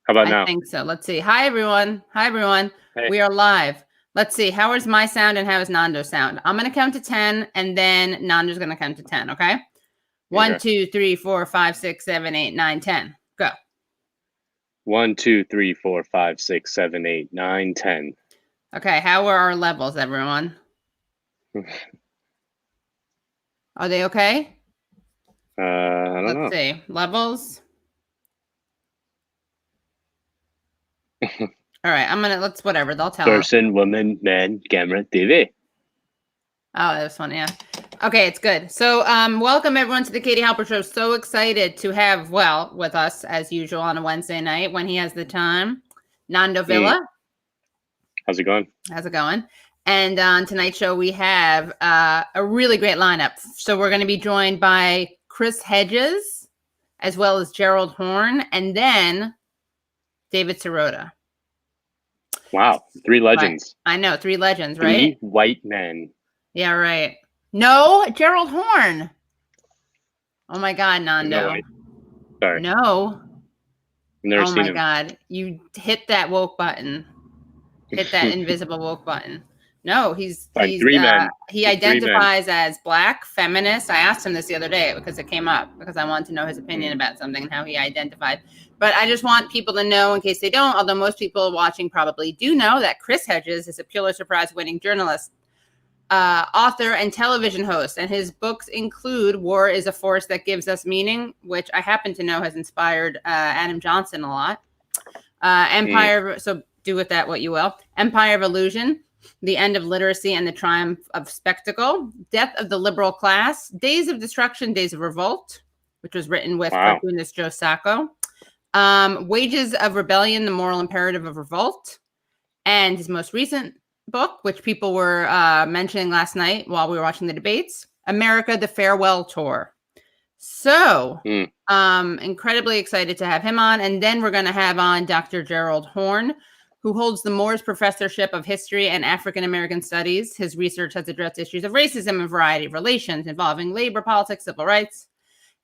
How about I now? think so. Let's see. Hi, everyone. Hi, everyone. Hey. We are live. Let's see. How is my sound and how is Nando's sound? I'm going to count to 10, and then Nando's going to count to 10, okay? 1, 2, 3, 4, 5, 6, 7, 8, 9, 10. Go. 1, 2, 3, 4, 5, 6, 7, 8, 9, 10. Okay. How are our levels, everyone? Are they okay? I don't know. Let's see. Levels. All right. let's whatever. They'll tell us. Person, woman, man, camera, TV. Oh, that was funny. Yeah. Okay, it's good. So, welcome everyone to the Katie Halper Show. So excited to have, with us as usual on a Wednesday night when he has the time, Nando Villa. How's it going? How's it going? And on tonight's show, we have a really great lineup. So we're going to be joined by Chris Hedges, as well as Gerald Horne, and then David Sirota. Wow, 3 legends. Right. I know, 3 legends, right? 3 white men. Yeah, right. No, Gerald Horne. Oh my God, Nando. No, sorry. No. Never oh seen my him. God. You hit that woke button. Hit that invisible woke button. No, he's 3 men. He identifies as Black, feminist. I asked him this the other day because it came up because I wanted to know his opinion about something and how he identified. But I just want people to know, in case they don't, although most people watching probably do know, that Chris Hedges is a Pulitzer Prize winning journalist, author, and television host. And his books include War is a Force That Gives Us Meaning, which I happen to know has inspired Adam Johnson a lot. Empire, so do with that what you will. Empire of Illusion, The End of Literacy and the Triumph of Spectacle, Death of the Liberal Class, Days of Destruction, Days of Revolt, which was written with cartoonist Joe Sacco, Wages of Rebellion, The Moral Imperative of Revolt, and his most recent book, which people were mentioning last night while we were watching the debates, America, the Farewell Tour. So incredibly excited to have him on. And then we're going to have on Dr. Gerald Horne, who holds the Moores Professorship of History and African American Studies. His research has addressed issues of racism and a variety of relations involving labor, politics, civil rights.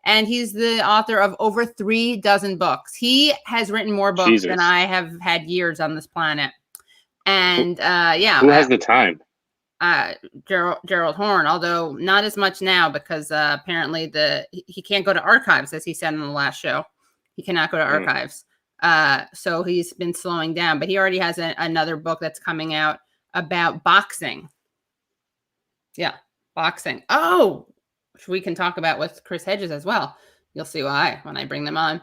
And he's the author of over 3 dozen books. He has written more books than I have had years on this planet. And who has the time? Gerald Horne, although not as much now because apparently he can't go to archives, as he said in the last show. He cannot go to archives. So he's been slowing down, but he already has another book that's coming out about boxing. Yeah, boxing. Oh, which we can talk about with Chris Hedges as well. You'll see why when I bring them on.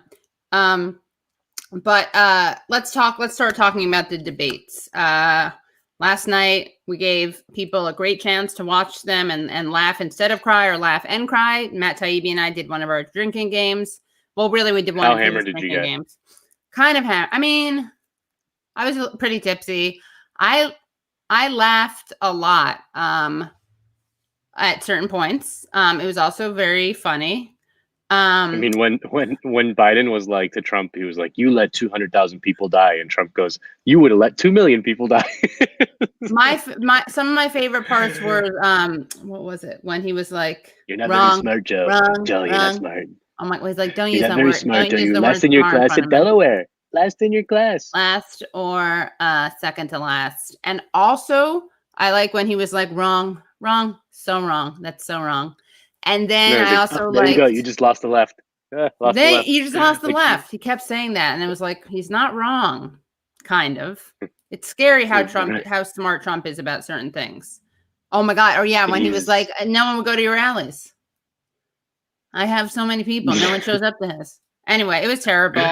But let's start talking about the debates. Last night, we gave people a great chance to watch them and laugh instead of cry, or laugh and cry. Matt Taibbi and I did one of our drinking games. Well, really, we did one of his drinking games. Kind of I mean, I was pretty tipsy. I laughed a lot at certain points. It was also very funny. I mean, when Biden was like to Trump, he was like, "You let 200,000 people die," and Trump goes, "You would have let 2 million people die." Some of my favorite parts were what was it when he was like, "You're not very smart, Joe. Joe, you're not smart." I'm like, well, he's like, don't you're use not that very word. Smart, don't Joe. use You're the last word in your class in Delaware. Last in your class. Last or second to last. And also, I like when he was like, wrong, so wrong. That's so wrong. And then I also there you go. You just lost the left. You just lost the left. He kept saying that, and it was like, he's not wrong. Kind of. It's scary how smart Trump is about certain things. Oh my God. Or yeah, when he was like, no one would go to your rallies. I have so many people. No one shows up to his. Anyway, it was terrible.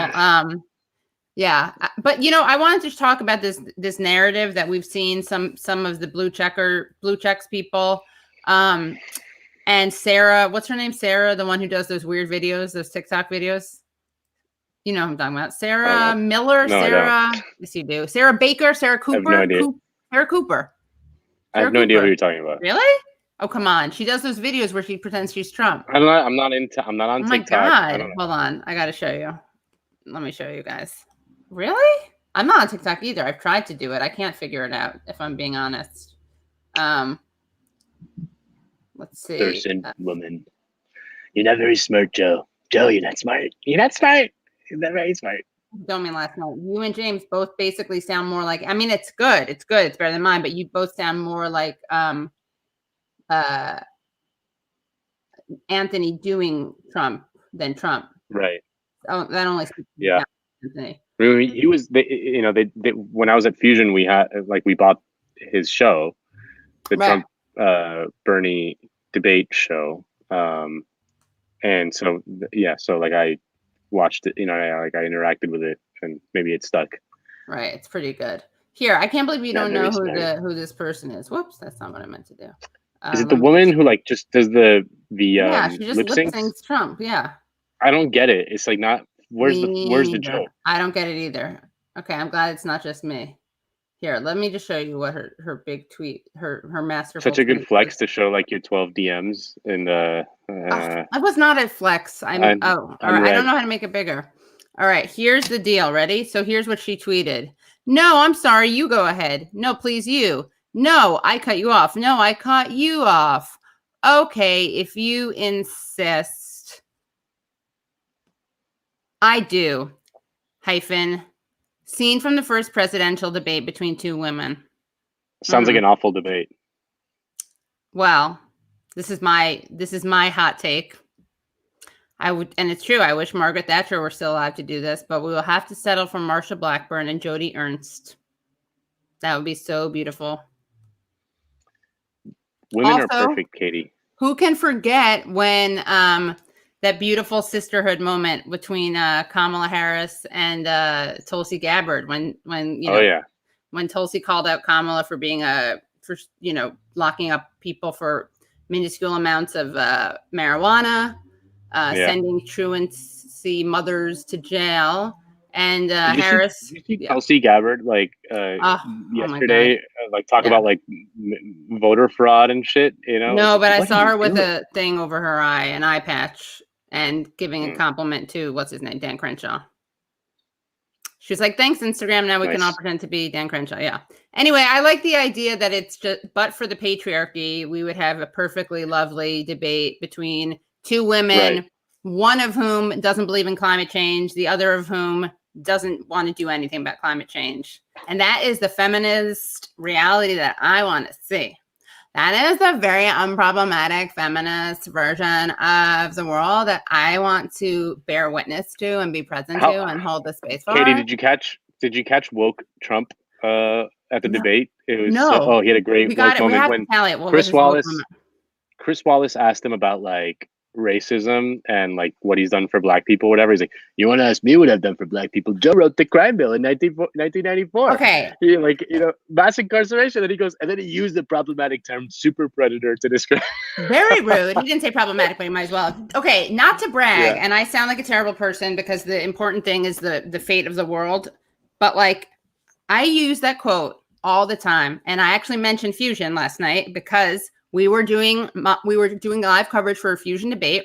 Yeah, but I wanted to talk about this narrative that we've seen some of the blue checks people, and Sarah. What's her name? Sarah, the one who does those weird videos, those TikTok videos. You know who I'm talking about. Sarah Miller. No, Sarah. Yes, you do. Sarah Baker. Sarah Cooper. I have no idea. Sarah Cooper. I have no idea who you're talking about. Really? Oh, come on. She does those videos where she pretends she's Trump. I'm not on TikTok. Oh my God. Hold on. I got to show you. Let me show you guys. Really? I'm not on TikTok either. I've tried to do it. I can't figure it out, if I'm being honest. Let's see. Person, woman. You're not very smart, Joe. Joe, you're not smart. You're not smart. You're not very smart. told me last night. You and James both basically sound more like. I mean, it's good. It's good. It's better than mine. But you both sound more like Anthony doing Trump than Trump. Right. Oh, that only speaks to Yeah. Anthony. I mean, he was. They when I was at Fusion, we bought his show, the Right. Trump Bernie debate show, and so so like I watched it. I interacted with it, and maybe it stuck. Right. It's pretty good. Here, I can't believe you don't know who this person is. Whoops, that's not what I meant to do. Is it the woman who like just does the yeah, she just lip syncs Trump. Yeah. I don't get it. It's like not where's the joke? I don't get it either. Okay, I'm glad it's not just me. Here, let me just show you what her big tweet, her masterful. Such a good flex to show like your 12 DMs and I was not at flex. I don't know how to make it bigger. All right, here's the deal. Ready? So here's what she tweeted. No, I'm sorry. You go ahead. No, please, you. No, I cut you off. No, I cut you off. Okay, if you insist. I do. Hyphen. Scene from the first presidential debate between two women. Sounds like an awful debate. Well, this is my hot take. And it's true. I wish Margaret Thatcher were still alive to do this, but we will have to settle for Marsha Blackburn and Joni Ernst. That would be so beautiful. Women are perfect, Katie. Who can forget when that beautiful sisterhood moment between Kamala Harris and Tulsi Gabbard when when Tulsi called out Kamala for being locking up people for minuscule amounts of marijuana, sending truancy mothers to jail, and Harris. Did you see Tulsi Gabbard yesterday? Talk about voter fraud and shit. No, but I saw her with a thing over her eye, an eye patch, and giving a compliment to what's his name, Dan Crenshaw. She was like, "Thanks, Instagram. Now we can all pretend to be Dan Crenshaw." Yeah. Anyway, I like the idea that it's just, but for the patriarchy, we would have a perfectly lovely debate between two women, one of whom doesn't believe in climate change, the other of whom doesn't want to do anything about climate change. And that is the feminist reality that I want to see. That is the very unproblematic feminist version of the world that I want to bear witness to and be present to and hold the space for. Katie, did you catch woke Trump at the debate? It was he had a great woke moment when Chris Wallace asked him about racism and what he's done for black people, whatever. He's like, you want to ask me what I've done for black people? Joe wrote the crime bill in 1994. Okay. Mass incarceration. And he goes, and then he used the problematic term super predator to describe. Very rude. He didn't say problematic, but he might as well. Okay. Not to brag. Yeah. And I sound like a terrible person because the important thing is the fate of the world. But I use that quote all the time. And I actually mentioned Fusion last night because we were doing live coverage for a Fusion debate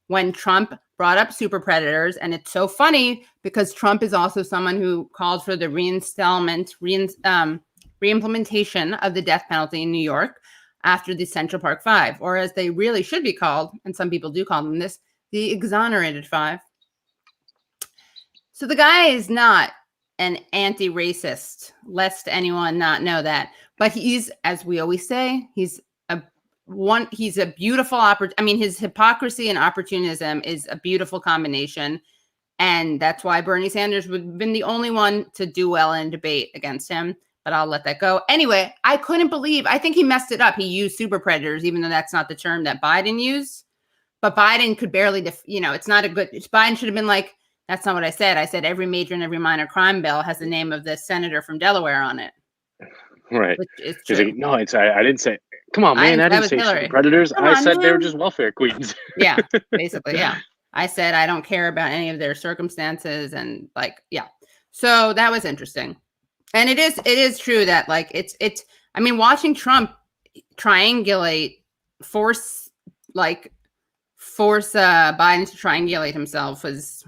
when Trump brought up super predators. And it's so funny because Trump is also someone who called for the reimplementation of the death penalty in New York after the Central Park Five, or as they really should be called, and some people do call them this, the exonerated five. So the guy is not an anti-racist, lest anyone not know that. But he's, as we always say, he's a beautiful his hypocrisy and opportunism is a beautiful combination. And that's why Bernie Sanders would have been the only one to do well in a debate against him. But I'll let that go. Anyway, I think he messed it up. He used super predators, even though that's not the term that Biden used. But Biden could barely, it's not a good, Biden should have been like, that's not what I said. I said every major and every minor crime bill has the name of the senator from Delaware on it. Right. Like, no, I didn't say. Come on, man! I didn't say super predators. I said they were just welfare queens. Yeah, basically, yeah. I said I don't care about any of their circumstances, and So that was interesting, and it is true that it's. I mean, watching Trump triangulate, force Biden to triangulate himself was.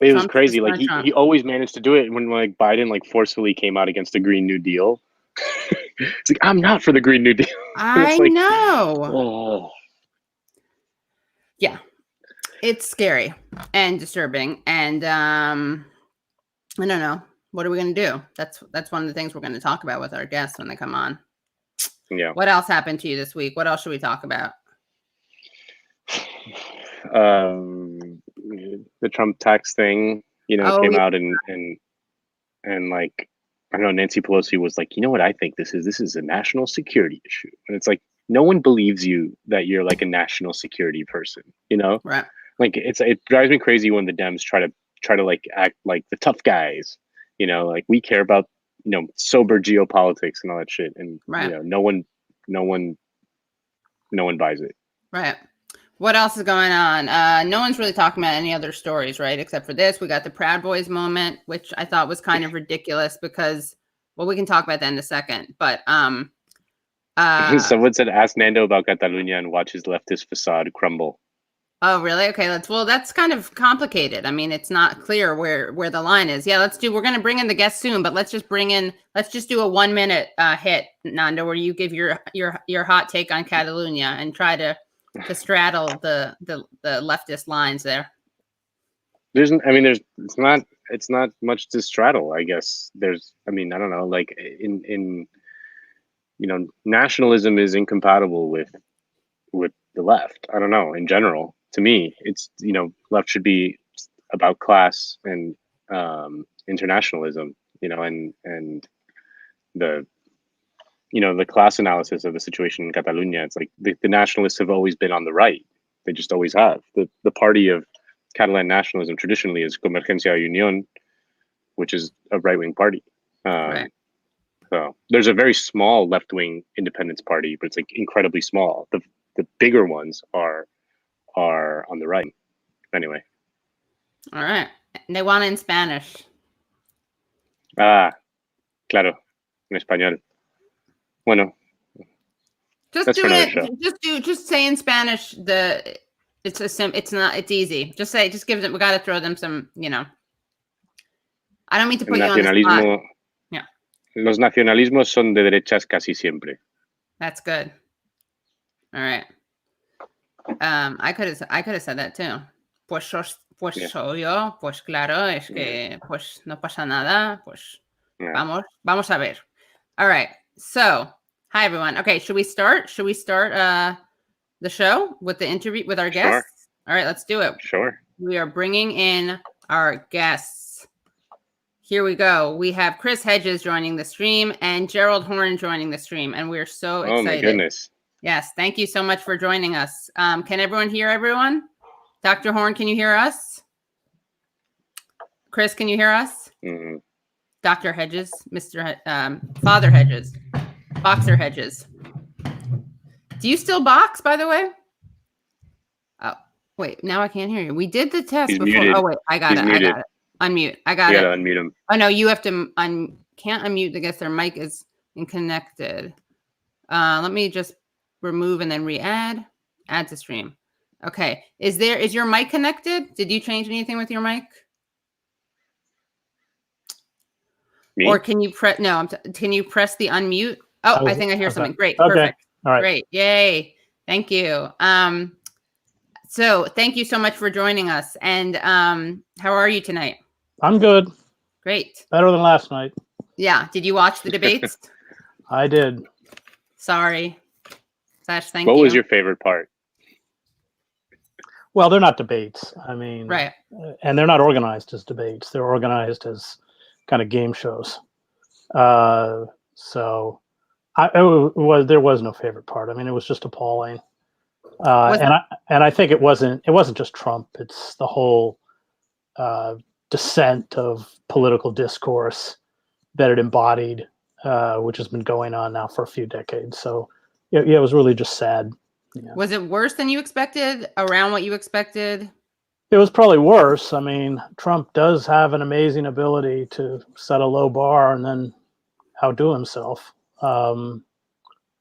It was crazy. He always managed to do it when Biden forcefully came out against the Green New Deal. It's like, I'm not for the Green New Deal. I know. Oh. Yeah. It's scary and disturbing. And I don't know. What are we going to do? That's one of the things we're going to talk about with our guests when they come on. Yeah. What else happened to you this week? What else should we talk about? The Trump tax thing, came out and like, I don't know, Nancy Pelosi was like, you know what I think this is a national security issue. And it's like, no one believes you that you're like a national security person, Right. Like it drives me crazy when the Dems try to like act like the tough guys, like we care about, sober geopolitics and all that shit. And right. No one buys it. Right. What else is going on? No one's really talking about any other stories, right? Except for this. We got the Proud Boys moment, which I thought was kind of ridiculous because, well, we can talk about that in a second. But someone said, ask Nando about Catalunya and watch his leftist facade crumble. Oh, really? Okay, that's kind of complicated. I mean, it's not clear where the line is. Yeah, we're going to bring in the guest soon, but let's just do a 1 minute hit, Nando, where you give your hot take on Catalunya and try to straddle the leftist lines there. It's not much to straddle, I guess. I don't know, like in nationalism is incompatible with the left. I don't know, in general. To me, it's, left should be about class and internationalism, and the the class analysis of the situation in Catalonia. It's like the nationalists have always been on the right. They just always have. The party of Catalan nationalism traditionally is Convergencia y Unión, which is a right-wing party. Right. So there's a very small left-wing independence party, but it's like incredibly small. The bigger ones are on the right. Anyway. All right. And they want it in Spanish. Claro. En español. Bueno. Just do it. Just say in Spanish. It's easy. Just give them. We got to throw them some. I don't mean to put you on the spot. Yeah. Los nacionalismos son de derechas casi siempre. That's good. All right. I could have said that too. Pues soy yo. Pues claro, es que pues no pasa nada. Pues vamos a ver. All right. So, hi everyone. Okay, should we start? The show with the interview with our guests? Sure. All right, let's do it. Sure. We are bringing in our guests. Here we go. We have Chris Hedges joining the stream and Gerald Horne joining the stream, and we're so excited. Oh my goodness. Yes, thank you so much for joining us. Can everyone hear everyone? Dr. Horne, can you hear us? Chris, can you hear us? Mm-hmm. Dr. Hedges, Mr. Father Hedges, Boxer Hedges. Do you still box, by the way? Oh, wait, now I can't hear you. We did the test before. Muted. Oh, wait, I got it. Unmute. I got it. You gotta unmute him. Oh, no, you have to can't unmute. I guess their mic is connected. Let me just remove and then re-add. Add to stream. Okay. Is your mic connected? Did you change anything with your mic? Me? Or can you press? No, can you press the unmute? Oh, I think I hear something. Great. Okay. Perfect. All right. Great. Yay. Thank you. So thank you so much for joining us. And how are you tonight? I'm good. Great. Better than last night. Yeah. Did you watch the debates? I did. Sorry. Thank you. What was your favorite part? Well, they're not debates. I mean, right. And they're not organized as debates. They're organized as kind of game shows. So there was no favorite part. I mean, it was just appalling. And I think it wasn't just Trump. It's the whole descent of political discourse that it embodied, which has been going on now for a few decades. So yeah, it was really just sad. Yeah. Was it worse than you expected? Around what you expected? It was probably worse. I mean, Trump does have an amazing ability to set a low bar and then outdo himself. But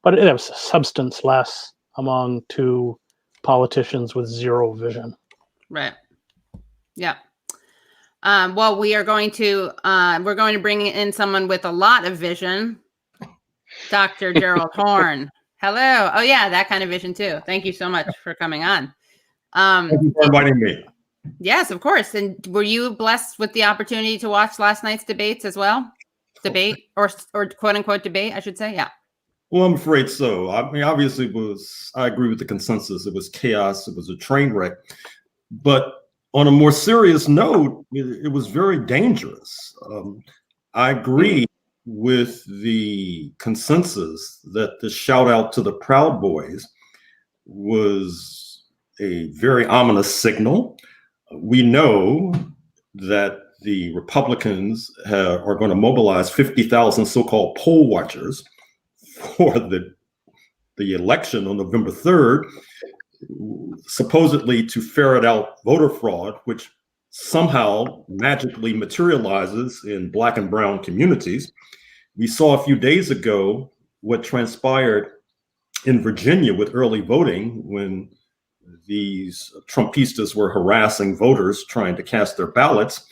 it was substance less among two politicians with zero vision. Right. Yeah. Well, we're going to bring in someone with a lot of vision, Dr. Gerald Horne. Hello. Oh yeah, that kind of vision too. Thank you so much for coming on. Thank you for inviting me. Yes, of course. And were you blessed with the opportunity to watch last night's debates as well? Debate or quote unquote debate, I should say. Yeah. Well, I'm afraid so. I mean, obviously, I agree with the consensus. It was chaos. It was a train wreck. But on a more serious note, it was very dangerous. I agree with the consensus that the shout out to the Proud Boys was a very ominous signal. We know that the Republicans are going to mobilize 50,000 so-called poll watchers for the election on November 3rd, supposedly to ferret out voter fraud, which somehow magically materializes in Black and brown communities. We saw a few days ago what transpired in Virginia with early voting when these Trumpistas were harassing voters trying to cast their ballots.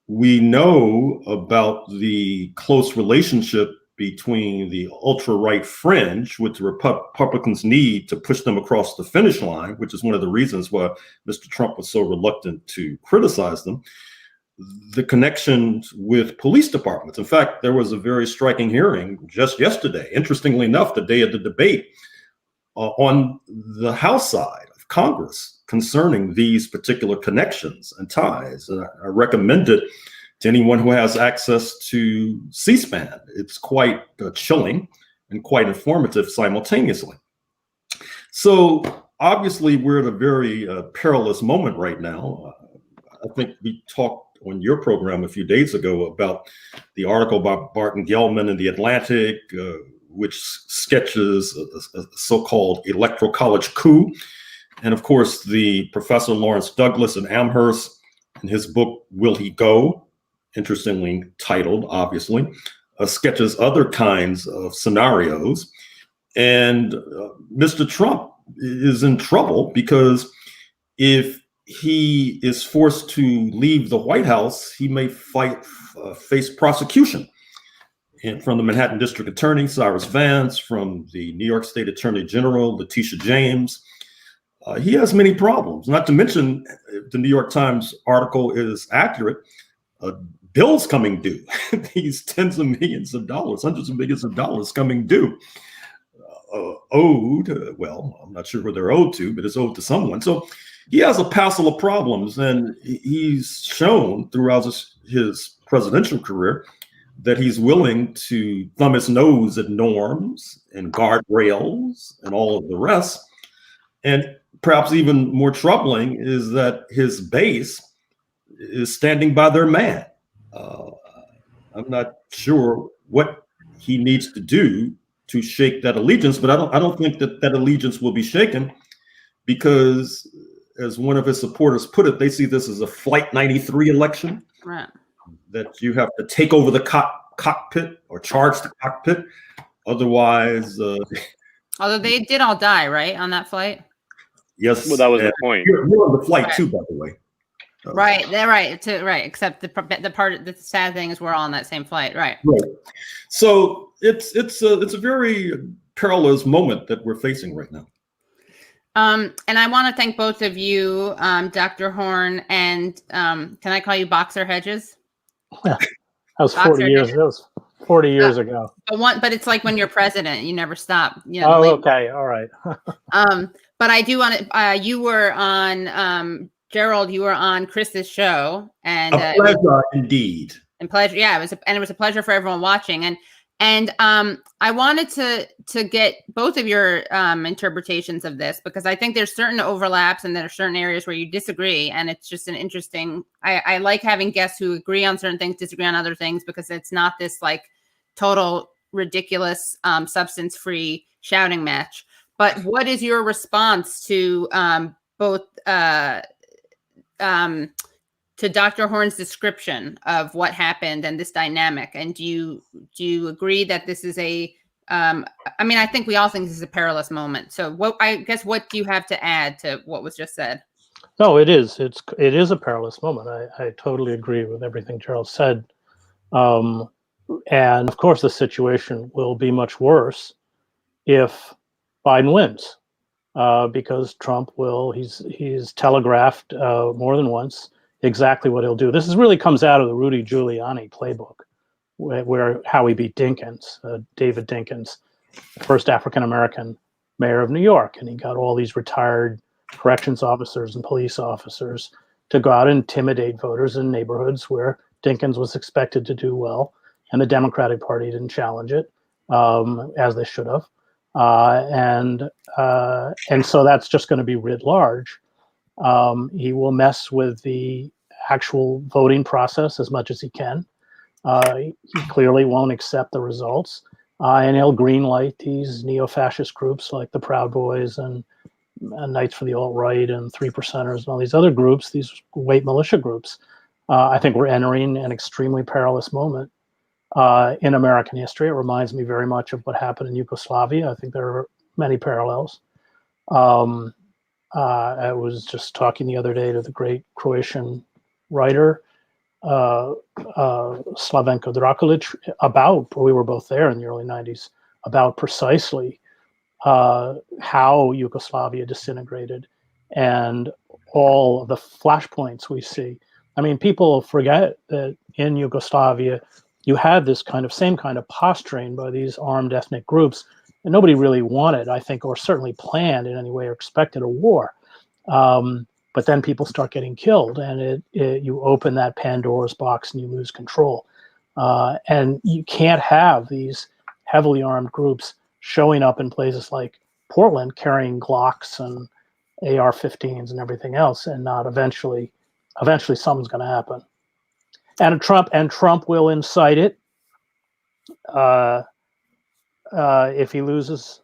We know about the close relationship between the ultra-right fringe, which the Republicans need to push them across the finish line, which is one of the reasons why Mr. Trump was so reluctant to criticize them, the connections with police departments. In fact, there was a very striking hearing just yesterday, interestingly enough, the day of the debate, on the House side of Congress concerning these particular connections and ties. And I recommend it to anyone who has access to C-SPAN. It's quite chilling and quite informative simultaneously. So obviously we're at a very perilous moment right now. I think we talked on your program a few days ago about the article by Barton Gellman in The Atlantic, which sketches a so-called electoral college coup. And of course, the Professor Lawrence Douglas in Amherst, in his book, Will He Go? Interestingly titled, obviously, sketches other kinds of scenarios. And Mr. Trump is in trouble because if he is forced to leave the White House, he may face prosecution. And from the Manhattan District Attorney, Cyrus Vance, from the New York State Attorney General, Letitia James. He has many problems, not to mention, if the New York Times article is accurate, bills coming due, these tens of millions of dollars, hundreds of millions of dollars coming due, owed, well, I'm not sure who they're owed to, but it's owed to someone. So he has a passel of problems, and he's shown throughout his presidential career that he's willing to thumb his nose at norms and guardrails and all of the rest. And perhaps even more troubling is that his base is standing by their man. I'm not sure what he needs to do to shake that allegiance, but I don't think that allegiance will be shaken because, as one of his supporters put it, they see this as a Flight 93 election. Right. That you have to take over the cockpit or charge the cockpit. Otherwise, although they did all die, right, on that flight? Yes. Well, that was the point. You're on the flight too, by the way. Right, they're right. Right, except the sad thing is we're all on that same flight, right? Right. So it's a very perilous moment that we're facing right now. And I want to thank both of you, Dr. Horne, and can I call you Boxer Hedges? Yeah, that was 40 years. That was 40 years ago. But it's like when you're president, you never stop. You know, okay, all right. But I do want to. You were on Gerald. You were on Chris's show, and a pleasure indeed. And pleasure, yeah. It was a pleasure for everyone watching, and I wanted to get both of your interpretations of this, because I think there's certain overlaps and there are certain areas where you disagree, and it's just an interesting. I like having guests who agree on certain things, disagree on other things, because it's not this like total ridiculous substance-free shouting match. But what is your response to both to Dr. Horne's description of what happened and this dynamic? And do you agree that this is a I mean, I think we all think this is a perilous moment. So what do you have to add to what was just said? No, it is. It is a perilous moment. I totally agree with everything Gerald said. And of course, the situation will be much worse if Biden wins. because Trump he's telegraphed more than once exactly what he'll do. This really comes out of the Rudy Giuliani playbook, where how he beat Dinkins, David Dinkins, first African-American mayor of New York. And he got all these retired corrections officers and police officers to go out and intimidate voters in neighborhoods where Dinkins was expected to do well. And the Democratic Party didn't challenge it, as they should have. And so that's just going to be writ large. He will mess with the actual voting process as much as he can. He clearly won't accept the results. And he'll greenlight these neo-fascist groups like the Proud Boys and Knights for the Alt-Right and Three Percenters and all these other groups, these white militia groups. I think we're entering an extremely perilous moment in American history. It reminds me very much of what happened in Yugoslavia. I think there are many parallels. I was just talking the other day to the great Croatian writer, Slavenko Drakulic, we were both there in the early 90s, about precisely how Yugoslavia disintegrated and all of the flashpoints we see. I mean, people forget that in Yugoslavia, you had this same kind of posturing by these armed ethnic groups, and nobody really wanted, I think, or certainly planned in any way or expected a war. But then people start getting killed, and you open that Pandora's box and you lose control. And you can't have these heavily armed groups showing up in places like Portland carrying Glocks and AR-15s and everything else, and not eventually something's going to happen. And Trump will incite it if he loses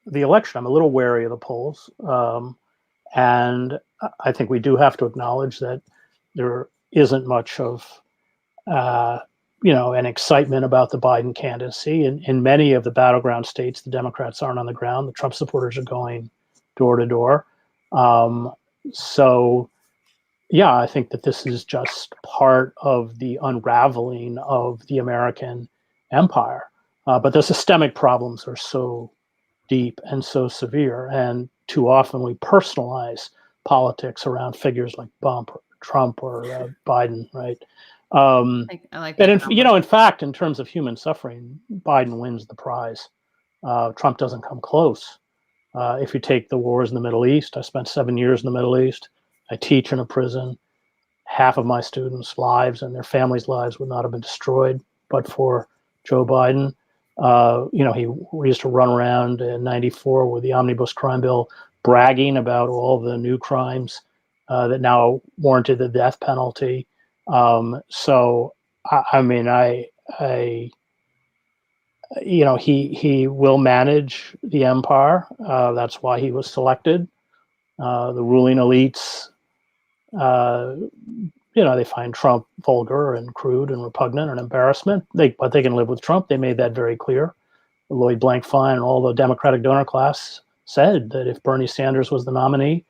the election. I'm a little wary of the polls. And I think we do have to acknowledge that there isn't much of, an excitement about the Biden candidacy. In many of the battleground states, the Democrats aren't on the ground. The Trump supporters are going door to door. So, yeah, I think that this is just part of the unraveling of the American empire. But the systemic problems are so deep and so severe, and too often we personalize politics around figures like Trump or Biden, right? I like that. And in fact, in terms of human suffering, Biden wins the prize. Trump doesn't come close. If you take the wars in the Middle East, I spent 7 years in the Middle East. I teach in a prison. Half of my students' lives and their families' lives would not have been destroyed but for Joe Biden. We used to run around in '94 with the omnibus crime bill, bragging about all the new crimes that now warranted the death penalty. He will manage the empire. That's why he was selected. The ruling elites, they find Trump vulgar and crude and repugnant and embarrassment. But they can live with Trump. They made that very clear. Lloyd Blankfein and all the Democratic donor class said that if Bernie Sanders was the nominee,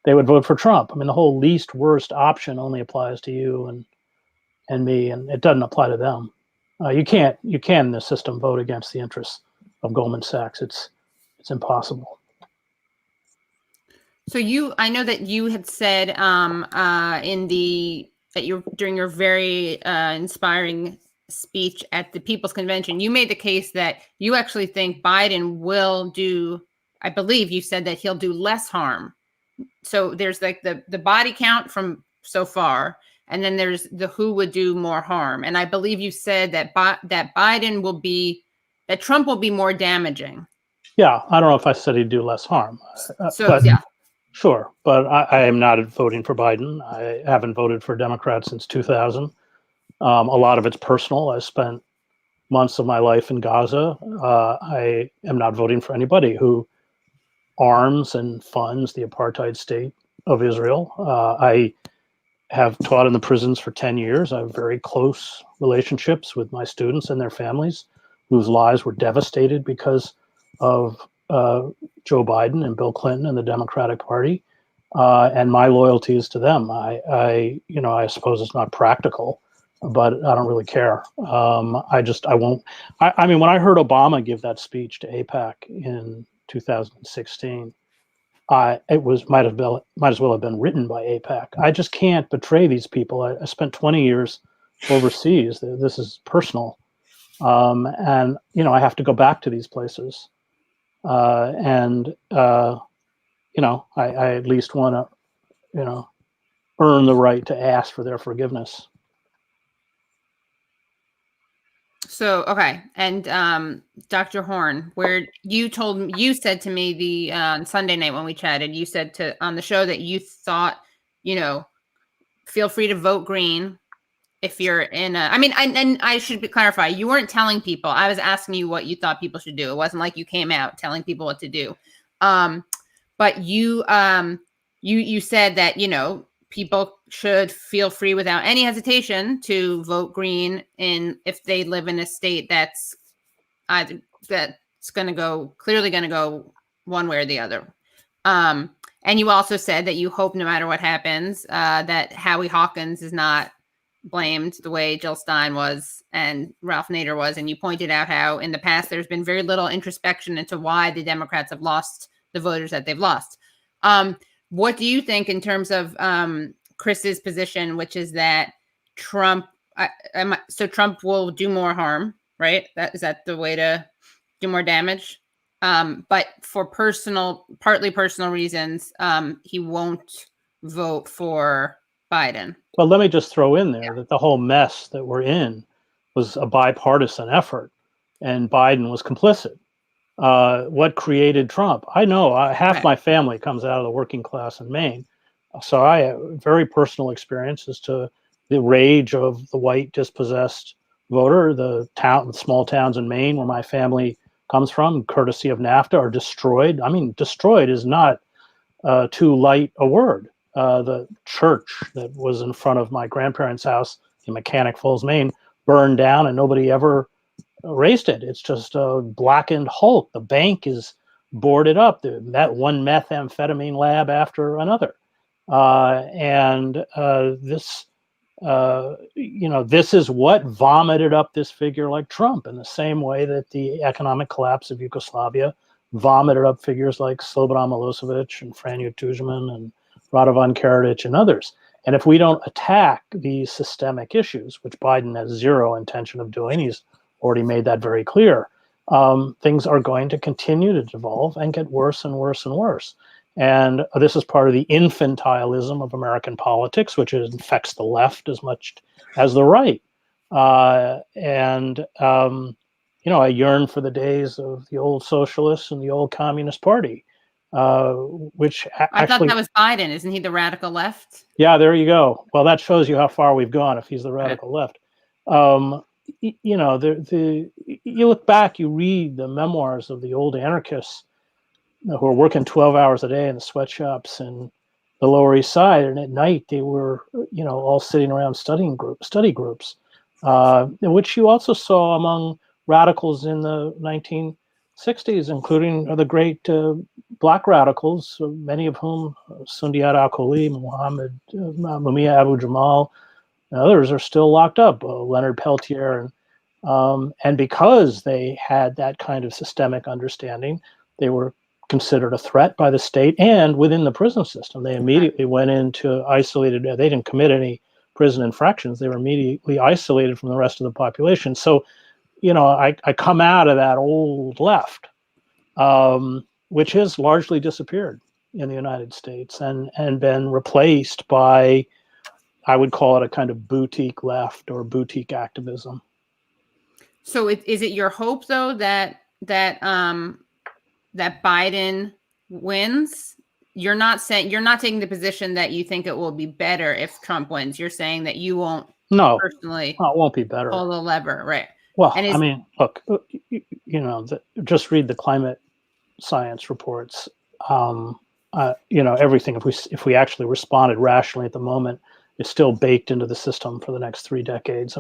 they would vote for Trump. I mean, the whole least worst option only applies to you and me, and it doesn't apply to them. You can't in the system vote against the interests of Goldman Sachs. It's impossible. So I know that you had said during your very inspiring speech at the People's Convention, you made the case that you actually think Biden will do, I believe you said that he'll do less harm. So there's like the body count from so far, and then there's the who would do more harm. And I believe you said that that Trump will be more damaging. Yeah, I don't know if I said he'd do less harm. Yeah. Sure, but I am not voting for Biden. I haven't voted for Democrats since 2000. A lot of it's personal. I spent months of my life in Gaza. I am not voting for anybody who arms and funds the apartheid state of Israel. I have taught in the prisons for 10 years. I have very close relationships with my students and their families whose lives were devastated because of Joe Biden and Bill Clinton and the Democratic Party. And my loyalty is to them. I suppose it's not practical, but I don't really care. I won't. I mean, when I heard Obama give that speech to AIPAC in 2016, might as well have been written by AIPAC. I just can't betray these people. I spent 20 years overseas. This is personal, and I have to go back to these places, and I at least want to earn the right to ask for their forgiveness. So, okay. And Dr. Horne, where you said to me on Sunday night when we chatted, you said on the show that you thought, feel free to vote green if you're in and I should clarify, you weren't telling people. I was asking you what you thought people should do. It wasn't like you came out telling people what to do. But you said that, people should feel free without any hesitation to vote green if they live in a state that's clearly going to go one way or the other. And you also said that you hope no matter what happens, that Howie Hawkins is not blamed the way Jill Stein was and Ralph Nader was. And you pointed out how in the past there's been very little introspection into why the Democrats have lost the voters that they've lost. What do you think in terms of Chris's position, which is that Trump will do more harm, right? Is that the way to do more damage? But for partly personal reasons, he won't vote for Biden. Well, let me just throw in there that the whole mess that we're in was a bipartisan effort, and Biden was complicit. What created Trump? I know half my family comes out of the working class in Maine, so I have very personal experience as to the rage of the white dispossessed voter. The small towns in Maine where my family comes from, courtesy of NAFTA, are destroyed. I mean, destroyed is not too light a word. The church that was in front of my grandparents' house in Mechanic Falls, Maine, burned down, and nobody ever erased it. It's just a blackened hulk. The bank is boarded up. That one methamphetamine lab after another, this is what vomited up this figure like Trump, in the same way that the economic collapse of Yugoslavia vomited up figures like Slobodan Milosevic and Franjo Tuđman and Radovan Karadzic and others. And if we don't attack these systemic issues, which Biden has zero intention of doing, he's already made that very clear, things are going to continue to devolve and get worse and worse and worse. And this is part of the infantilism of American politics, which infects the left as much as the right. I yearn for the days of the old socialists and the old Communist Party, which I thought that was Biden. Isn't he the radical left? Yeah, there you go. Well, that shows you how far we've gone if he's the radical left. You look back, you read the memoirs of the old anarchists who are working 12 hours a day in the sweatshops in the Lower East Side, and at night they were, all sitting around study groups, which you also saw among radicals in the 1960s, including the great black radicals, many of whom, Sundiata Acoli, Mumia Abu-Jamal, and others are still locked up, Leonard Peltier. And because they had that kind of systemic understanding, they were considered a threat by the state and within the prison system. They immediately went into isolated. They didn't commit any prison infractions. They were immediately isolated from the rest of the population. So, I come out of that old left, which has largely disappeared in the United States and been replaced by, I would call it, a kind of boutique left or boutique activism. So is it your hope, though, that Biden wins? You're not taking the position that you think it will be better if Trump wins. You're saying that you won't personally it won't be better. Pull the lever, right? Well, look, just read the climate science reports. Everything. If we actually responded rationally at the moment, it's still baked into the system for the next 3 decades.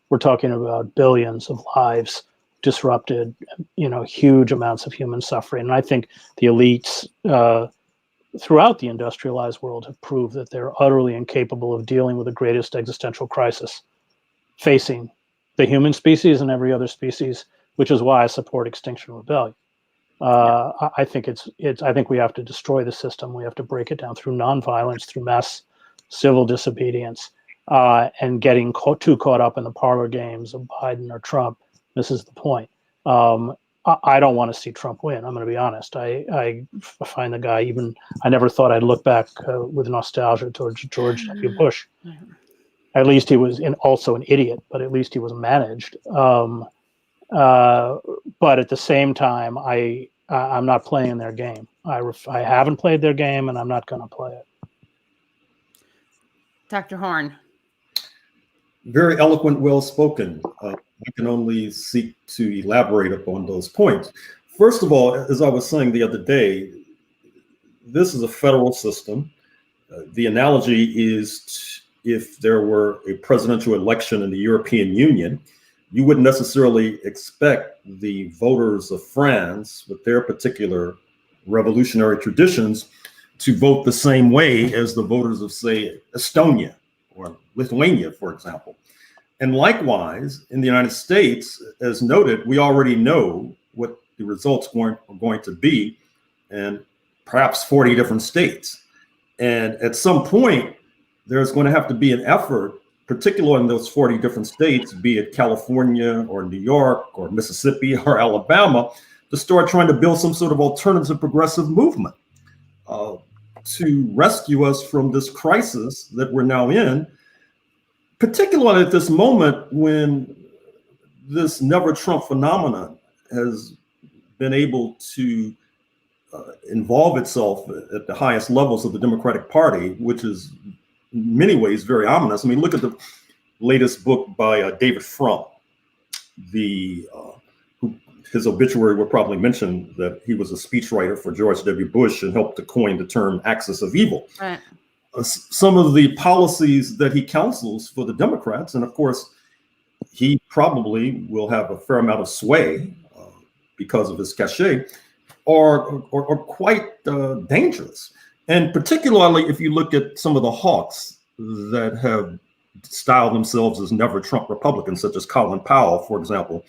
We're talking about billions of lives disrupted, huge amounts of human suffering. And I think the elites throughout the industrialized world have proved that they're utterly incapable of dealing with the greatest existential crisis facing the human species and every other species, which is why I support Extinction Rebellion. I think I think we have to destroy the system. We have to break it down through nonviolence, through mass civil disobedience, and getting too caught up in the parlor games of Biden or Trump. This is the point. I don't want to see Trump win. I'm going to be honest. I find the guy, even I never thought I'd look back with nostalgia towards George W. Bush. At least he was also an idiot, but at least he was managed. But at the same time, I'm not playing their game. I haven't played their game, and I'm not going to play it. Dr. Horne. Very eloquent, well spoken. I can only seek to elaborate upon those points. First of all, as I was saying the other day, this is a federal system. The analogy is if there were a presidential election in the European Union, you wouldn't necessarily expect the voters of France with their particular revolutionary traditions to vote the same way as the voters of, say, Estonia or Lithuania, for example. And likewise, in the United States, as noted, we already know what the results are going to be in perhaps 40 different states. And at some point, there's going to have to be an effort, particularly in those 40 different states, be it California or New York or Mississippi or Alabama, to start trying to build some sort of alternative progressive movement to rescue us from this crisis that we're now in, particularly at this moment when this never Trump phenomenon has been able to involve itself at the highest levels of the Democratic Party, which is in many ways very ominous. I mean, look at the latest book by David Frum. His obituary will probably mention that he was a speechwriter for George W. Bush and helped to coin the term axis of evil. Right. Some of the policies that he counsels for the Democrats, and of course, he probably will have a fair amount of sway because of his cachet, are quite dangerous. And particularly if you look at some of the hawks that have styled themselves as never Trump Republicans, such as Colin Powell, for example,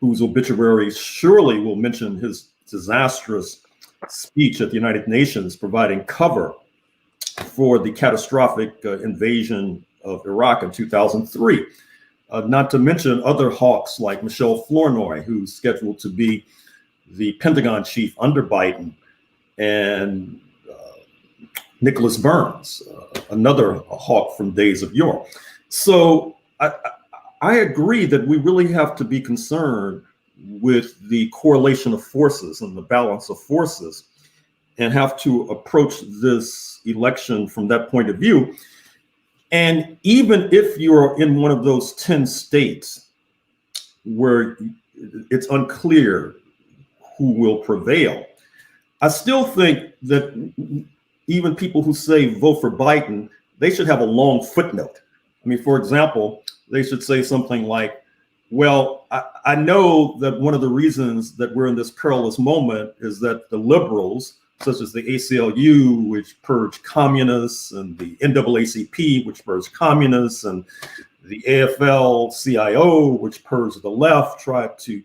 whose obituary surely will mention his disastrous speech at the United Nations, providing cover for the catastrophic invasion of Iraq in 2003. Not to mention other hawks like Michelle Flournoy, who's scheduled to be the Pentagon chief under Biden, and Nicholas Burns, another hawk from days of yore. So I agree that we really have to be concerned with the correlation of forces and the balance of forces, and have to approach this election from that point of view. And even if you're in one of those 10 states where it's unclear who will prevail, I still think that even people who say vote for Biden, they should have a long footnote. I mean, for example, they should say something like, well, I know that one of the reasons that we're in this perilous moment is that the liberals, such as the ACLU, which purged communists, and the NAACP, which purged communists, and the AFL-CIO, which purged the left, tried to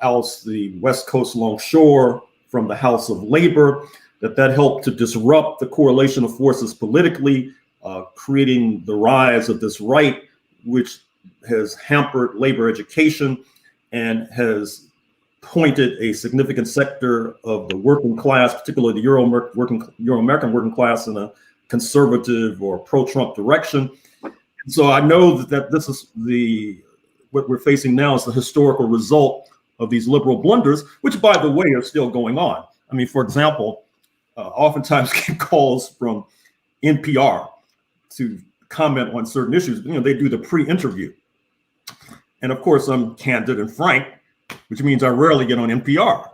oust the West Coast Longshore from the House of Labor, that helped to disrupt the correlation of forces politically, creating the rise of this right, which has hampered labor education and has pointed a significant sector of the working class, particularly the Euro-American working class, in a conservative or pro-Trump direction. So I know that this is what we're facing now is the historical result of these liberal blunders, which, by the way, are still going on. I mean, for example, oftentimes get calls from NPR to comment on certain issues. You know, they do the pre-interview. And of course, I'm candid and frank, which means I rarely get on NPR,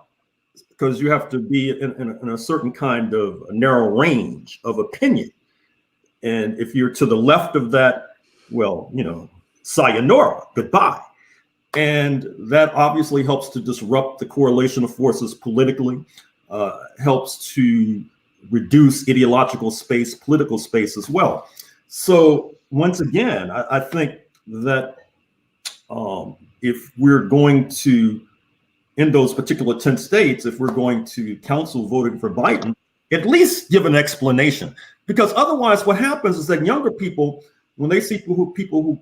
because you have to be in a certain kind of narrow range of opinion. And if you're to the left of that, well, you know, sayonara, goodbye. And that obviously helps to disrupt the correlation of forces politically, helps to reduce ideological space, political space as well. So once again, I think that if we're going to in those particular 10 states, if we're going to counsel voting for Biden, at least give an explanation. Because otherwise what happens is that younger people, when they see people who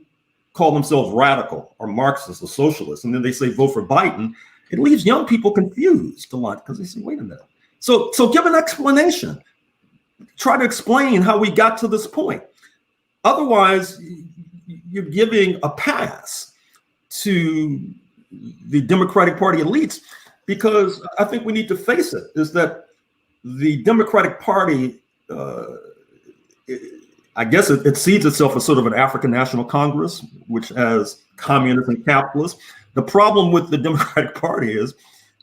call themselves radical or Marxists or socialists, and then they say vote for Biden, it leaves young people confused a lot because they say, wait a minute. So give an explanation. Try to explain how we got to this point. Otherwise, you're giving a pass to the Democratic Party elites, because I think we need to face it, is that the Democratic Party, I guess it sees itself as sort of an African National Congress, which has communists and capitalists. The problem with the Democratic Party is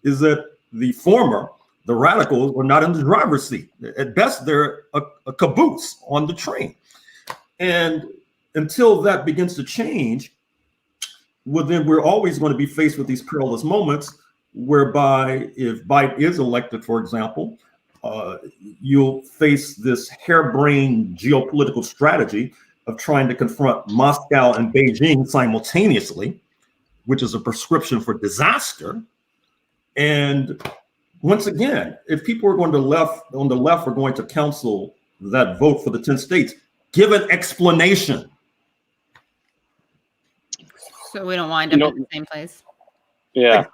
that the former, the radicals, are not in the driver's seat. At best, they're a caboose on the train. And until that begins to change, well, then we're always going to be faced with these perilous moments whereby if Biden is elected, for example, you'll face this harebrained geopolitical strategy of trying to confront Moscow and Beijing simultaneously, which is a prescription for disaster. And once again, if people are going to on the left are going to counsel that vote for the 10 states, give an explanation. So we don't wind up in the same place. Yeah.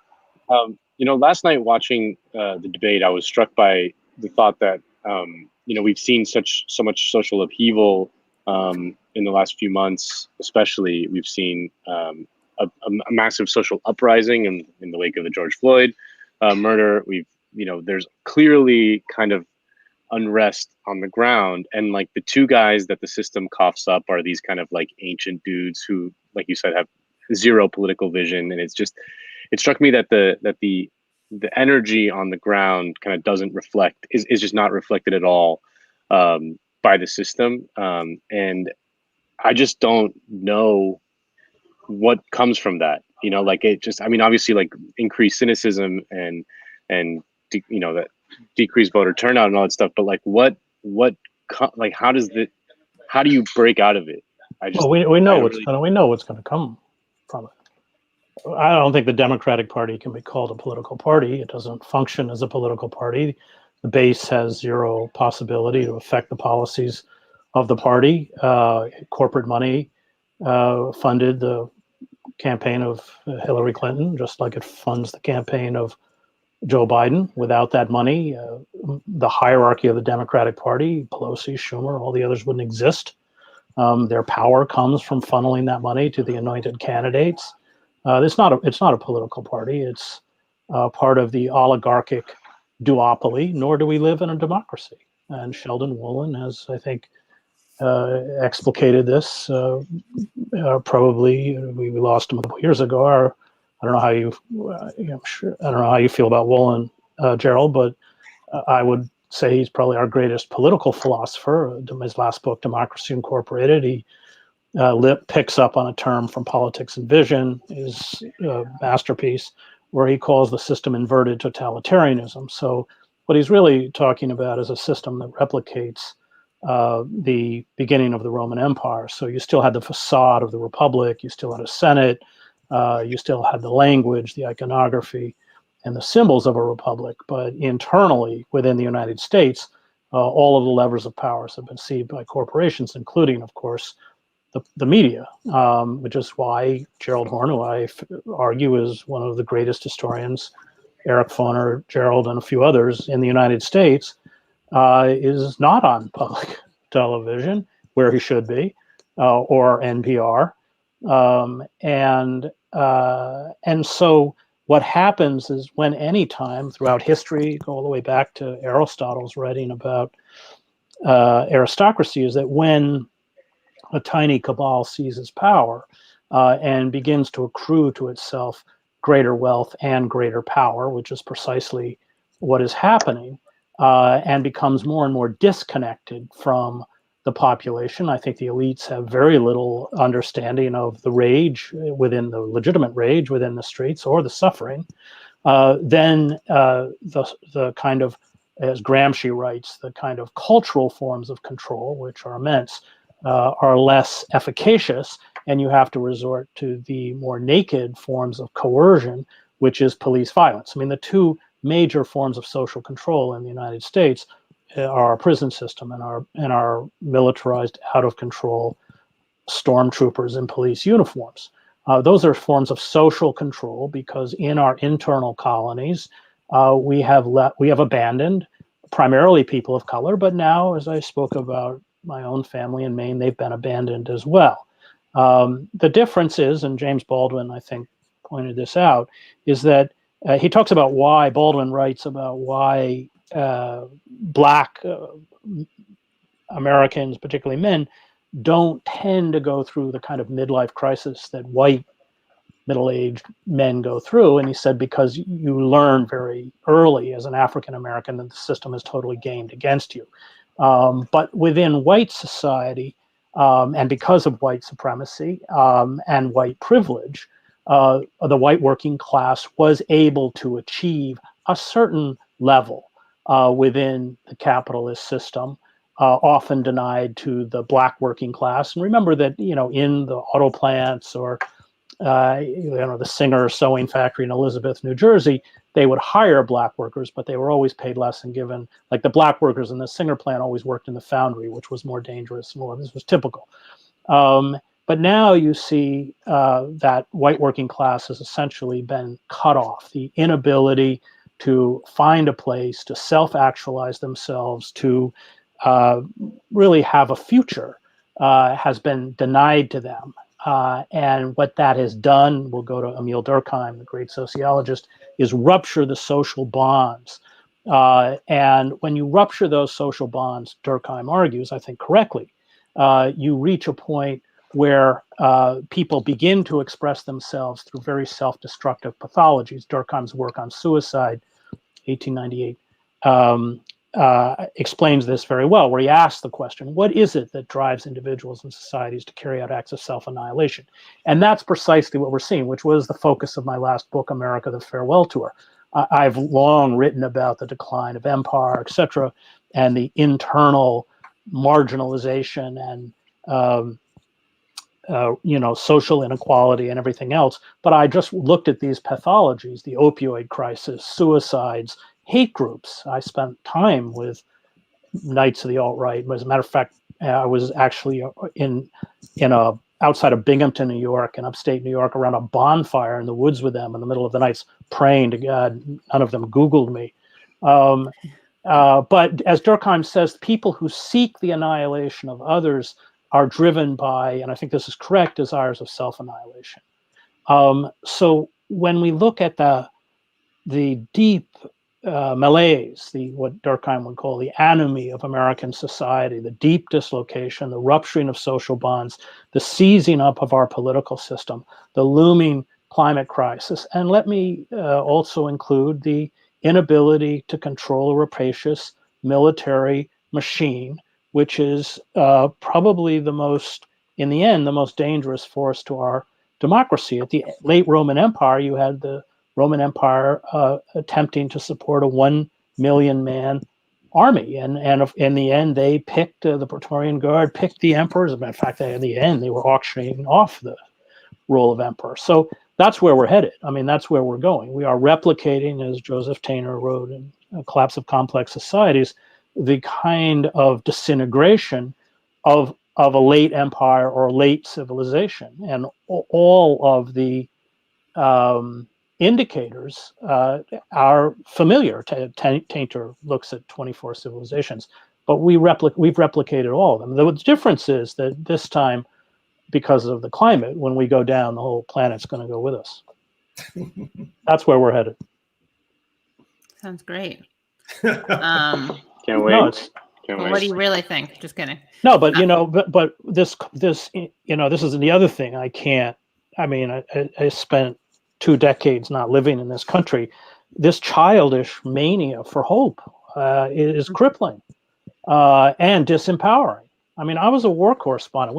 Last night watching the debate, I was struck by the thought that, we've seen so much social upheaval in the last few months, especially. We've seen a massive social uprising in the wake of the George Floyd murder. There's clearly kind of unrest on the ground, and like the two guys that the system coughs up are these kind of like ancient dudes who, like you said, have zero political vision. And it struck me that the energy on the ground kind of doesn't reflect, is just not reflected at all by the system. And I just don't know what comes from that. Obviously like increased cynicism and that decreased voter turnout and all that stuff. But like how do you break out of it? We know what's going to come from it. I don't think the Democratic Party can be called a political party. It doesn't function as a political party. The base has zero possibility to affect the policies of the party. Corporate money funded the campaign of Hillary Clinton, just like it funds the campaign of Joe Biden. Without that money, the hierarchy of the Democratic Party, Pelosi, Schumer, all the others wouldn't exist. Their power comes from funneling that money to the anointed candidates. It's not a political party. It's part of the oligarchic duopoly, nor do we live in a democracy. And Sheldon Woolen has, I think, explicated this. Probably we lost him a couple years ago. I don't know how you, I don't know how you feel about Woolen, Gerald, but I would say he's probably our greatest political philosopher. His last book, Democracy Incorporated, he picks up on a term from Politics and Vision, his masterpiece, where he calls the system inverted totalitarianism. So what he's really talking about is a system that replicates the beginning of the Roman Empire. So you still had the facade of the Republic, you still had a Senate, you still had the language, the iconography, and the symbols of a republic. But internally, within the United States, all of the levers of powers have been seized by corporations, including, of course, the media, which is why Gerald Horne, who I argue is one of the greatest historians, Eric Foner, Gerald, and a few others in the United States, is not on public television, where he should be, or NPR. And so what happens is when any time throughout history, go all the way back to Aristotle's writing about aristocracy, is that when a tiny cabal seizes power and begins to accrue to itself greater wealth and greater power, which is precisely what is happening, and becomes more and more disconnected from the population. I think the elites have very little understanding of the rage within the legitimate rage within the streets or the suffering. Then the kind of, as Gramsci writes, the kind of cultural forms of control, which are immense, are less efficacious, and you have to resort to the more naked forms of coercion, which is police violence. I mean, the two major forms of social control in the United States are our prison system and our militarized, out of control stormtroopers in police uniforms. Those are forms of social control because in our internal colonies, we have abandoned primarily people of color, but now, as I spoke about my own family in Maine, they've been abandoned as well. The difference is, and James Baldwin, I think, pointed this out, is that he talks about why, Baldwin writes about why Black Americans, particularly men, don't tend to go through the kind of midlife crisis that white middle-aged men go through. And he said, because you learn very early as an African American that the system is totally gamed against you. But within white society, and because of white supremacy and white privilege, the white working class was able to achieve a certain level within the capitalist system, often denied to the Black working class. And remember that, in the auto plants or the Singer sewing factory in Elizabeth, New Jersey, they would hire Black workers, but they were always paid less and given, like the Black workers in the Singer plant always worked in the foundry, which was more dangerous. This was typical. But now you see that white working class has essentially been cut off. The inability to find a place, to self-actualize themselves, to really have a future has been denied to them. And what that has done, we'll go to Emile Durkheim, the great sociologist, is rupture the social bonds. And when you rupture those social bonds, Durkheim argues, I think correctly, you reach a point where people begin to express themselves through very self-destructive pathologies. Durkheim's work on suicide, 1898, explains this very well, where he asks the question, what is it that drives individuals and societies to carry out acts of self-annihilation? And that's precisely what we're seeing, which was the focus of my last book, America, the Farewell Tour. I've long written about the decline of empire, et cetera, and the internal marginalization and social inequality and everything else. But I just looked at these pathologies, the opioid crisis, suicides, hate groups. I spent time with Knights of the Alt-Right. As a matter of fact, I was actually outside of Binghamton, New York, in upstate New York, around a bonfire in the woods with them in the middle of the night, praying to God. None of them Googled me. But as Durkheim says, people who seek the annihilation of others are driven by, and I think this is correct, desires of self-annihilation. So when we look at the deep malaise, what Durkheim would call the anomie of American society, the deep dislocation, the rupturing of social bonds, the seizing up of our political system, the looming climate crisis, and let me also include the inability to control a rapacious military machine, which is probably in the end, the most dangerous force to our democracy. At the late Roman Empire, you had the Roman Empire attempting to support a 1 million man army. And in the end, they picked, the Praetorian Guard picked the emperors. As a matter of fact, in the end, they were auctioning off the role of emperor. So that's where we're headed. I mean, that's where we're going. We are replicating, as Joseph Taylor wrote in Collapse of Complex Societies, the kind of disintegration of a late empire or late civilization. And all of the indicators are familiar. Tainter looks at 24 civilizations, but we've replicated all of them. The difference is that this time, because of the climate, when we go down, the whole planet's going to go with us. That's where we're headed. Sounds great. Can't wait. No, what do you really think? Just kidding. No, but but this this is the other thing. I spent 2 decades not living in this country. This childish mania for hope is crippling and disempowering. I mean, I was a war correspondent.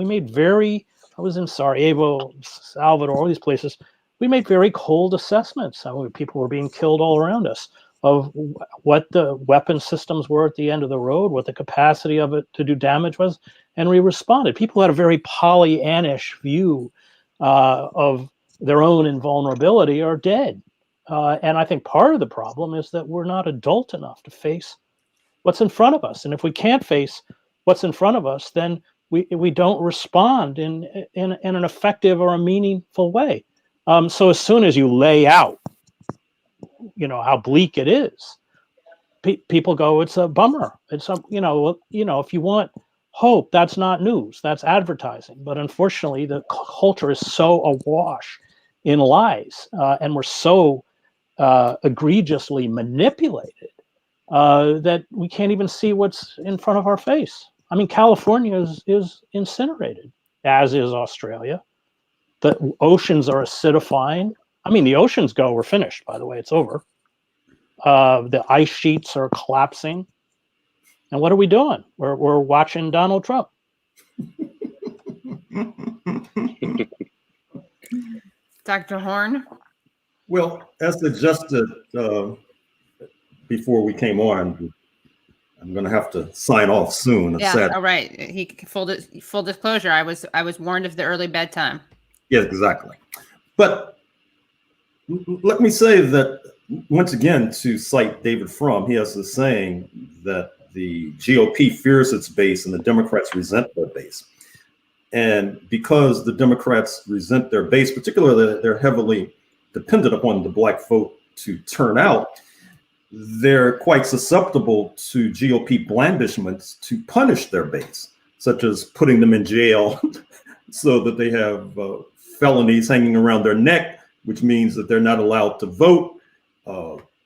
I was in Sarajevo, Salvador, all these places. We made very cold assessments. People were being killed all around us, of what the weapon systems were at the end of the road, what the capacity of it to do damage was, and we responded. People had a very Pollyannish view of their own invulnerability are dead. And I think part of the problem is that we're not adult enough to face what's in front of us. And if we can't face what's in front of us, then we don't respond in an effective or a meaningful way. So as soon as you lay out, how bleak it is, people go, it's a bummer. It's if you want hope, that's not news, that's advertising. But unfortunately, the culture is so awash in lies, and we're so egregiously manipulated that we can't even see what's in front of our face. I mean, California is incinerated, as is Australia. The oceans are acidifying. I mean, the oceans we're finished, by the way, it's over. The ice sheets are collapsing. And what are we doing? We're watching Donald Trump. Dr. Horne? Well, as suggested before we came on, I'm going to have to sign off soon. Yeah, all right. Full disclosure, I was warned of the early bedtime. Yeah, exactly. But let me say that, once again, to cite David Frum, he has this saying that the GOP fears its base and the Democrats resent their base. And because the Democrats resent their base, particularly they're heavily dependent upon the Black vote to turn out, they're quite susceptible to GOP blandishments to punish their base, such as putting them in jail so that they have felonies hanging around their neck, which means that they're not allowed to vote,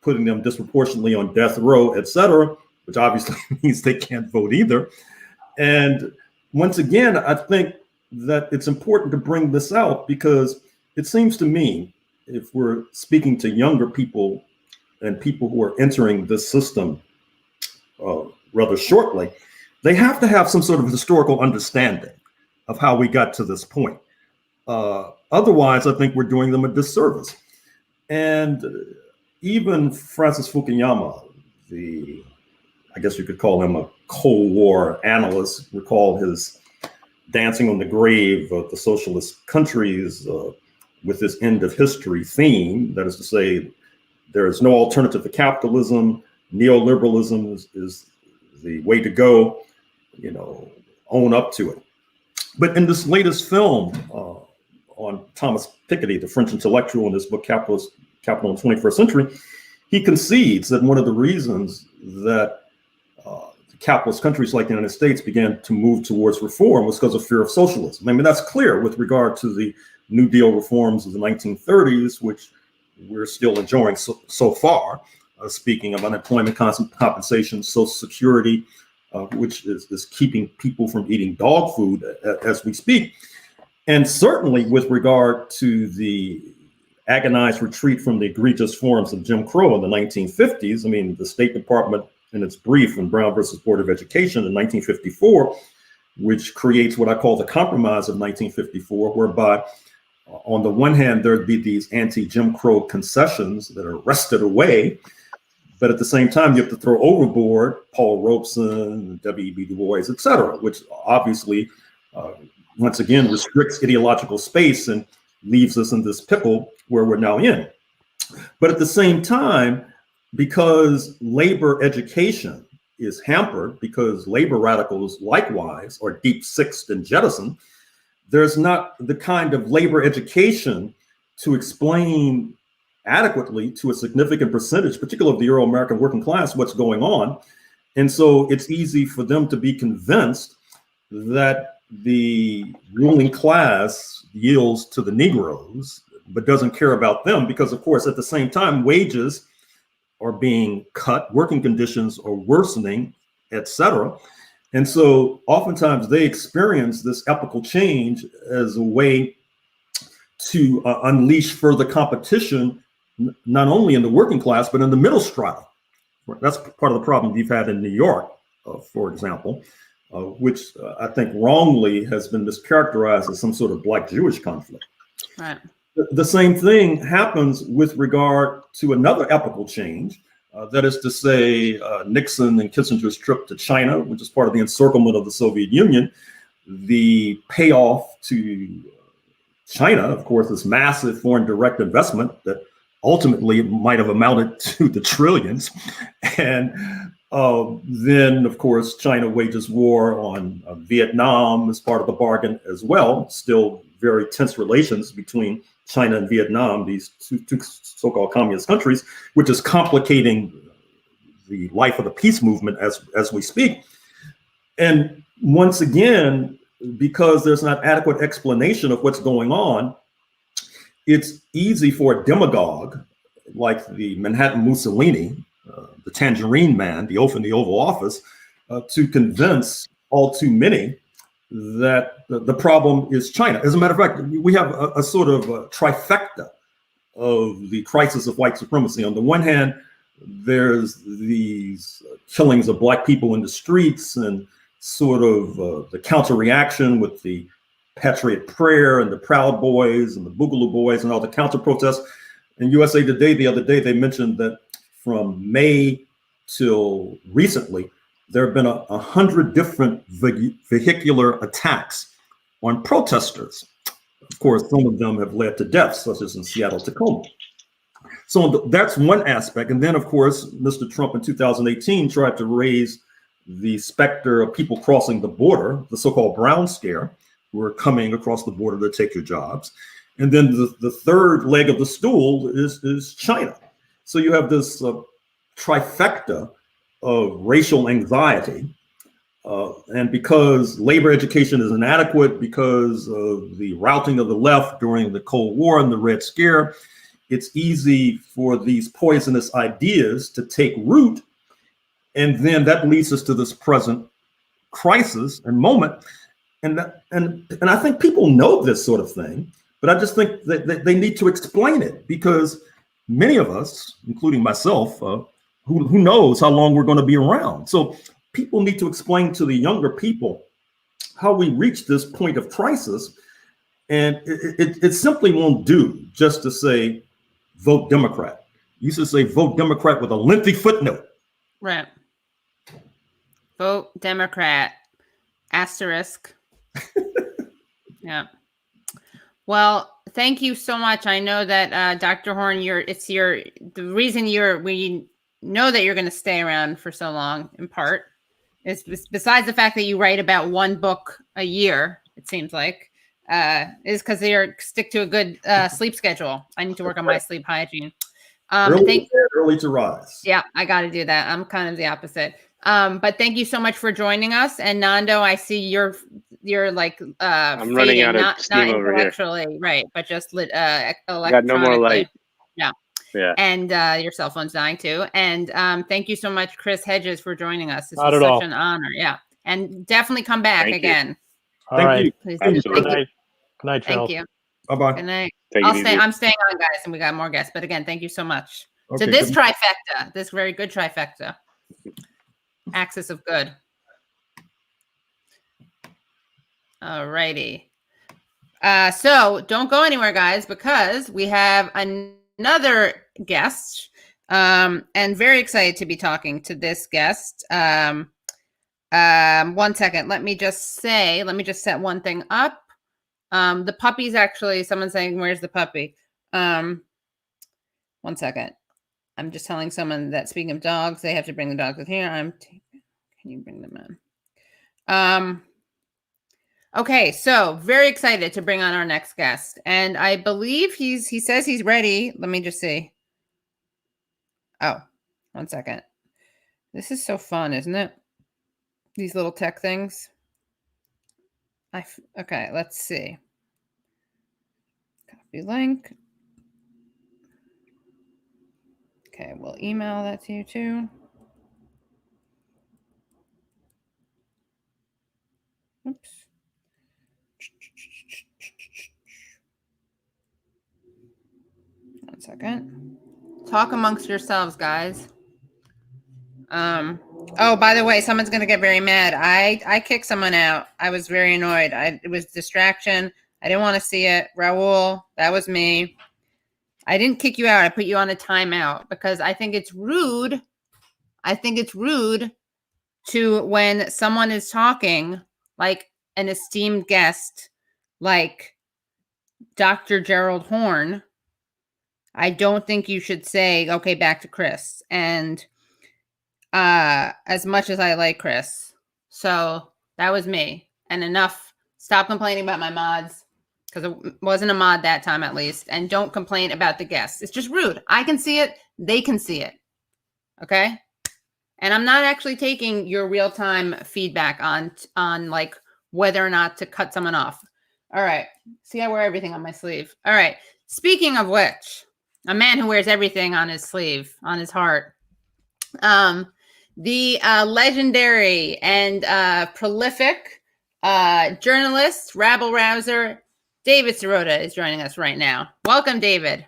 putting them disproportionately on death row, et cetera, which obviously means they can't vote either. And once again, I think that it's important to bring this out because it seems to me, if we're speaking to younger people and people who are entering this system rather shortly, they have to have some sort of historical understanding of how we got to this point. Otherwise, I think we're doing them a disservice. And even Francis Fukuyama, I guess you could call him a Cold War analyst, recall his dancing on the grave of the socialist countries with this end of history theme. That is to say, there is no alternative to capitalism. Neoliberalism is the way to go, own up to it. But in this latest film on Thomas Piketty, the French intellectual, in his book, Capital in the 21st Century, he concedes that one of the reasons that capitalist countries like the United States began to move towards reform was because of fear of socialism. I mean, that's clear with regard to the New Deal reforms of the 1930s, which we're still enjoying so far, speaking of unemployment compensation, Social Security, which is keeping people from eating dog food as we speak. And certainly with regard to the agonized retreat from the egregious forms of Jim Crow in the 1950s, I mean, the State Department, in its brief in Brown versus Board of Education in 1954, which creates what I call the compromise of 1954, whereby on the one hand, there'd be these anti-Jim Crow concessions that are wrested away, but at the same time, you have to throw overboard Paul Robeson, W.E.B. Du Bois, et cetera, which obviously, once again, restricts ideological space and leaves us in this pickle where we're now in. But at the same time, because labor education is hampered, because labor radicals likewise are deep sixed and jettisoned, there's not the kind of labor education to explain adequately to a significant percentage, particularly of the Euro-American working class, what's going on. And so it's easy for them to be convinced that the ruling class yields to the Negroes, but doesn't care about them because, of course, at the same time, wages are being cut, working conditions are worsening, et cetera. And so oftentimes they experience this epochal change as a way to unleash further competition, not only in the working class, but in the middle strata. That's part of the problem you've had in New York, for example, which I think wrongly has been mischaracterized as some sort of Black-Jewish conflict. Right. The same thing happens with regard to another epochal change, that is to say, Nixon and Kissinger's trip to China, which is part of the encirclement of the Soviet Union. The payoff to China, of course, is massive foreign direct investment that ultimately it might have amounted to the trillions. And then, of course, China wages war on Vietnam as part of the bargain as well. Still very tense relations between China and Vietnam, these two so-called communist countries, which is complicating the life of the peace movement as we speak. And once again, because there's not adequate explanation of what's going on, it's easy for a demagogue like the Manhattan Mussolini, the Tangerine Man, the oaf in the Oval Office, to convince all too many that the problem is China. As a matter of fact, we have a sort of a trifecta of the crisis of white supremacy. On the one hand, there's these killings of Black people in the streets and sort of the counter reaction with the Patriot Prayer and the Proud Boys and the Boogaloo Boys and all the counter protests. In USA Today the other day, they mentioned that from May till recently, there have been 100 different vehicular attacks on protesters. Of course, some of them have led to deaths, such as in Seattle, Tacoma. So that's one aspect. And then, of course, Mr. Trump in 2018 tried to raise the specter of people crossing the border, the so-called brown scare, who are coming across the border to take your jobs. And then the third leg of the stool is China. So you have this trifecta of racial anxiety. And because labor education is inadequate, because of the routing of the left during the Cold War and the Red Scare, it's easy for these poisonous ideas to take root. And then that leads us to this present crisis and moment. And I think people know this sort of thing, but I just think that they need to explain it, because many of us, including myself, who knows how long we're going to be around. So people need to explain to the younger people how we reach this point of crisis. And it simply won't do just to say, vote Democrat. You used to say, vote Democrat with a lengthy footnote. Right. Vote Democrat, asterisk. Yeah. Well, thank you so much. I know that Dr. Horne, the reason we know that you're going to stay around for so long, in part, is besides the fact that you write about one book a year, it seems like, is because they stick to a good sleep schedule. I need to work on my sleep hygiene. Early to rise. Yeah, I got to do that. I'm kind of the opposite. But thank you so much for joining us. And Nando, I see you're like I'm running out of steam not over intellectually, here. Right, but just electronically. Got no more light. Yeah. And your cell phone's dying too. And thank you so much, Chris Hedges, for joining us. This Not was at such all. an honor. Yeah. And definitely come back again. Thank you. Please. Good night. Good night, Thank you. Bye-bye. Good night. I'm staying on, guys, and we got more guests. But again, thank you so much. Okay, So this trifecta, this very good trifecta. Axis of good. All righty. So don't go anywhere, guys, because we have another guest, and very excited to be talking to this guest. 1 second. Let me just set one thing up. The puppy's actually, someone's saying, where's the puppy? 1 second. I'm just telling someone that, speaking of dogs, they have to bring the dogs with here. Can you bring them in? Okay, so very excited to bring on our next guest. And I believe he says he's ready. Let me just see. Oh, 1 second. This is so fun, isn't it? These little tech things. Okay, let's see. Copy link. Okay, we'll email that to you too. Oops. 1 second. Talk amongst yourselves, guys. Oh, by the way, someone's going to get very mad. I kicked someone out. I was very annoyed. It was distraction. I didn't want to see it. Raul, that was me. I didn't kick you out. I put you on a timeout because I think it's rude. To when someone is talking like an esteemed guest, like Dr. Gerald Horne. I don't think you should say, okay, back to Chris. And as much as I like Chris. So that was me. And enough. Stop complaining about my mods, because it wasn't a mod that time at least. And don't complain about the guests. It's just rude. I can see it. They can see it. Okay? And I'm not actually taking your real-time feedback on like whether or not to cut someone off. All right. See, I wear everything on my sleeve. All right. Speaking of which, a man who wears everything on his sleeve, on his heart. The legendary and prolific journalist, rabble-rouser, David Sirota is joining us right now. Welcome, David.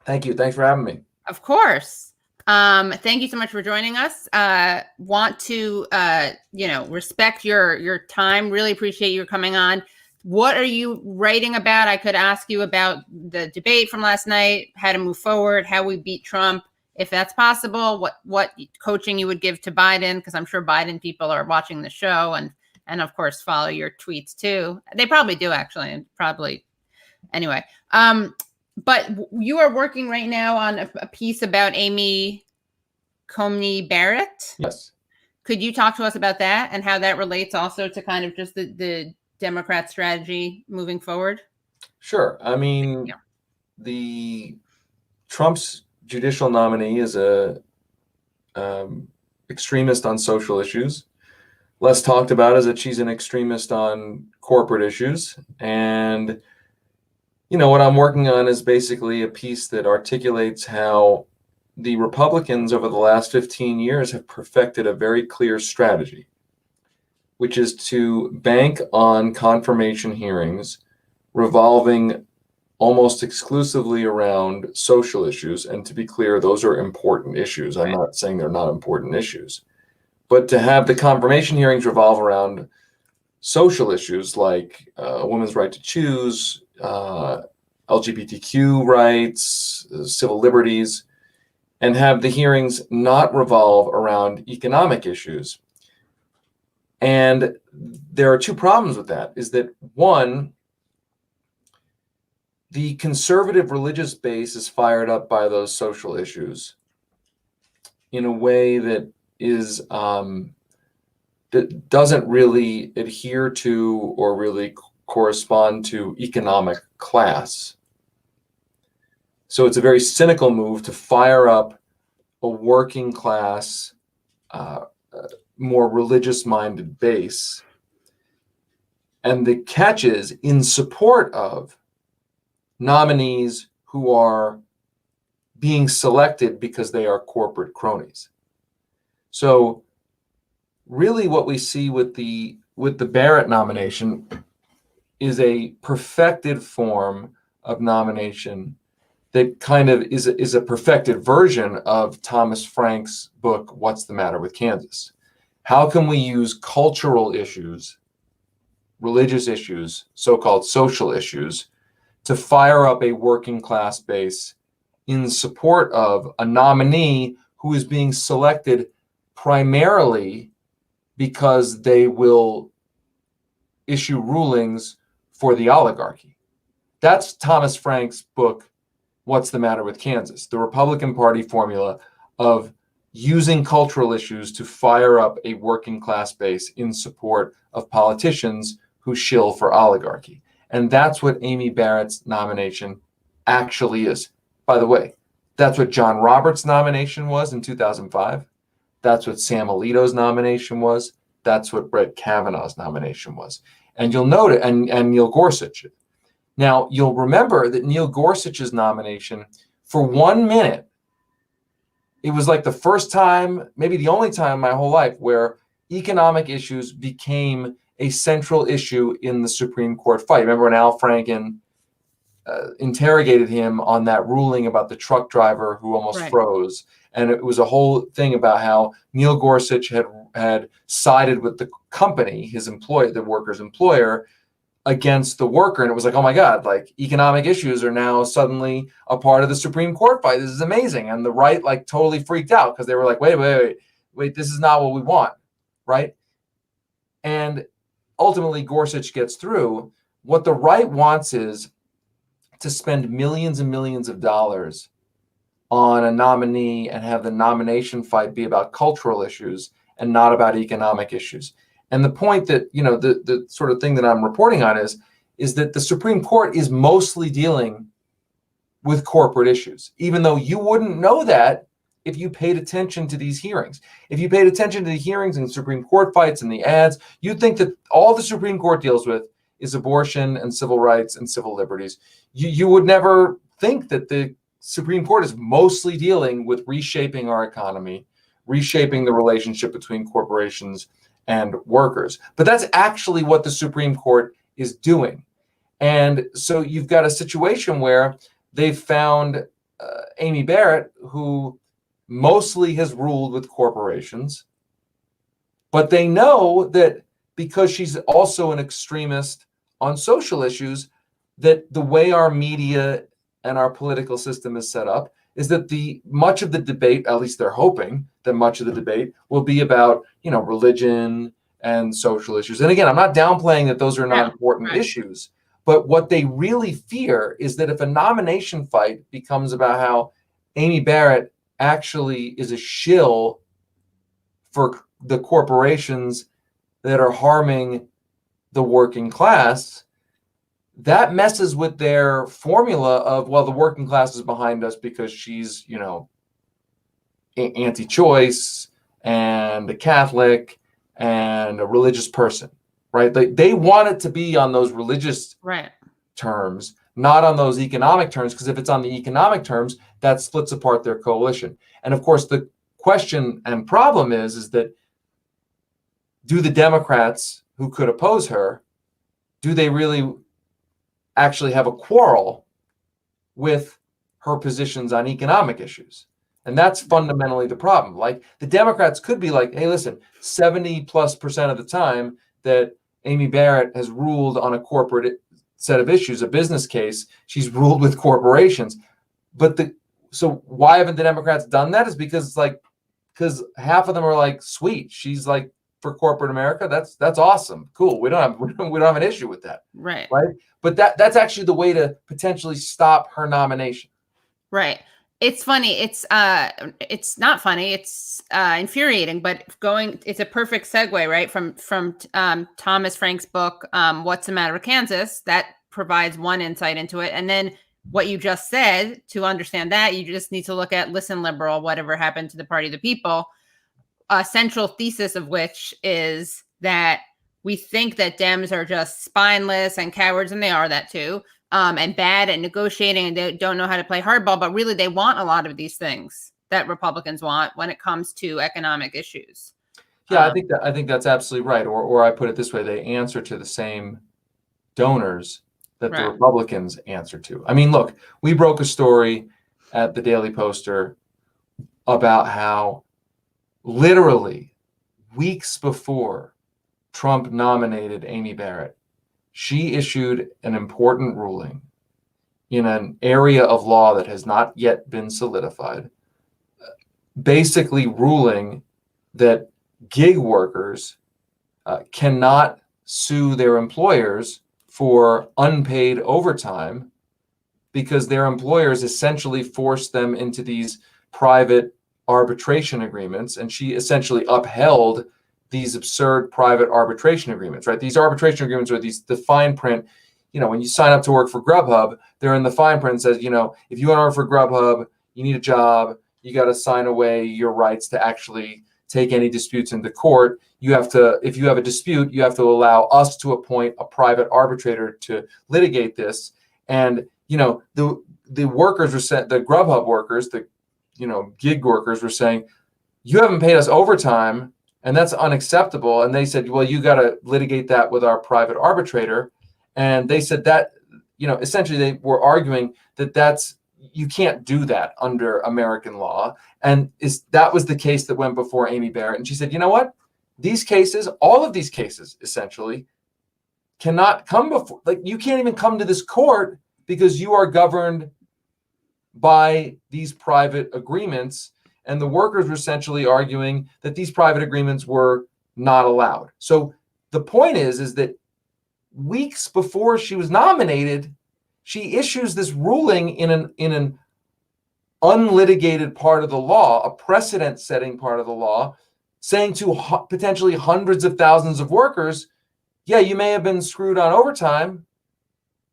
Thank you. Thanks for having me. Of course. Thank you so much for joining us. Want to, respect your time. Really appreciate you coming on. What are you writing about? I could ask you about the debate from last night, how to move forward, how we beat Trump, if that's possible, what coaching you would give to Biden, because I'm sure Biden people are watching the show and of course follow your tweets too. They probably do actually, and probably anyway. But you are working right now on a piece about Coney Barrett. Yes. Could you talk to us about that and how that relates also to kind of just the Democrat strategy moving forward? Sure. I mean, the Trump's judicial nominee is a extremist on social issues. Less talked about is that she's an extremist on corporate issues. And, what I'm working on is basically a piece that articulates how the Republicans over the last 15 years have perfected a very clear strategy, which is to bank on confirmation hearings revolving almost exclusively around social issues. And to be clear, those are important issues. I'm not saying they're not important issues. But to have the confirmation hearings revolve around social issues like a woman's right to choose, LGBTQ rights, civil liberties, and have the hearings not revolve around economic issues. And there are two problems with that, is that one, the conservative religious base is fired up by those social issues in a way that is that doesn't really adhere to or really correspond to economic class. So it's a very cynical move to fire up a working class, more religious-minded base. And the catch is in support of nominees who are being selected because they are corporate cronies. So really what we see with the Barrett nomination is a perfected form of nomination that kind of is a perfected version of Thomas Frank's book, What's the Matter with Kansas? How can we use cultural issues, religious issues, so-called social issues, to fire up a working class base in support of a nominee who is being selected primarily because they will issue rulings for the oligarchy? That's Thomas Frank's book, What's the Matter with Kansas? The Republican Party formula of using cultural issues to fire up a working class base in support of politicians who shill for oligarchy. And that's what Amy Barrett's nomination actually is. By the way, that's what John Roberts' nomination was in 2005. That's what Sam Alito's nomination was. That's what Brett Kavanaugh's nomination was. And you'll note it, and Neil Gorsuch. Now, you'll remember that Neil Gorsuch's nomination, for 1 minute, it was like the first time, maybe the only time in my whole life, where economic issues became a central issue in the Supreme Court fight. Remember when Al Franken interrogated him on that ruling about the truck driver who almost froze? And it was a whole thing about how Neil Gorsuch had sided with the company, his employer, the worker's employer, against the worker. And it was like, oh my God, like economic issues are now suddenly a part of the Supreme Court fight. This is amazing. And the right like totally freaked out because they were like, wait, this is not what we want, right? And ultimately Gorsuch gets through. What the right wants is to spend millions and millions of dollars on a nominee and have the nomination fight be about cultural issues and not about economic issues. And the point that, the sort of thing that I'm reporting on is that the Supreme Court is mostly dealing with corporate issues, even though you wouldn't know that if you paid attention to these hearings. If you paid attention to the hearings and Supreme Court fights and the ads, you'd think that all the Supreme Court deals with is abortion and civil rights and civil liberties. You would never think that the Supreme Court is mostly dealing with reshaping our economy, reshaping the relationship between corporations and workers. But that's actually what the Supreme Court is doing. And so you've got a situation where they've found Amy Barrett, who mostly has ruled with corporations, but they know that because she's also an extremist on social issues, that the way our media and our political system is set up is that much of the debate, at least they're hoping that much of the debate will be about, religion and social issues. And again, I'm not downplaying that those are not important issues, but what they really fear is that if a nomination fight becomes about how Amy Barrett actually is a shill for the corporations that are harming the working class, that messes with their formula of, well, the working class is behind us because she's, anti-choice and a Catholic and a religious person, right? They want it to be on those religious terms, not on those economic terms, because if it's on the economic terms, that splits apart their coalition. And of course, the question and problem is that do the Democrats who could oppose her, do they really actually have a quarrel with her positions on economic issues? And that's fundamentally the problem. Like, the Democrats could be like, hey, listen, 70+% of the time that Amy Barrett has ruled on a corporate set of issues, a business case, she's ruled with corporations. So why haven't the Democrats done that? Is because half of them are like, sweet, she's like for corporate America. That's awesome. Cool. We don't have an issue with that. Right. But that's actually the way to potentially stop her nomination. Right. It's funny. It's not funny. It's infuriating, but it's a perfect segue, right? From Thomas Frank's book, What's the Matter with Kansas? That provides one insight into it. And then what you just said, to understand that, you just need to look at Listen Liberal, Whatever Happened to the Party of the People, a central thesis of which is that we think that Dems are just spineless and cowards, and they are that too, and bad at negotiating, and they don't know how to play hardball, but really they want a lot of these things that Republicans want when it comes to economic issues. Yeah, I think that's absolutely right. Or I put it this way, they answer to the same donors that the Republicans answer to. I mean, look, we broke a story at the Daily Poster about how literally weeks before Trump nominated Amy Barrett, she issued an important ruling in an area of law that has not yet been solidified, basically ruling that gig workers cannot sue their employers for unpaid overtime because their employers essentially forced them into these private arbitration agreements. And she essentially upheld these absurd private arbitration agreements, right? These arbitration agreements are the fine print. When you sign up to work for Grubhub, they're in the fine print says, if you want to work for Grubhub, you need a job, you got to sign away your rights to actually take any disputes into court. If you have a dispute, you have to allow us to appoint a private arbitrator to litigate this. And, the workers were sent, the Grubhub workers, the, gig workers were saying, you haven't paid us overtime, and that's unacceptable. And they said, well, you got to litigate that with our private arbitrator. And they said that, essentially they were arguing that you can't do that under American law. And that was the case that went before Amy Barrett. And she said, you know what? These cases, all of these cases, essentially, cannot come before, you can't even come to this court because you are governed by these private agreements. And the workers were essentially arguing that these private agreements were not allowed. So the point is that weeks before she was nominated, she issues this ruling in an unlitigated part of the law, a precedent-setting part of the law, saying to potentially hundreds of thousands of workers, yeah, you may have been screwed on overtime,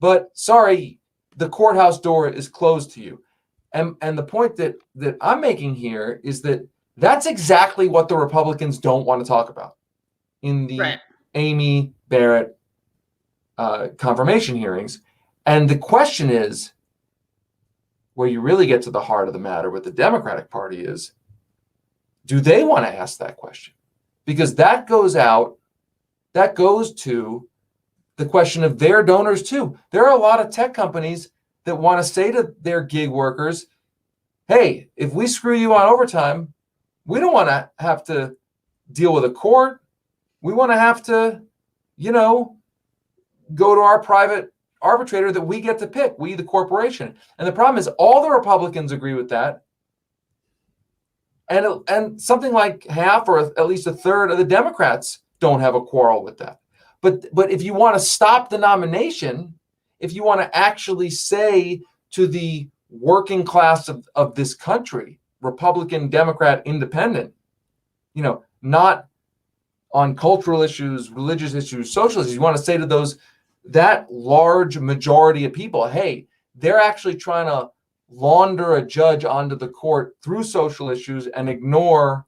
but sorry, the courthouse door is closed to you. And the point that I'm making here is that that's exactly what the Republicans don't want to talk about in the Amy Barrett confirmation hearings. And the question is, where you really get to the heart of the matter with the Democratic Party is, do they want to ask that question? Because that goes to the question of their donors too. There are a lot of tech companies that want to say to their gig workers, hey, if we screw you on overtime, we don't want to have to deal with a court. We want to have to, go to our private arbitrator that we get to pick, we the corporation. And the problem is all the Republicans agree with that. And something like half or at least a third of the Democrats don't have a quarrel with that. But if you want to stop the nomination, if you want to actually say to the working class of this country, Republican, Democrat, Independent, not on cultural issues, religious issues, social issues, you want to say to that large majority of people, hey, they're actually trying to launder a judge onto the court through social issues and ignore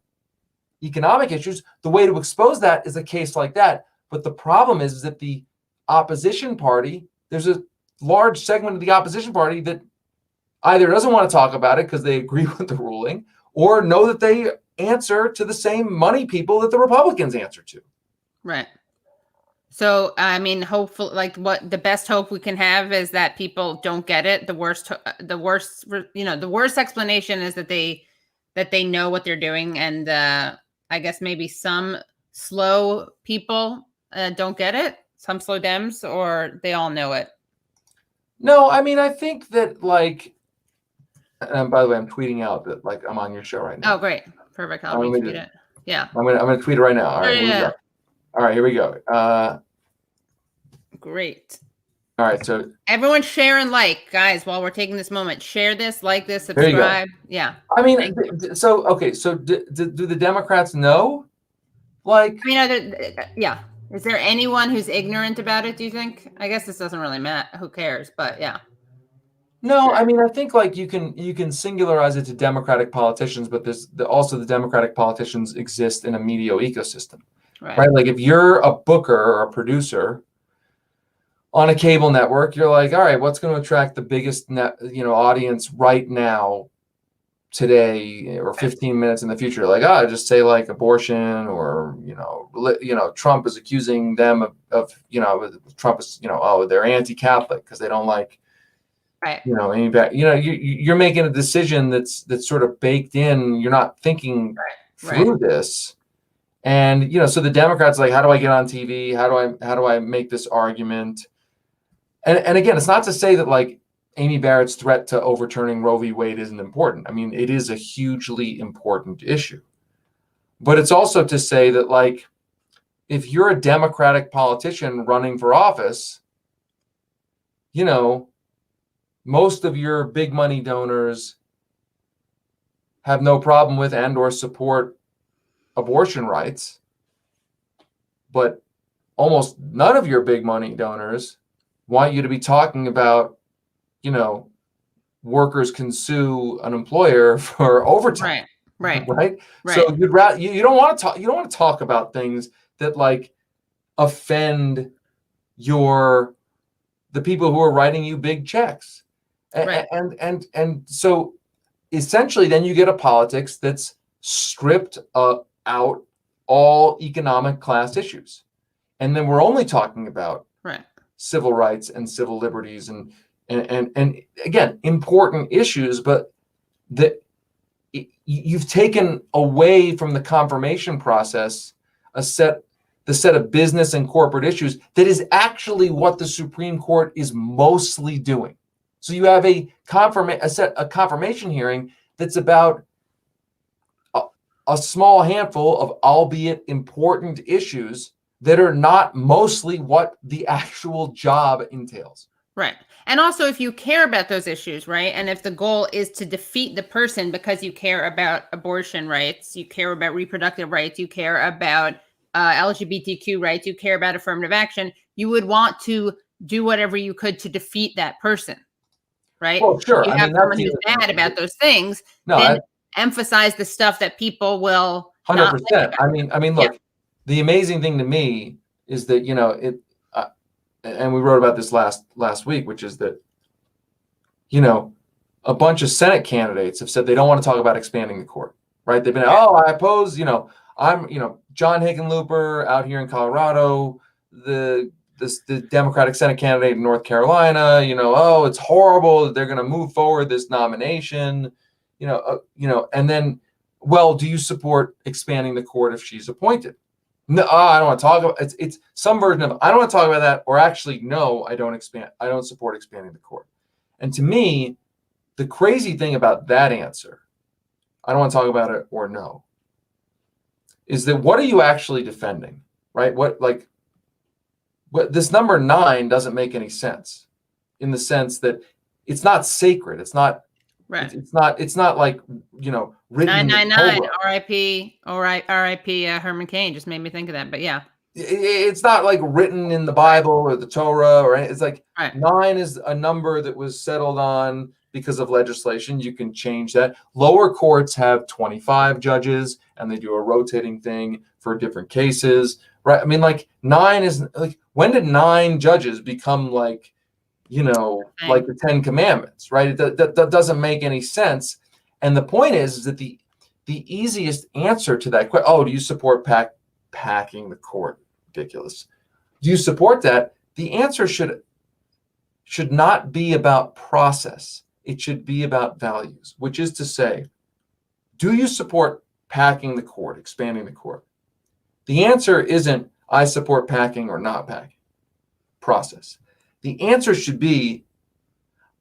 economic issues. The way to expose that is a case like that. But the problem is that the opposition party, there's a large segment of the opposition party that either doesn't want to talk about it because they agree with the ruling, or know that they answer to the same money people that the Republicans answer to. Right. So, I mean, hopefully, what the best hope we can have is that people don't get it. The worst explanation is that they know what they're doing. And I guess maybe some slow people don't get it, some slow Dems, or they all know it. No, I mean, I think that and by the way, I'm tweeting out that I'm on your show right now. Oh, great. Perfect. I'll retweet it. Yeah. I'm gonna tweet it right now. All right, here we go. All right, here we go. Great. All right, so everyone share and guys, while we're taking this moment, share this, like this, subscribe. Yeah. I mean, so do the Democrats know? Yeah. Is there anyone who's ignorant about it, do you think? I guess this doesn't really matter. Who cares? But yeah. No, I mean, I think you can singularize it to Democratic politicians, but there's also the Democratic politicians exist in a media ecosystem, right? Like if you're a booker or a producer on a cable network, you're like, all right, what's going to attract the biggest audience right now, today, or 15 minutes in the future? Just say abortion, or Trump is accusing them of Trump is they're anti-Catholic because they don't like. Right. You're making a decision that's sort of baked in. You're not thinking through this. And so the Democrats how do I get on TV? How do I make this argument? And again, it's not to say that Amy Barrett's threat to overturning Roe v. Wade isn't important. I mean, it is a hugely important issue. But it's also to say that if you're a Democratic politician running for office, most of your big money donors have no problem with and or support abortion rights, but almost none of your big money donors want you to be talking about, workers can sue an employer for overtime. Right. So you don't want to talk about things that offend the people who are writing you big checks. And so essentially then you get a politics that's stripped out all economic class issues. And then we're only talking about civil rights and civil liberties and again, important issues, but that you've taken away from the confirmation process the set of business and corporate issues that is actually what the Supreme Court is mostly doing. So you have a confirmation hearing that's about a small handful of albeit important issues that are not mostly what the actual job entails. Right. And also, if you care about those issues, right, and if the goal is to defeat the person because you care about abortion rights, you care about reproductive rights, you care about LGBTQ rights, you care about affirmative action, you would want to do whatever you could to defeat that person, right? Well, sure. If you have someone who's mad about those things, then emphasize the stuff that people will 100%. I mean, look, the amazing thing to me is that, you know, and we wrote about this last week, which is that, you know, a bunch of Senate candidates have said they don't want to talk about expanding the court, right? They've been, I oppose, you know, John Hickenlooper out here in Colorado, the Democratic Senate candidate in North Carolina, you know, it's horrible that they're going to move forward this nomination, you know, and then, well, do you support expanding the court if she's appointed? No, I don't want to talk about it. It's some version of I don't want to talk about that, or actually, no, I don't support expanding the court. And to me, the crazy thing about that answer, I don't want to talk about it or no, is that what are you actually defending, right? What this number 9 doesn't make any sense, in the sense that it's not sacred. It's not. Right. It's not like, you know, written 999 R.I.P. R.I.P. Herman Cain just made me think of that, but yeah. It's not like written in the Bible or the Torah or anything. It's like 9 is a number that was settled on because of legislation. You can change that. Lower courts have 25 judges and they do a rotating thing for different cases, right? I mean, like 9 is like, when did 9 judges become like, you know, like the 10 Commandments, right? That doesn't make any sense. And the point is that the easiest answer to that question, do you support packing the court? Ridiculous. Do you support that? The answer should not be about process. It should be about values, which is to say, do you support packing the court, expanding the court? The answer isn't, I support packing or not packing. Process. The answer should be,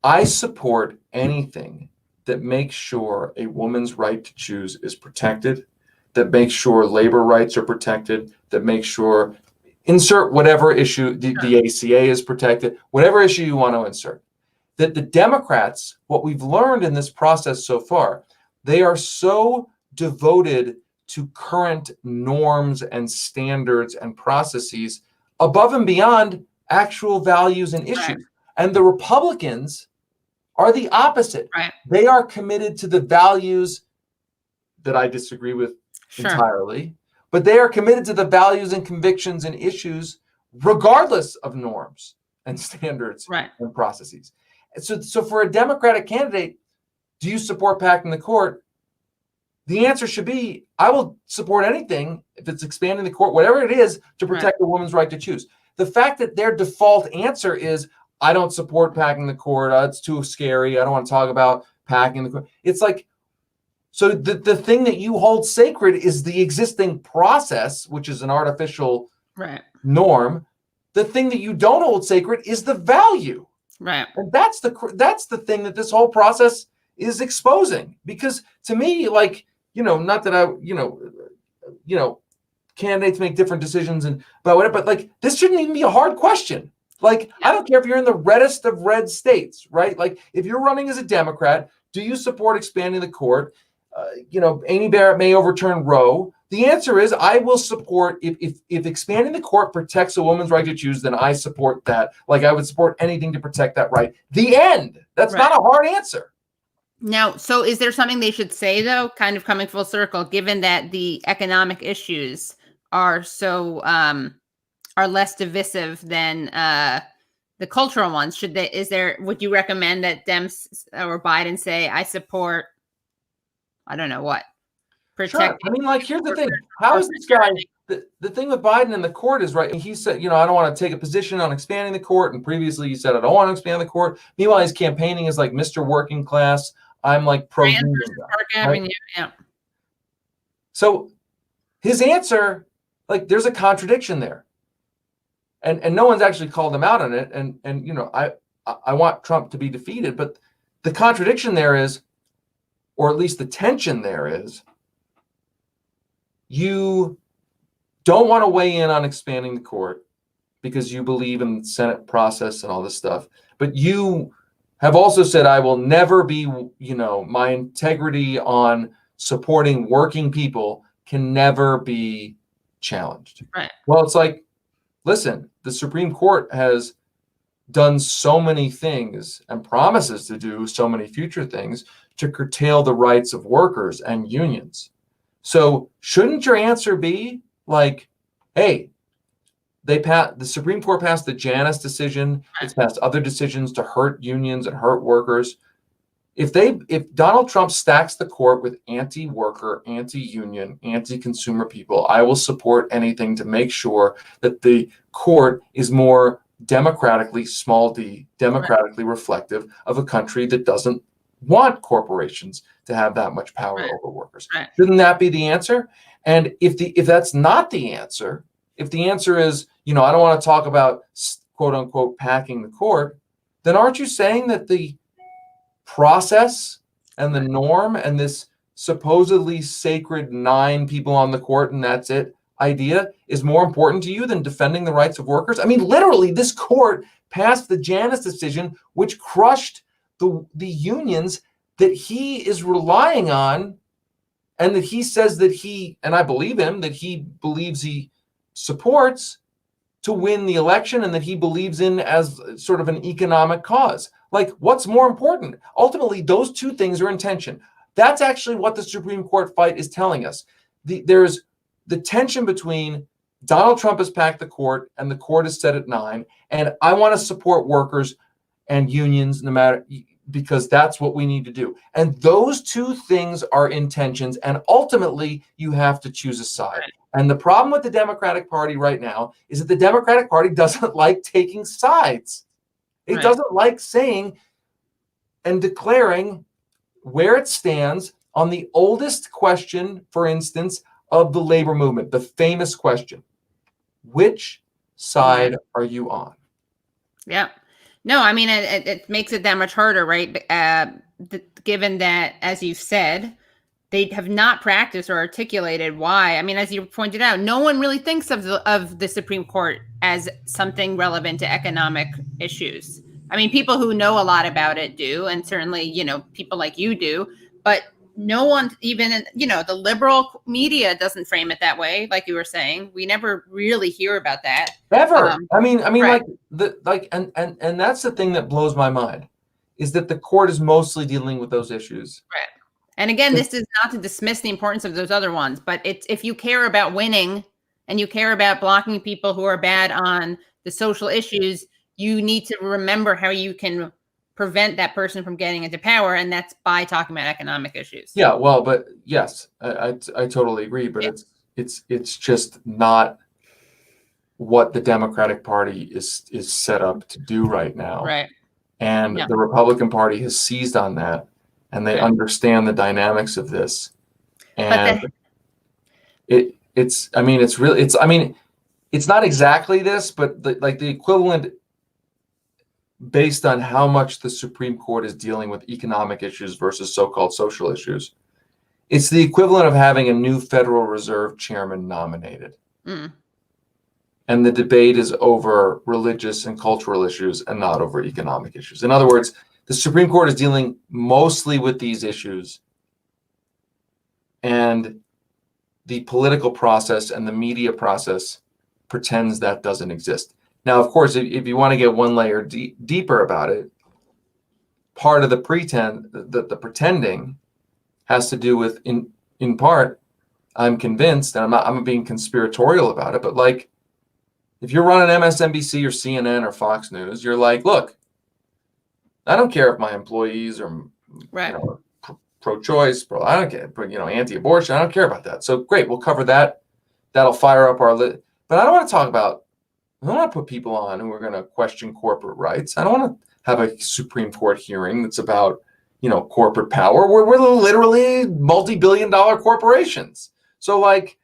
I support anything that makes sure a woman's right to choose is protected, that makes sure labor rights are protected, that makes sure, insert whatever issue, the ACA is protected, whatever issue you want to insert. That the Democrats, what we've learned in this process so far, they are so devoted to current norms and standards and processes above and beyond actual values and issues. Right. And the Republicans are the opposite. Right. They are committed to the values that I disagree with entirely, but they are committed to the values and convictions and issues regardless of norms and standards and processes. So for a Democratic candidate, do you support packing the court? The answer should be, I will support anything if it's expanding the court, whatever it is, to protect a woman's right to choose. The fact that their default answer is, I don't support packing the court, it's too scary, I don't want to talk about packing the court. It's like, so the thing that you hold sacred is the existing process, which is an artificial norm. The thing that you don't hold sacred is the value. Right. And that's the thing that this whole process is exposing. Because to me, like, you know, not that I, you know, candidates make different decisions and about whatever, but like this shouldn't even be a hard question. Like, I don't care if you're in the reddest of red states, right? Like, if you're running as a Democrat, do you support expanding the court? You know, Amy Barrett may overturn Roe. The answer is, I will support, if expanding the court protects a woman's right to choose, then I support that. Like, I would support anything to protect that right. The end. That's not a hard answer. Now, so is there something they should say, though, kind of coming full circle, given that the economic issues are so are less divisive than the cultural ones? Would you recommend that Dems or Biden say, I support, I don't know what, protect? I mean, like, here's the thing. How is this guy? The thing with Biden in the court is, right, he said, you know, I don't want to take a position on expanding the court. And previously he said, I don't want to expand the court. Meanwhile, he's campaigning as like Mr. Working Class. I'm like pro-union. Right? Yeah. So his answer, like, there's a contradiction there. And no one's actually called him out on it. And you know, I want Trump to be defeated. But the contradiction there is, or at least the tension there is, you don't want to weigh in on expanding the court because you believe in the Senate process and all this stuff. But you have also said, I will never be, my integrity on supporting working people can never be challenged. Right. Well, it's like, listen, the Supreme Court has done so many things and promises to do so many future things to curtail the rights of workers and unions. So shouldn't your answer be like, hey, the Supreme Court passed the Janus decision. It's passed other decisions to hurt unions and hurt workers. If Donald Trump stacks the court with anti-worker, anti-union, anti-consumer people, I will support anything to make sure that the court is more democratically, small d, democratically reflective of a country that doesn't want corporations to have that much power over workers. Shouldn't that be the answer? And if that's not the answer, if the answer is, I don't want to talk about quote unquote packing the court, then aren't you saying that the process and the norm and this supposedly sacred 9 people on the court and that's it idea is more important to you than defending the rights of workers? I mean, literally, this court passed the Janus decision, which crushed the unions that he is relying on, and that he says that and I believe him, that he believes he supports to win the election, and that he believes in as sort of an economic cause. Like, what's more important? Ultimately, those two things are in tension. That's actually what the Supreme Court fight is telling us. There's the tension between Donald Trump has packed the court and the court is set at 9, and I want to support workers and unions no matter, because that's what we need to do. And those two things are in tensions, and ultimately you have to choose a side. And the problem with the Democratic Party right now is that the Democratic Party doesn't like taking sides. It doesn't like saying and declaring where it stands on the oldest question, for instance, of the labor movement, the famous question: which side are you on? Yeah. No, I mean, it makes it that much harder, right? Given that, as you said, they have not practiced or articulated why. I mean, as you pointed out, no one really thinks of the Supreme Court as something relevant to economic issues. I mean, people who know a lot about it do, and certainly, people like you do, but no one, even, the liberal media doesn't frame it that way. Like you were saying, we never really hear about that. Ever. I mean, right. and that's the thing that blows my mind, is that the court is mostly dealing with those issues. Right. And again, this is not to dismiss the importance of those other ones, but if you care about winning and you care about blocking people who are bad on the social issues, you need to remember how you can prevent that person from getting into power, and that's by talking about economic issues. Yeah, well, but yes, I totally agree, but it's just not what the Democratic Party is set up to do right now. Right. And the Republican Party has seized on that, and they understand the dynamics of this. And it's not exactly this, but the equivalent, based on how much the Supreme Court is dealing with economic issues versus so-called social issues, it's the equivalent of having a new Federal Reserve chairman nominated. And the debate is over religious and cultural issues and not over economic issues. In other words, the Supreme Court is dealing mostly with these issues, and the political process and the media process pretends that doesn't exist. Now, of course, if you want to get one layer deeper about it, part of the the pretending has to do with, in part, I'm convinced, and I'm being conspiratorial about it, but like, if you're running MSNBC or CNN or Fox News, you're like, look, I don't care if my employees are pro-choice, I don't care, anti-abortion, I don't care about that. So great, we'll cover that. That'll fire up our list. But I don't want to talk about, I don't want to put people on who are going to question corporate rights. I don't want to have a Supreme Court hearing that's about, corporate power. We're literally multi-billion-dollar corporations. So like,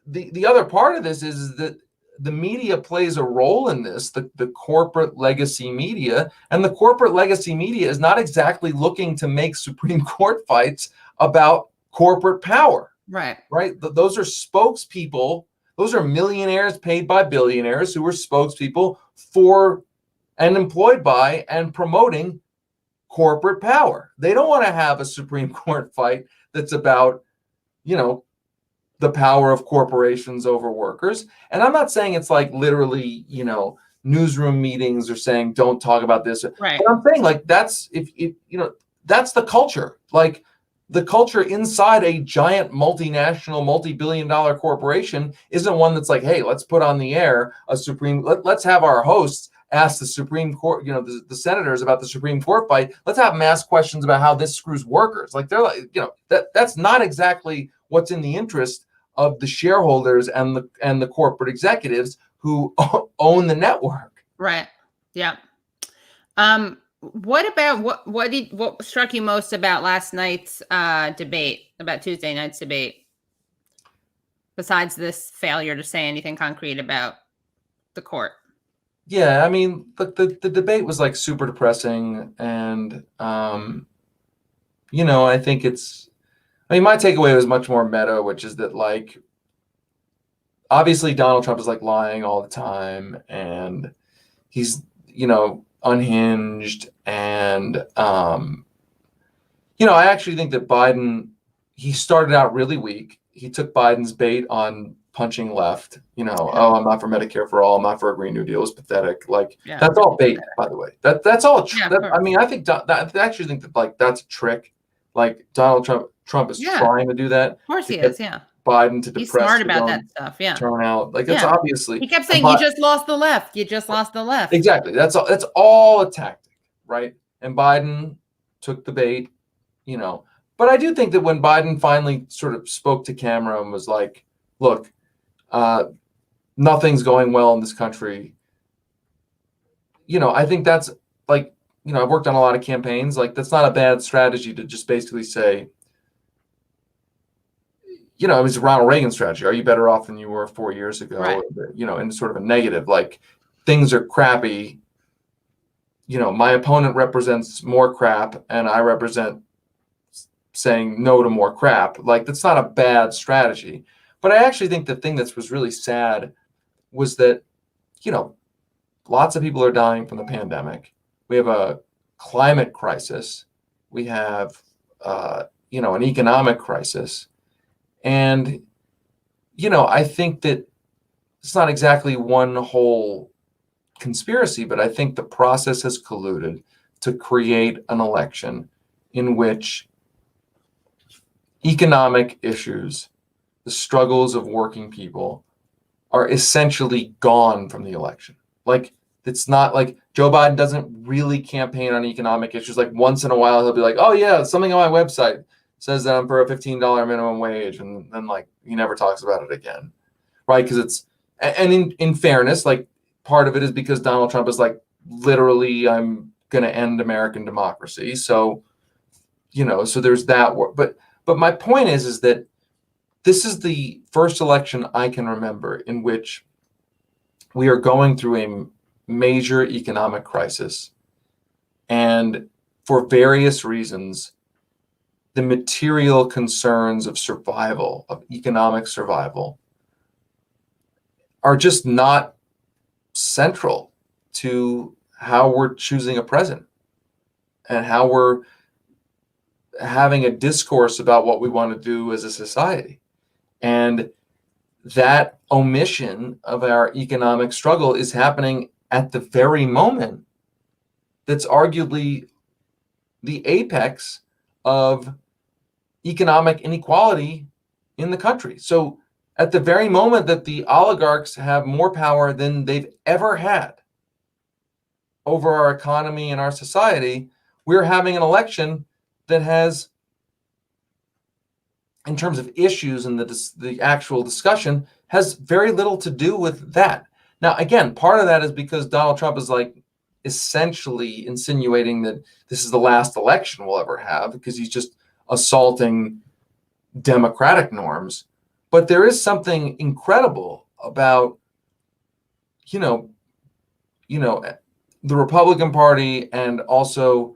the other part of this is that the media plays a role in this, the corporate legacy media, and the corporate legacy media is not exactly looking to make Supreme Court fights about corporate power. Right. Those are spokespeople. Those are millionaires paid by billionaires who are spokespeople for and employed by and promoting corporate power. They don't want to have a Supreme Court fight that's about, the power of corporations over workers. And I'm not saying it's like literally, newsroom meetings are saying don't talk about this. Right. But I'm saying like that's that's the culture. Like the culture inside a giant multinational, multi-billion-dollar corporation isn't one that's like, hey, let's put on the air let's have our hosts ask the Supreme Court, the senators about the Supreme Court fight. Let's have them ask questions about how this screws workers. Like they're like, that's not exactly what's in the interest of the shareholders and the corporate executives who own the network. Right. Yeah. What about what struck you most about last night's debate, about Tuesday night's debate, besides this failure to say anything concrete about the court? Yeah, I mean, look, the debate was like super depressing, and I think my takeaway was much more meta, which is that like obviously Donald Trump is like lying all the time, and he's unhinged, and I actually think that Biden, he started out really weak. He took Biden's bait on punching left, oh, I'm not for Medicare for all, I'm not for a Green New Deal. It's pathetic. Like that's all bait, by the way. That's all. I think I actually think that like that's a trick. Like Donald Trump is trying to do that. Of course he is. Yeah. Biden to depress. He's smart about that stuff. Yeah. Turnout. Like it's obviously. He kept saying, "You just lost the left. You just lost the left." Exactly. That's all a tactic, right? And Biden took the bait, But I do think that when Biden finally sort of spoke to camera and was like, "Look, nothing's going well in this country." I think that's like, I've worked on a lot of campaigns. Like that's not a bad strategy to just basically say, it was Ronald Reagan's strategy. Are you better off than you were 4 years ago? Right. In sort of a negative, like things are crappy. My opponent represents more crap and I represent saying no to more crap. Like that's not a bad strategy. But I actually think the thing that was really sad was that, lots of people are dying from the pandemic. We have a climate crisis. We have, an economic crisis. And, I think that it's not exactly one whole conspiracy, but I think the process has colluded to create an election in which economic issues, the struggles of working people, are essentially gone from the election. Like, it's not like Joe Biden doesn't really campaign on economic issues. Like once in a while, he'll be like, oh yeah, something on my website says that I'm for a $15 minimum wage. And then like, he never talks about it again. Right. Cause in fairness, like part of it is because Donald Trump is like, literally, I'm going to end American democracy. So, so there's that work. But my point is that this is the first election I can remember in which we are going through a major economic crisis. And for various reasons, the material concerns of survival, of economic survival, are just not central to how we're choosing a president and how we're having a discourse about what we want to do as a society. And that omission of our economic struggle is happening at the very moment that's arguably the apex of economic inequality in the country. So at the very moment that the oligarchs have more power than they've ever had over our economy and our society, we're having an election that has, in terms of issues and the actual discussion, has very little to do with that. Now, again, part of that is because Donald Trump is like essentially insinuating that this is the last election we'll ever have because he's just assaulting democratic norms. But there is something incredible about, the Republican Party and also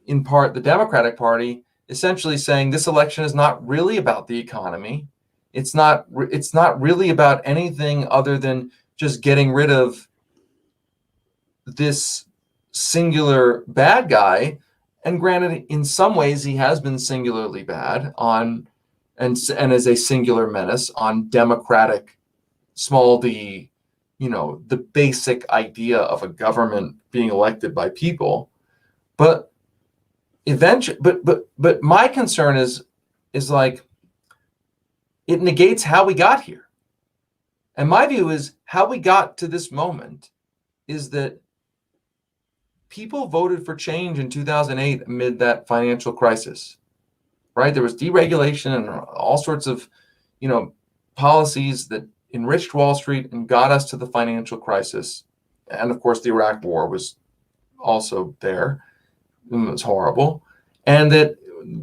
in part the Democratic Party essentially saying this election is not really about the economy. It's not really about anything other than just getting rid of this singular bad guy. And granted, in some ways, he has been singularly bad and as a singular menace on democratic, small d, the basic idea of a government being elected by people. But eventually, but my concern is like, it negates how we got here. And my view is how we got to this moment is that people voted for change in 2008 amid that financial crisis, right? There was deregulation and all sorts of, policies that enriched Wall Street and got us to the financial crisis. And of course, the Iraq War was also there. It was horrible. And that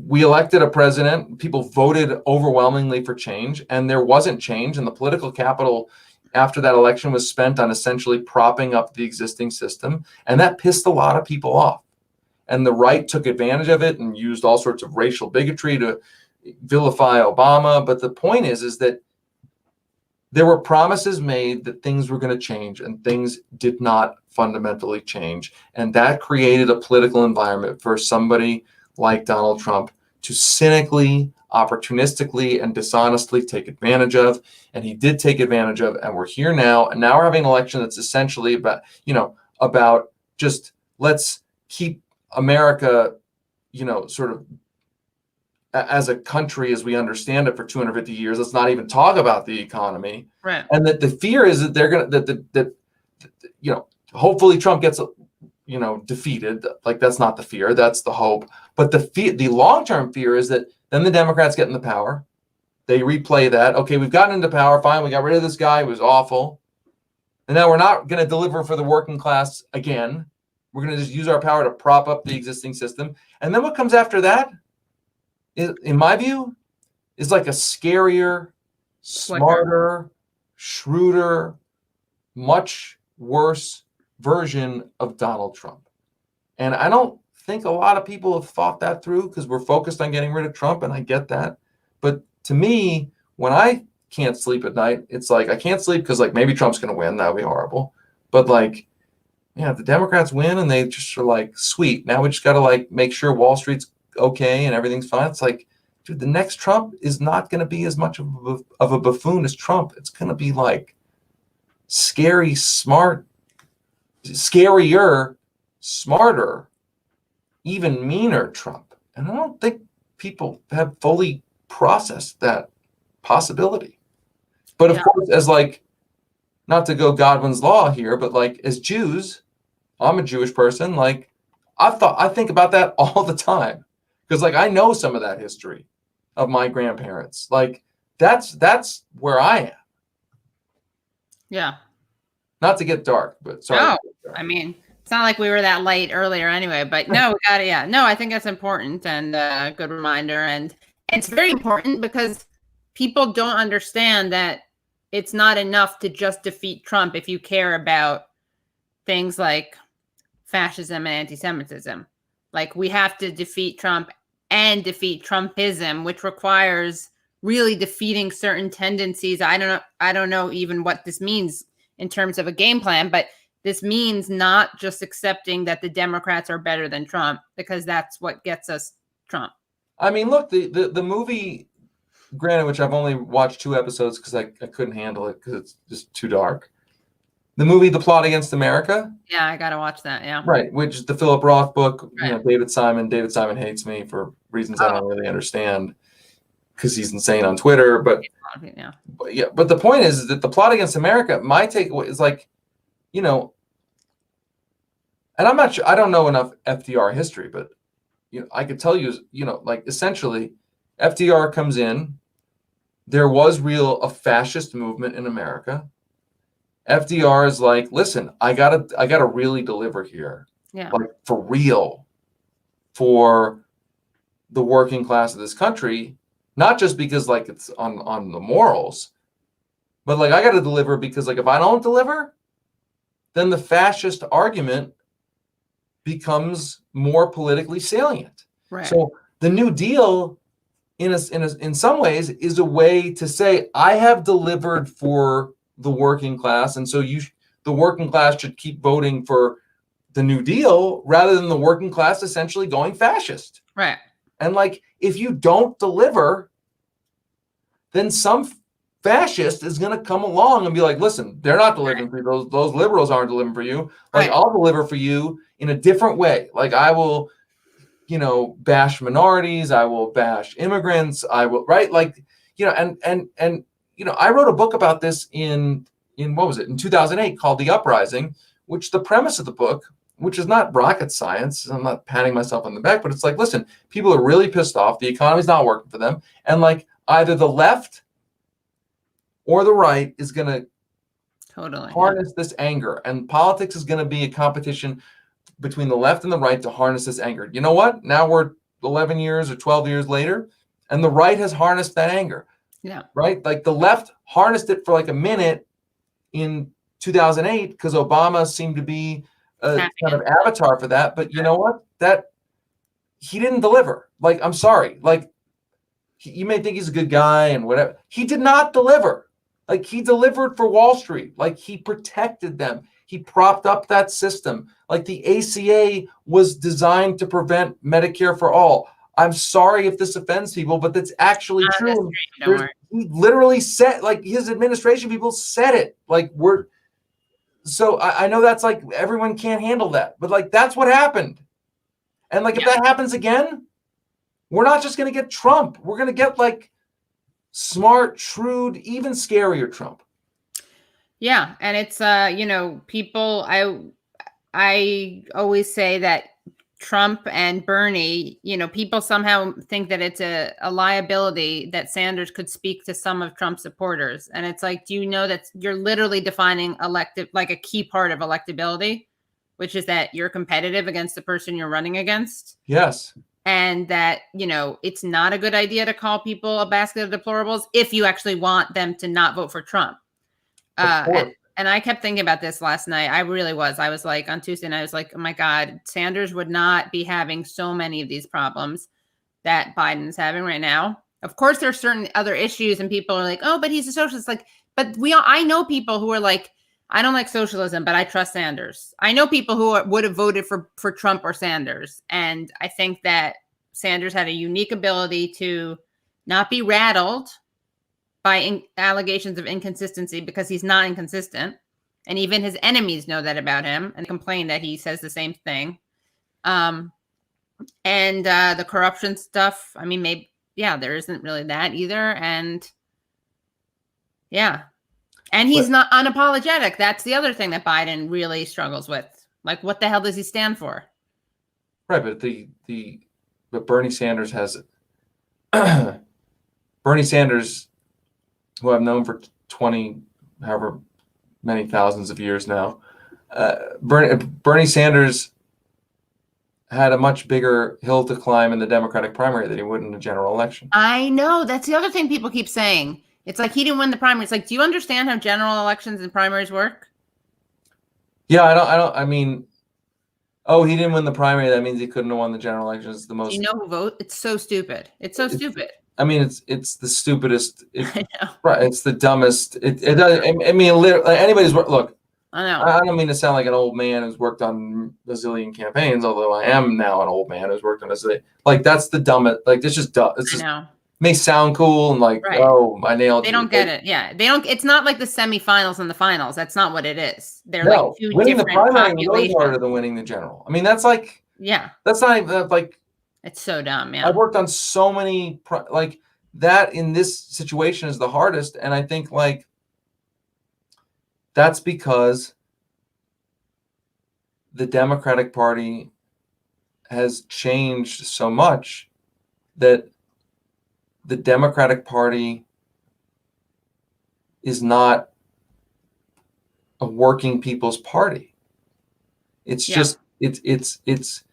we elected a president, people voted overwhelmingly for change, and there wasn't change. And the political capital after that election was spent on essentially propping up the existing system. And that pissed a lot of people off. And the right took advantage of it and used all sorts of racial bigotry to vilify Obama. But the point is that there were promises made that things were going to change, and things did not fundamentally change. And that created a political environment for somebody like Donald Trump to cynically, opportunistically, and dishonestly take advantage of. And he did take advantage of, and we're here now. And now we're having an election that's essentially about just let's keep America, sort of as a country as we understand it for 250 years. Let's not even talk about the economy. Right. And that the fear is that they're going to, hopefully Trump gets, defeated. Like, that's not the fear, that's the hope. But the long-term fear is that then the Democrats get into power. They replay that. Okay, we've gotten into power. Fine. We got rid of this guy who was awful. And now we're not going to deliver for the working class again. We're going to just use our power to prop up the existing system. And then what comes after that, in my view, is like a scarier, smarter, shrewder, much worse version of Donald Trump. And I don't think a lot of people have thought that through because we're focused on getting rid of Trump, and I get that. But to me, when I can't sleep at night, it's like I can't sleep because like maybe Trump's going to win. That would be horrible. But like, if the Democrats win and they just are like, sweet, now we just got to like make sure Wall Street's okay and everything's fine. It's like, dude, the next Trump is not going to be as much of a buffoon as Trump. It's going to be like scary, smart, scarier, smarter, even meaner Trump. And I don't think people have fully processed that possibility. But of course, as like, not to go Godwin's law here, but like as Jews, I'm a Jewish person. Like I think about that all the time because like I know some of that history of my grandparents. Like that's where I am. Yeah. Not to get dark, but sorry. No, I mean, it's not like we were that light earlier anyway, but no, we got it. Yeah. No, I think that's important and a good reminder. And it's very important because people don't understand that it's not enough to just defeat Trump if you care about things like fascism and anti-Semitism. Like we have to defeat Trump and defeat Trumpism, which requires really defeating certain tendencies. I don't know even what this means in terms of a game plan, but this means not just accepting that the Democrats are better than Trump, because that's what gets us Trump. I mean, look, the movie, granted, which I've only watched 2 episodes because I couldn't handle it because it's just too dark. The movie The Plot Against America. Yeah, I got to watch that, yeah. Right, which is the Philip Roth book, right. David Simon hates me for reasons I don't really understand because he's insane on Twitter. But the point is that The Plot Against America, my takeaway is like, and I'm not sure, I don't know enough FDR history, but I could tell you, like essentially FDR comes in, there was a fascist movement in America. FDR is like, listen, I gotta really deliver here. Yeah. Like for real for the working class of this country, not just because like it's on the morals, but like I gotta deliver because like if I don't deliver, then the fascist argument becomes more politically salient. Right. So the New Deal in some ways is a way to say I have delivered for the working class, and so the working class should keep voting for the New Deal rather than the working class essentially going fascist. Right. And like, if you don't deliver, then some fascist is going to come along and be like, listen, they're not delivering for you. Those liberals aren't delivering for you. Like, I'll deliver for you in a different way. Like, I will, bash minorities. I will bash immigrants. I will, right? Like, and I wrote a book about this in what was it, in 2008, called The Uprising, which the premise of the book, which is not rocket science, I'm not patting myself on the back, but it's like, listen, people are really pissed off. The economy's not working for them. And like, either the left or the right is going to harness this anger. And politics is going to be a competition between the left and the right to harness this anger. You know what? Now we're 11 years or 12 years later, and the right has harnessed that anger. Yeah. Right? Like, the left harnessed it for like a minute in 2008 because Obama seemed to be a kind of avatar for that. But you know what? That he didn't deliver. Like, I'm sorry. Like, you may think he's a good guy and whatever. He did not deliver. Like, he delivered for Wall Street. Like, he protected them. He propped up that system. Like, the ACA was designed to prevent Medicare for all. I'm sorry if this offends people, but that's actually true. He literally said, like, his administration people said it. Like, so I know that's like, everyone can't handle that, but like, that's what happened. And like, if that happens again, we're not just going to get Trump. We're going to get like smart, shrewd, even scarier Trump. Yeah. And it's, people, I always say that Trump and Bernie, people somehow think that it's a liability that Sanders could speak to some of Trump's supporters. And it's like, do you know that you're literally defining like a key part of electability, which is that you're competitive against the person you're running against? Yes. And that, it's not a good idea to call people a basket of deplorables if you actually want them to not vote for Trump. And I kept thinking about this last night. I really was. I was like, on Tuesday night, I was like, oh my God, Sanders would not be having so many of these problems that Biden's having right now. Of course, there are certain other issues and people are like, oh, but he's a socialist. Like, but I know people who are like, I don't like socialism, but I trust Sanders. I know people who would have voted for Trump or Sanders. And I think that Sanders had a unique ability to not be rattled by allegations of inconsistency, because he's not inconsistent. And even his enemies know that about him and complain that he says the same thing. And the corruption stuff, I mean, maybe, there isn't really that either. And and he's not unapologetic. That's the other thing that Biden really struggles with. Like, what the hell does he stand for? Right. But Bernie Sanders has Bernie Sanders, who I've known for 20, however many thousands of years now, Bernie Sanders had a much bigger hill to climb in the Democratic primary than he would in the general election. I know. That's the other thing people keep saying. It's like, he didn't win the primary. It's like, do you understand how general elections and primaries work? Yeah, I mean, he didn't win the primary. That means he couldn't have won the general election. It's the most. Do you know who vote? It's so stupid. It's so stupid. I mean, it's the stupidest. I know. Right. It's the dumbest. It does. I mean, literally, anybody's look. I know. I don't mean to sound like an old man who's worked on a zillion campaigns, although I am now an old man who's worked on a zillion. Like, that's the dumbest. Like, it's just dumb. It's just, may sound cool and like, oh, I nailed it. They don't get it. Yeah, they don't. It's not like the semifinals and the finals. That's not what it is. They're like two winning different the primary populations. is harder than winning the general. I mean, that's like, that's not even like. It's so dumb. Yeah, I've worked on so many like that. In this situation is the hardest, and I think like that's because the Democratic Party has changed so much that the Democratic Party is not a working people's party. It's just it's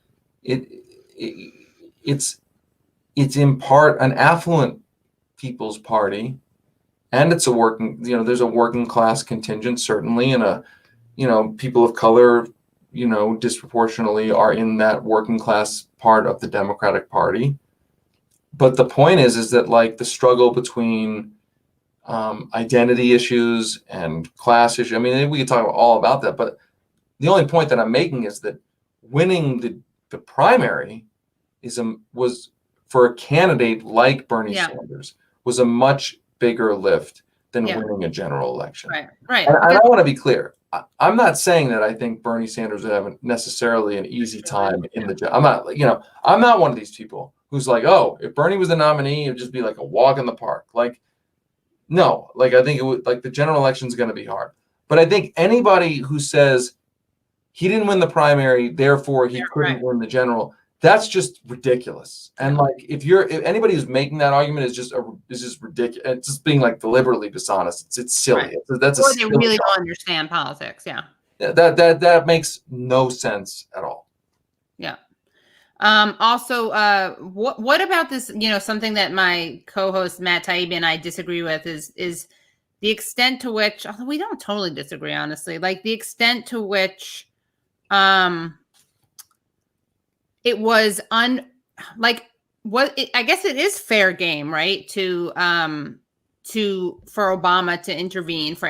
in part an affluent people's party, and it's a working, there's a working class contingent certainly, and people of color, disproportionately are in that working class part of the Democratic Party. But the point is that like the struggle between identity issues and class issues, I mean, we could talk all about that, but the only point that I'm making is that winning the primary was for a candidate like Bernie Sanders was a much bigger lift than winning a general election. Right. And I want to be clear. I'm not saying that I think Bernie Sanders would have necessarily an easy time in the job. I'm not, I'm not one of these people who's like, oh, if Bernie was the nominee, it would just be like a walk in the park. Like, no, like I think it would, like the general election is going to be hard. But I think anybody who says he didn't win the primary, therefore he couldn't win the general, that's just ridiculous. And like, if anybody who's making that argument is just ridiculous. It's just being like deliberately dishonest. It's silly. Right. Or they really don't understand politics. Yeah. That makes no sense at all. Yeah. Also, what about this? Something that my co-host Matt Taibbi and I disagree with is the extent to which, although we don't totally disagree, honestly, like the extent to which, it was I guess it is fair game, right? For Obama to intervene for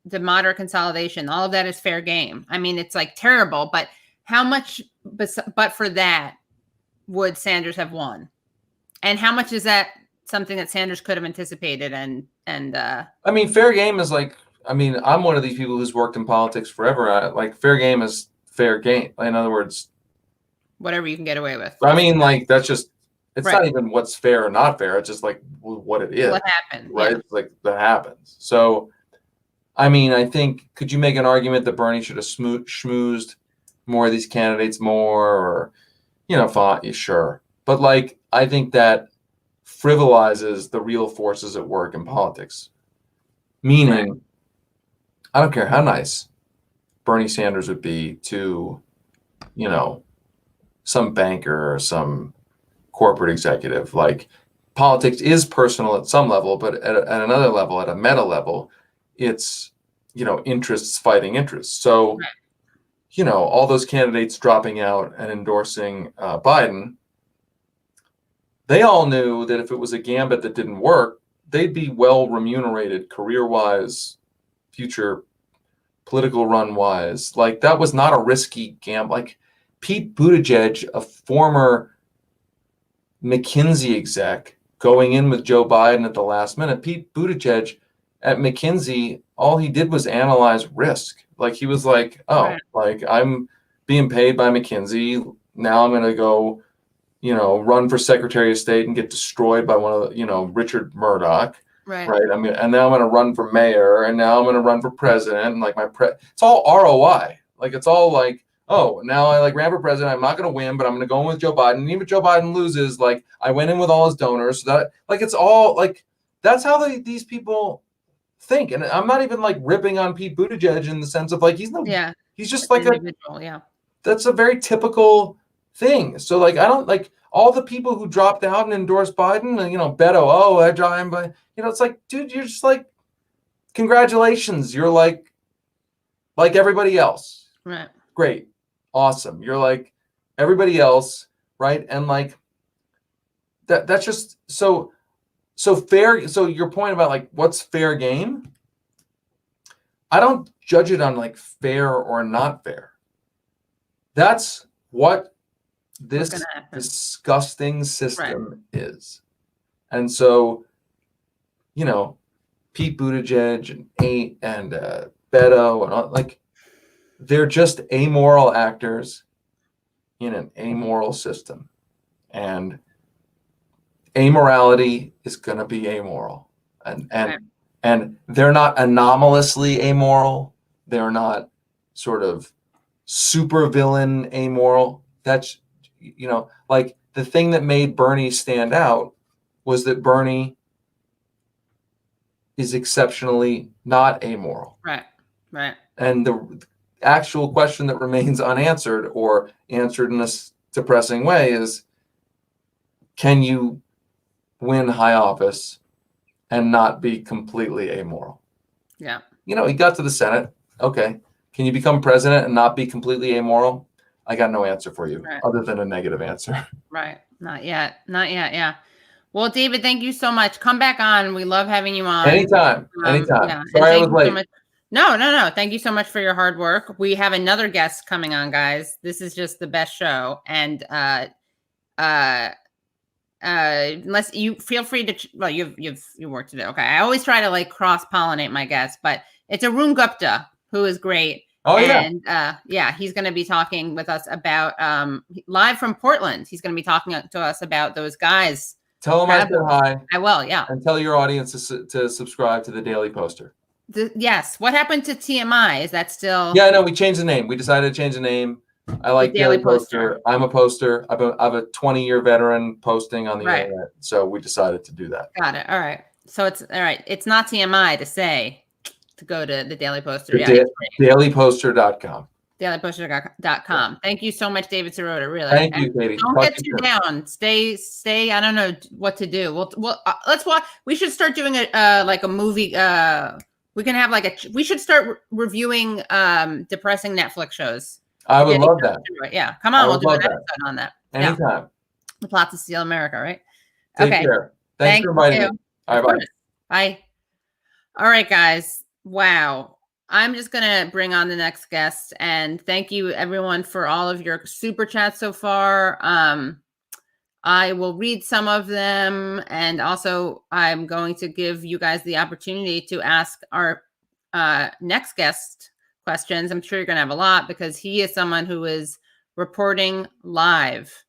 the moderate consolidation. All of that is fair game. I mean, it's like terrible, but how much, but for that would Sanders have won? And how much is that something that Sanders could have anticipated? And I mean, fair game is like, I'm one of these people who's worked in politics forever. Like fair game is fair game. In other words, whatever you can get away with. I mean, like that's just, it's not even what's fair or not fair. It's just like what it is. What happened. Right. Yeah. It's like that happens. So, I mean, I think, could you make an argument that Bernie should have schmoozed more of these candidates more, or, fine, sure. But like, I think that frivolizes the real forces at work in politics. Meaning, I don't care how nice Bernie Sanders would be to, some banker or some corporate executive. Like, politics is personal at some level, but at another level, at a meta level, it's, interests fighting interests. So, all those candidates dropping out and endorsing Biden, they all knew that if it was a gambit that didn't work, they'd be well remunerated career-wise, future political run-wise. Like, that was not a risky gamble. Like, Pete Buttigieg, a former McKinsey exec, going in with Joe Biden at the last minute. Pete Buttigieg at McKinsey, all he did was analyze risk. Like, he was like, like, I'm being paid by McKinsey. Now I'm going to go, run for Secretary of State and get destroyed by one of the, Richard Murdoch. Right. And now I'm going to run for mayor, and now I'm going to run for president. And like it's all ROI. Like, it's all like, oh, now I ran for president. I'm not going to win, but I'm going to go in with Joe Biden. And even if Joe Biden loses, like, I went in with all his donors. So that, like, it's all like, that's how these people think. And I'm not even like ripping on Pete Buttigieg in the sense of like, he's just like that's a very typical thing. So like, I don't like all the people who dropped out and endorsed Biden, and, Beto, I joined by, it's like, dude, you're just like, congratulations. You're like everybody else. Right. Great. Awesome. You're like everybody else. Right. And like, that's just so fair. So your point about like, what's fair game? I don't judge it on like fair or not fair. That's what this disgusting system is. And so, Pete Buttigieg and Beto and all, like, they're just amoral actors in an amoral system. And amorality is going to be amoral. And they're not anomalously amoral. They're not sort of super villain amoral. That's, like, the thing that made Bernie stand out was that Bernie is exceptionally not amoral. Right. And the actual question that remains unanswered, or answered in a depressing way, is, can you win high office and not be completely amoral? Yeah. He got to the Senate. Okay. Can you become president and not be completely amoral? I got no answer for you other than a negative answer. Right. Not yet. Yeah. Well, David, thank you so much. Come back on. We love having you on. Anytime. Yeah. Sorry I was late. So No. Thank you so much for your hard work. We have another guest coming on, guys. This is just the best show. And unless you feel free to, well, you've work to do. Okay. I always try to like cross-pollinate my guests, but it's Arun Gupta, who is great. Oh, and he's going to be talking with us about live from Portland. He's going to be talking to us about those guys. Tell him I said hi. I will, yeah. And tell your audience to subscribe to the Daily Poster. Yes. What happened to TMI? Is that still? Yeah, no, we changed the name. We decided to change the name. I like Daily Poster. I'm a poster. I'm a 20-year veteran posting on the internet. So we decided to do that. Got it. All right. So it's all right. It's not TMI to go to the Daily Poster. Dailyposter.com. Dailyposter.com. Thank you so much, David Sirota. Really. Thank you, Katie. Don't get too down. Stay. I don't know what to do. Well, let's watch. We should start doing like a movie. We can have we should start reviewing depressing Netflix shows. I would love that. Yeah. Come on. We'll do an episode on that. Anytime. Yeah. The plot to steal America, right? Take care. Thanks for inviting me. All right, bye. Bye. All right, guys. Wow. I'm just going to bring on the next guest, and thank you everyone for all of your super chats so far. I will read some of them, and also I'm going to give you guys the opportunity to ask our next guest questions. I'm sure you're going to have a lot because he is someone who is reporting live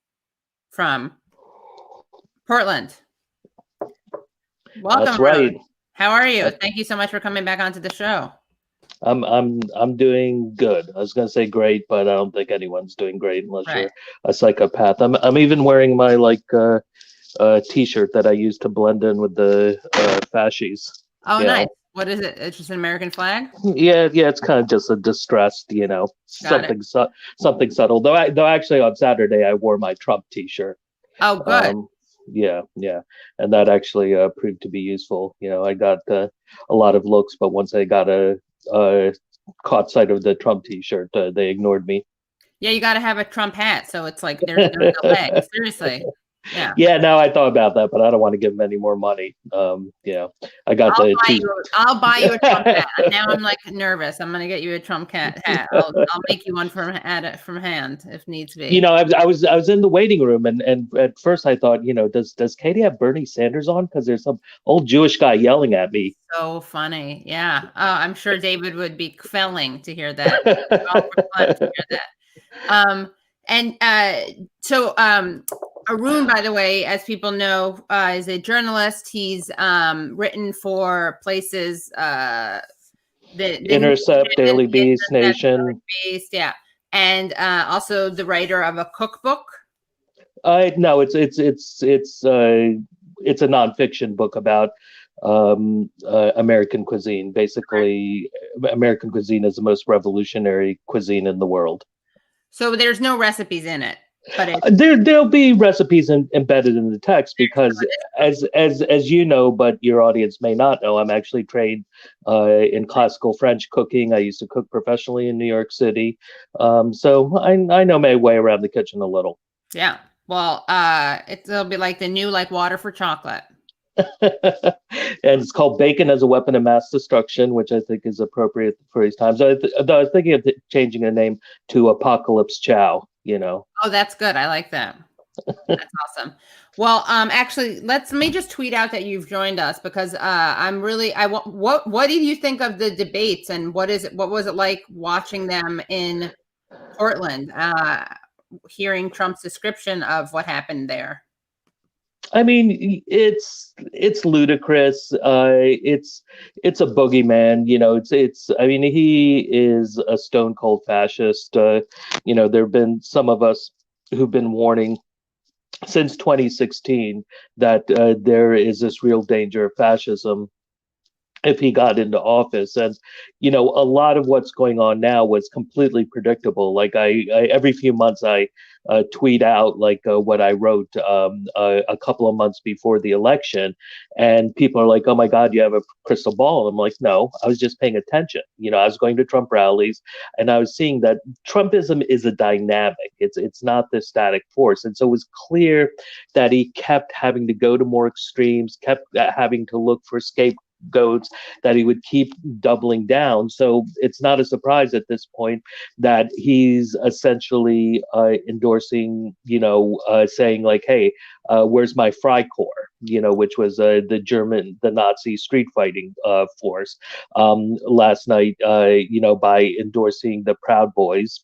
from Portland. Welcome. That's right. Bro. How are you? Thank you so much for coming back onto the show. I'm doing good. I was gonna say great, but I don't think anyone's doing great unless you're a psychopath. I'm even wearing my t-shirt that I used to blend in with the fascies. Oh, nice. What is it? It's just an American flag? Yeah. It's kind of just a distressed, something subtle. Though actually on Saturday I wore my Trump t-shirt. Oh, good. Yeah, and that actually proved to be useful. I got a lot of looks, but once I got caught sight of the Trump t-shirt, they ignored me. Yeah, you got to have a Trump hat, so it's like there's no leg. Seriously. Yeah. No, I thought about that, but I don't want to give them any more money. I got I'll buy you a Trump hat. Now I'm like nervous. I'm gonna get you a Trump hat. I'll make you one from hand if needs be. I was in the waiting room, and at first I thought, does Katie have Bernie Sanders on? Because there's some old Jewish guy yelling at me. So funny, yeah. I'm sure David would be felling to hear that. So Arun, by the way, as people know, is a journalist. He's written for places, the Intercept, Daily Beast, Nation. And also the writer of a cookbook. No, it's a nonfiction book about American cuisine. Basically, American cuisine is the most revolutionary cuisine in the world. So there's no recipes in it. But there'll be recipes embedded in the text because, as you know, but your audience may not know, I'm actually trained in classical French cooking. I used to cook professionally in New York City, so I know my way around the kitchen a little. Yeah, well, it'll be like the new water for chocolate. And it's called Bacon as a Weapon of Mass Destruction, which I think is appropriate for these times. I was thinking of changing the name to Apocalypse Chow. Oh, that's good. I like that. That's awesome. Well, actually, let me just tweet out that you've joined us because what did you think of the debates and what was it like watching them in Portland, hearing Trump's description of what happened there? I mean, it's ludicrous. It's a boogeyman. I mean, he is a stone cold fascist. There have been some of us who've been warning since 2016 that there is this real danger of fascism if he got into office. And, a lot of what's going on now was completely predictable. Like I every few months I tweet out what I wrote a couple of months before the election, and people are like, "Oh my God, you have a crystal ball." And I'm like, "No, I was just paying attention." I was going to Trump rallies, and I was seeing that Trumpism is a dynamic. It's not this static force, and so it was clear that he kept having to go to more extremes, kept having to look for scapegoats that he would keep doubling down. So it's not a surprise at this point that he's essentially endorsing, saying like, hey, where's my Freikorps, which was the Nazi street fighting force last night, by endorsing the Proud Boys,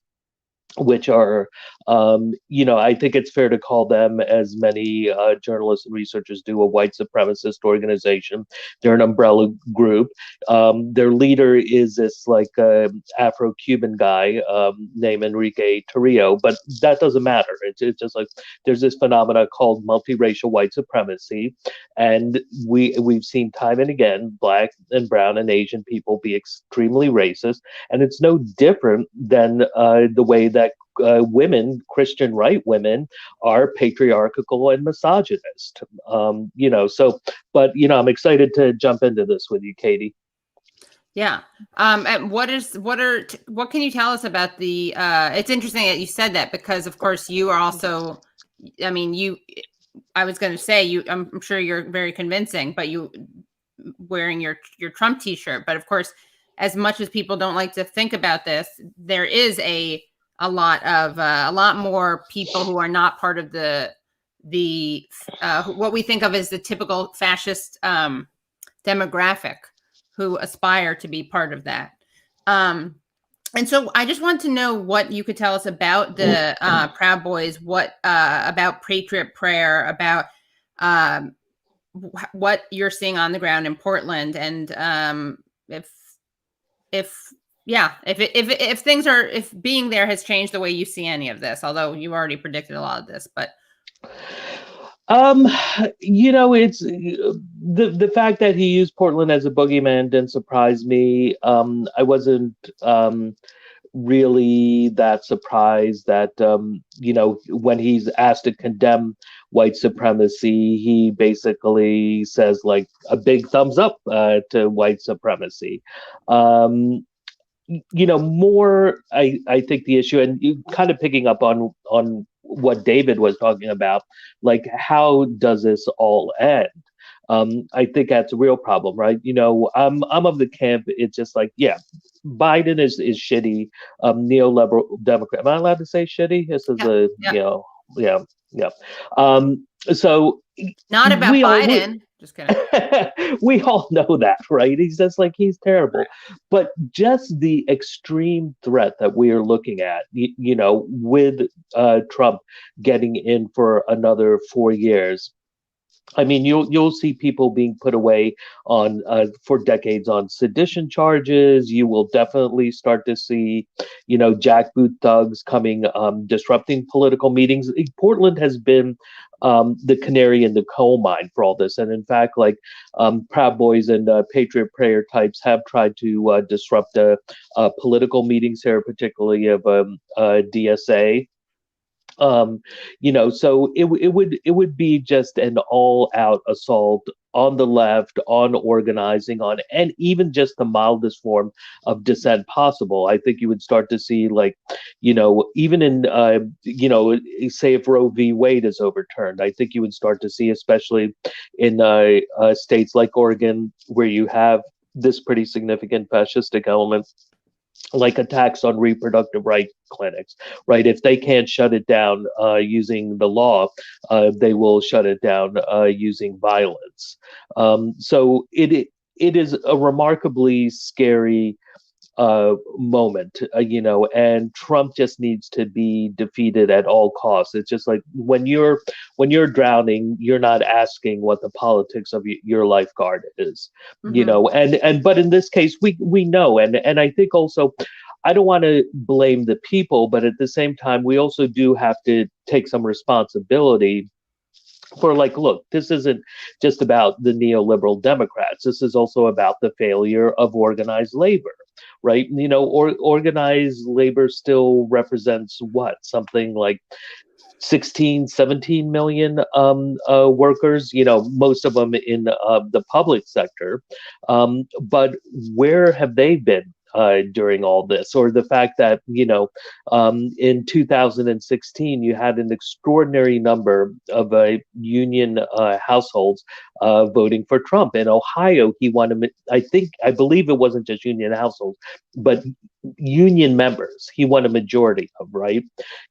which are, I think it's fair to call them, as many journalists and researchers do, a white supremacist organization. They're an umbrella group. Their leader is this Afro-Cuban guy named Enrique Tarrio, but that doesn't matter. It's just like there's this phenomena called multiracial white supremacy, and we've seen time and again Black and brown and Asian people be extremely racist, and it's no different than the way that women, Christian right women, are patriarchal and misogynist. But I'm excited to jump into this with you, Katie. Yeah. And what can you tell us about the? It's interesting that you said that, because of course you are also. I mean, I was going to say I'm sure you're very convincing, but you wearing your Trump T-shirt. But of course, as much as people don't like to think about this, there is a lot more people who are not part of the what we think of as the typical fascist demographic who aspire to be part of that. And so I just want to know what you could tell us about the Proud Boys, what about Patriot Prayer, about what you're seeing on the ground in Portland, and if being there has changed the way you see any of this, although you already predicted a lot of this, but. It's the fact that he used Portland as a boogeyman didn't surprise me. I wasn't really that surprised that, when he's asked to condemn white supremacy, he basically says like a big thumbs up to white supremacy. More, I think the issue, and you kind of picking up on what David was talking about, like, how does this all end? I think that's a real problem, right? I'm of the camp. It's just like, yeah, Biden is shitty. Neoliberal Democrat. Am I allowed to say shitty? This is yeah. So not about Biden. Just kidding. We all know that, right? He's terrible. But just the extreme threat that we are looking at, with Trump getting in for another 4 years. I mean, you'll see people being put away on for decades on sedition charges. You will definitely start to see, jackboot thugs coming, disrupting political meetings. Portland has been the canary in the coal mine for all this, and in fact, Proud Boys and Patriot Prayer types have tried to disrupt political meetings here, particularly of DSA. So it would be just an all-out assault on the left, on organizing, and even just the mildest form of dissent possible. I think you would start to see, even in, say if Roe v. Wade is overturned, I think you would start to see, especially in states like Oregon, where you have this pretty significant fascistic element, like attacks on reproductive rights clinics, right? If they can't shut it down using the law, they will shut it down using violence. So it is a remarkably scary moment, and Trump just needs to be defeated at all costs. It's just like when you're drowning, you're not asking what the politics of your lifeguard is, but in this case, we know, and I think also, I don't want to blame the people, but at the same time, we also do have to take some responsibility for, look, this isn't just about the neoliberal Democrats. This is also about the failure of organized labor, right? Organized labor still represents something like 16, 17 million workers, most of them in the public sector. But where have they been during all this, or the fact that in 2016 you had an extraordinary number of union households voting for Trump. In Ohio, he won I believe it wasn't just union households, but union members he won a majority of, right?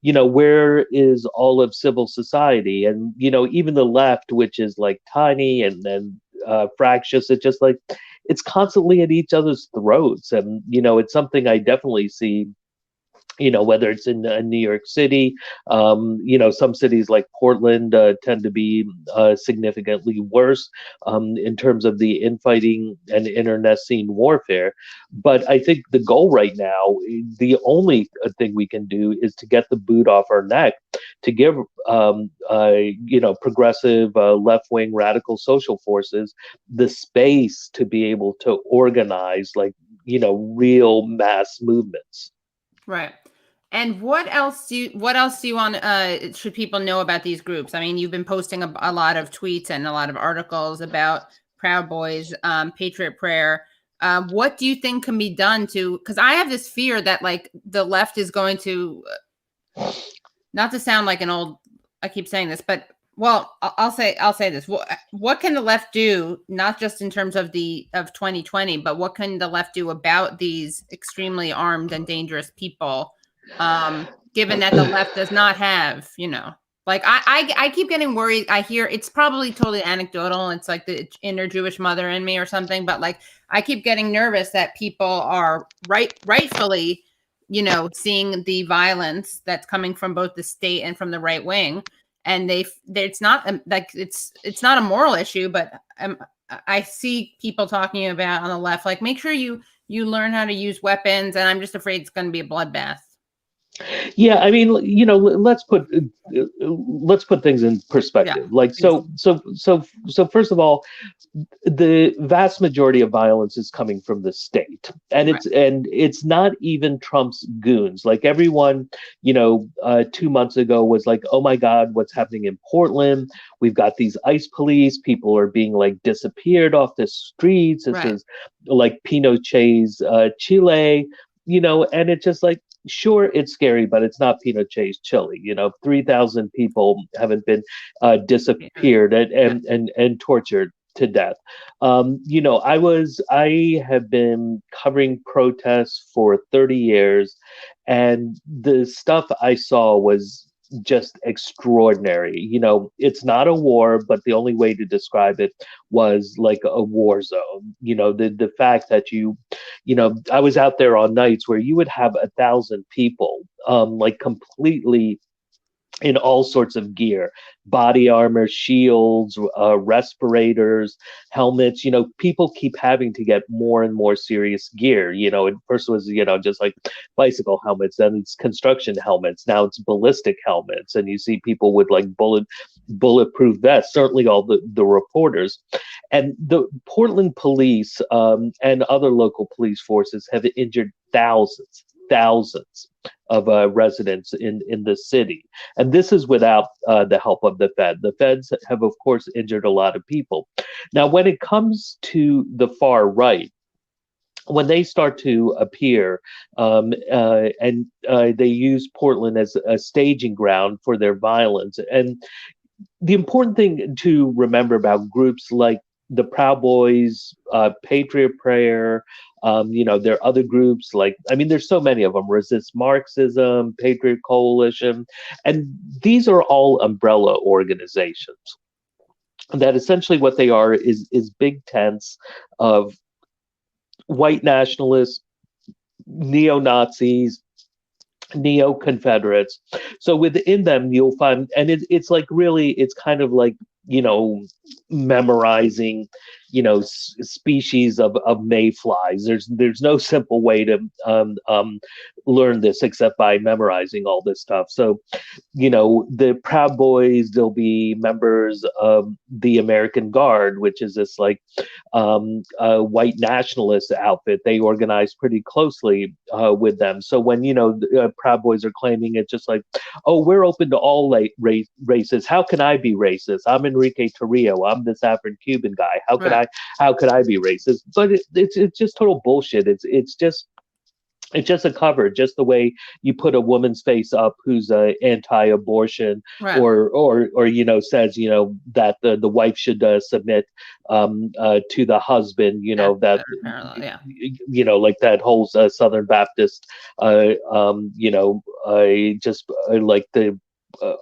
Where is all of civil society? And even the left, which is like tiny and then fractious, it's just like it's constantly at each other's throats. And it's something I definitely see, whether it's in New York City, some cities like Portland tend to be significantly worse in terms of the infighting and internecine warfare. But I think the goal right now, the only thing we can do is to get the boot off our neck, to give progressive left-wing radical social forces the space to be able to organize real mass movements. Right. And what else do you want should people know about these groups? I mean, you've been posting a lot of tweets and a lot of articles about Proud Boys, Patriot Prayer. What do you think can be done because I have this fear that the left is going to, not to sound like I keep saying this, but I'll say this. What can the left do, not just in terms of 2020, but what can the left do about these extremely armed and dangerous people? Given that the left does not have, I keep getting worried. I hear it's probably totally anecdotal. It's like the inner Jewish mother in me or something, but I keep getting nervous that people are rightfully, seeing the violence that's coming from both the state and from the right wing. And it's not it's not a moral issue, but I see people talking about on the left, make sure you learn how to use weapons. And I'm just afraid it's going to be a bloodbath. Yeah, I mean, let's put things in perspective. Yeah. So first of all, the vast majority of violence is coming from the state, and it's not even Trump's goons. Everyone, 2 months ago was like, oh my God, what's happening in Portland? We've got these ICE police. People are being disappeared off the streets. This is like Pinochet's Chile, and it's just sure, it's scary, but it's not Pinochet's Chile. 3,000 people haven't been disappeared and tortured to death. I have been covering protests for 30 years, and the stuff I saw was just extraordinary. It's not a war, but the only way to describe it was like a war zone. The fact that I was out there on nights where you would have 1,000 people completely in all sorts of gear, body armor, shields, respirators, helmets. People keep having to get more and more serious gear. At first it was, just like bicycle helmets, then it's construction helmets, now it's ballistic helmets, and you see people with bulletproof vests, certainly all the reporters. And the Portland police and other local police forces have injured thousands of residents in the city. And this is without the help of the Fed. The Feds have, of course, injured a lot of people. Now, when it comes to the far right, when they start to appear and they use Portland as a staging ground for their violence. And the important thing to remember about groups like the Proud Boys, Patriot Prayer, there are other groups there's so many of them, Resist Marxism, Patriot Coalition, and these are all umbrella organizations that essentially what they are is big tents of white nationalists, neo-Nazis, neo-Confederates. So within them, you'll find, and it's kind of like, memorizing, species of mayflies. There's no simple way to learn this except by memorizing all this stuff. So, the Proud Boys, they'll be members of the American Guard, which is this white nationalist outfit. They organize pretty closely with them. So when, Proud Boys are claiming it's just oh, we're open to all races. How can I be racist? I'm Enrique Torrio. I'm this Afro-Cuban guy. How could I be racist? But it's just total bullshit. It's just It's just a cover, just the way you put a woman's face up who's anti-abortion, Right. or says that the wife should submit to the husband. That like that whole Southern Baptist, just like the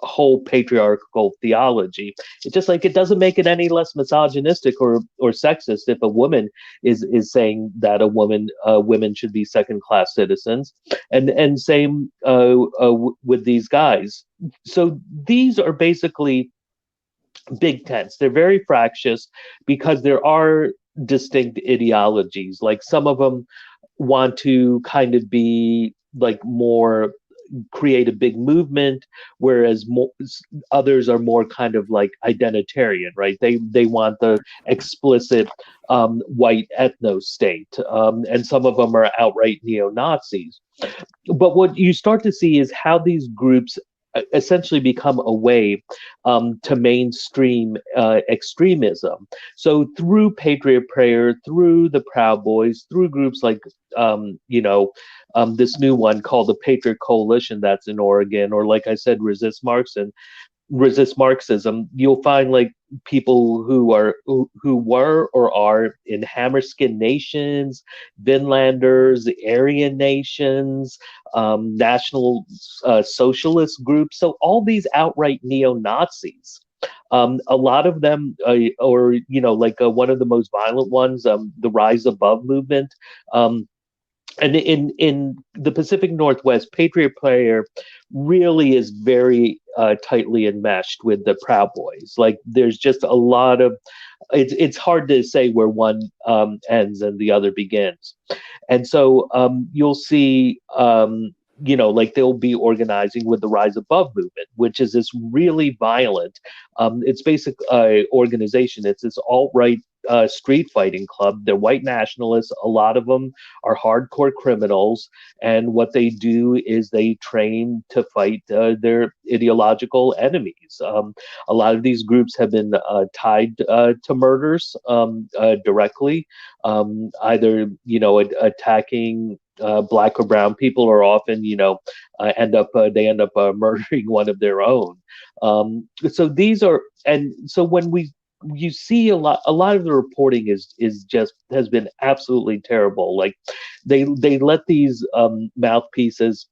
whole patriarchal theology. It's just like it doesn't make it any less misogynistic or sexist if a woman is saying that women should be second-class citizens, and same with these guys. So these are basically big tents. They're very fractious because there are distinct ideologies. Like some of them want to kind of be like more create a big movement, whereas others are more kind of like identitarian, right? They want the explicit white ethno state, and some of them are outright neo-Nazis. But what you start to see is how these groups essentially become a way to mainstream extremism. So through Patriot Prayer, through the Proud Boys, through groups like this new one called the Patriot Coalition that's in Oregon, or like I said, Resist Marxism, you'll find like people who were or are in Hammerskin Nations, Vinlanders, Aryan Nations, National Socialist groups. So all these outright neo-Nazis. A lot of them, or one of the most violent ones, the Rise Above movement. And in the Pacific Northwest, Patriot Prayer really is very tightly enmeshed with the Proud Boys. Like there's just a lot of, it's hard to say where one ends and the other begins. And so you'll see, like they'll be organizing with the Rise Above movement, which is this really violent, it's basic organization. It's this alt-right street fighting club. They're white nationalists. A lot of them are hardcore criminals. And what they do is they train to fight their ideological enemies. A lot of these groups have been tied to murders directly, either, attacking Black or brown people, or often, they end up murdering one of their own. So these are, and so when you see a lot of the reporting has been absolutely terrible. Like they let these mouthpieces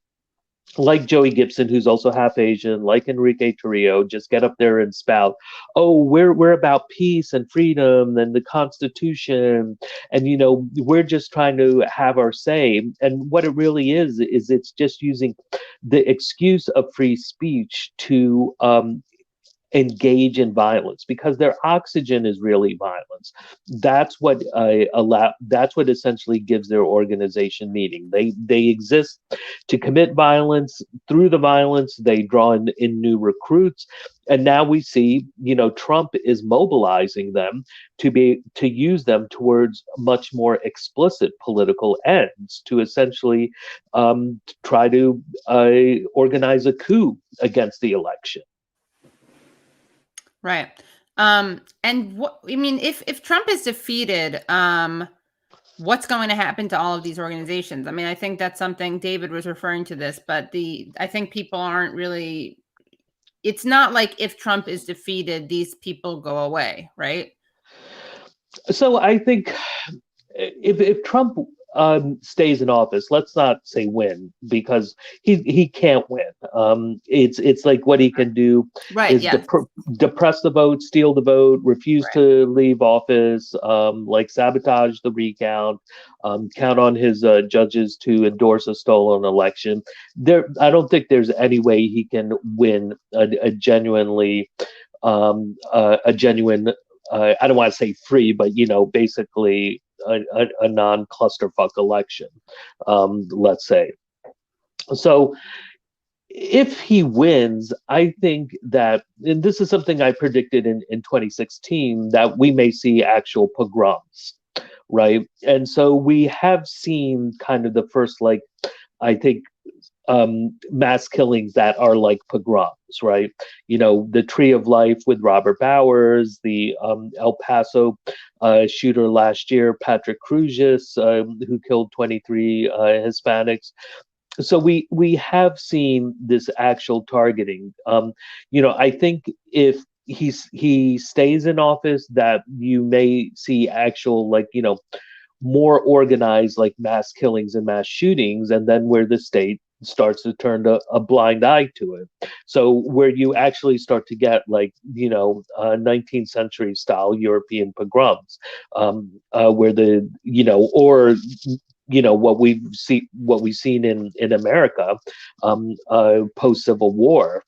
like Joey Gibson, who's also half Asian, like Enrique Tarrio, just get up there and spout, oh, we're about peace and freedom and the Constitution, and we're just trying to have our say. And what it really is it's just using the excuse of free speech to engage in violence, because their oxygen is really violence. That's what that's what essentially gives their organization meaning. They exist to commit violence. Through the violence, they draw in new recruits. And now we see, Trump is mobilizing them to use them towards much more explicit political ends, to essentially try to organize a coup against the election. Right. And if Trump is defeated, what's going to happen to all of these organizations? I mean, I think that's something David was referring to this, but I think people aren't really, it's not like if Trump is defeated, these people go away, right? So I think if Trump stays in office, let's not say win, because he can't win. It's like what he can do is depress the vote, steal the vote, refuse to leave office, like sabotage the recount, count on his judges to endorse a stolen election. I don't think there's any way he can win a genuine. I don't want to say free, but basically a non-clusterfuck election, let's say. So if he wins, I think that, and this is something I predicted in 2016, that we may see actual pogroms, right? And so we have seen kind of the first, I think, mass killings that are like pogroms, right? The Tree of Life with Robert Bowers, the El Paso shooter last year, Patrick Crusius, who killed 23 Hispanics. So we have seen this actual targeting. I think if he stays in office, that you may see actual more organized mass killings and mass shootings, and then where the state starts to turn a blind eye to it. So where you actually start to get 19th century style European pogroms, where what we've seen in America post Civil War,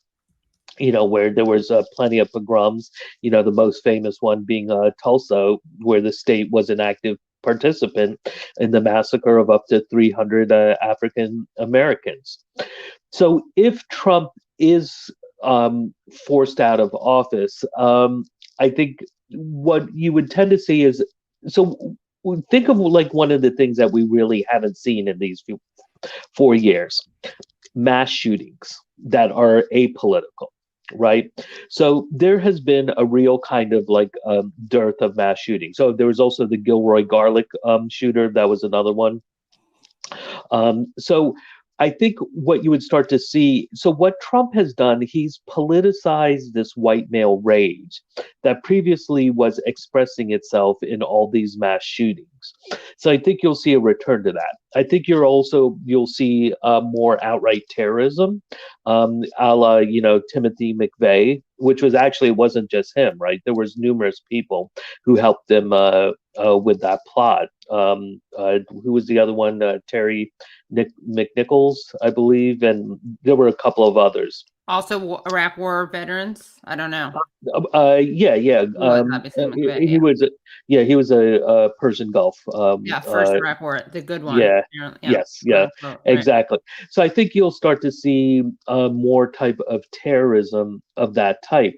where there was plenty of pogroms. The most famous one being Tulsa, where the state was an active participant in the massacre of up to 300 African Americans. So if Trump is forced out of office, I think what you would tend to see is, so think of one of the things that we really haven't seen in these 4 years: mass shootings that are apolitical. Right. So there has been a real kind of dearth of mass shooting. So there was also the Gilroy Garlic shooter. That was another one. So I think what you would start to see, so what Trump has done, he's politicized this white male rage that previously was expressing itself in all these mass shootings. So I think you'll see a return to that. I think you'll see more outright terrorism, a la, Timothy McVeigh, which was actually, it wasn't just him, right? There was numerous people who helped him with that plot. Who was the other one? Terry McNichols, I believe, and there were a couple of others. Also, Iraq War veterans. I don't know. Yeah. He was a Persian Gulf. First Iraq War, the good one. Yeah. Yes. Yeah. Right. Exactly. So I think you'll start to see more type of terrorism of that type.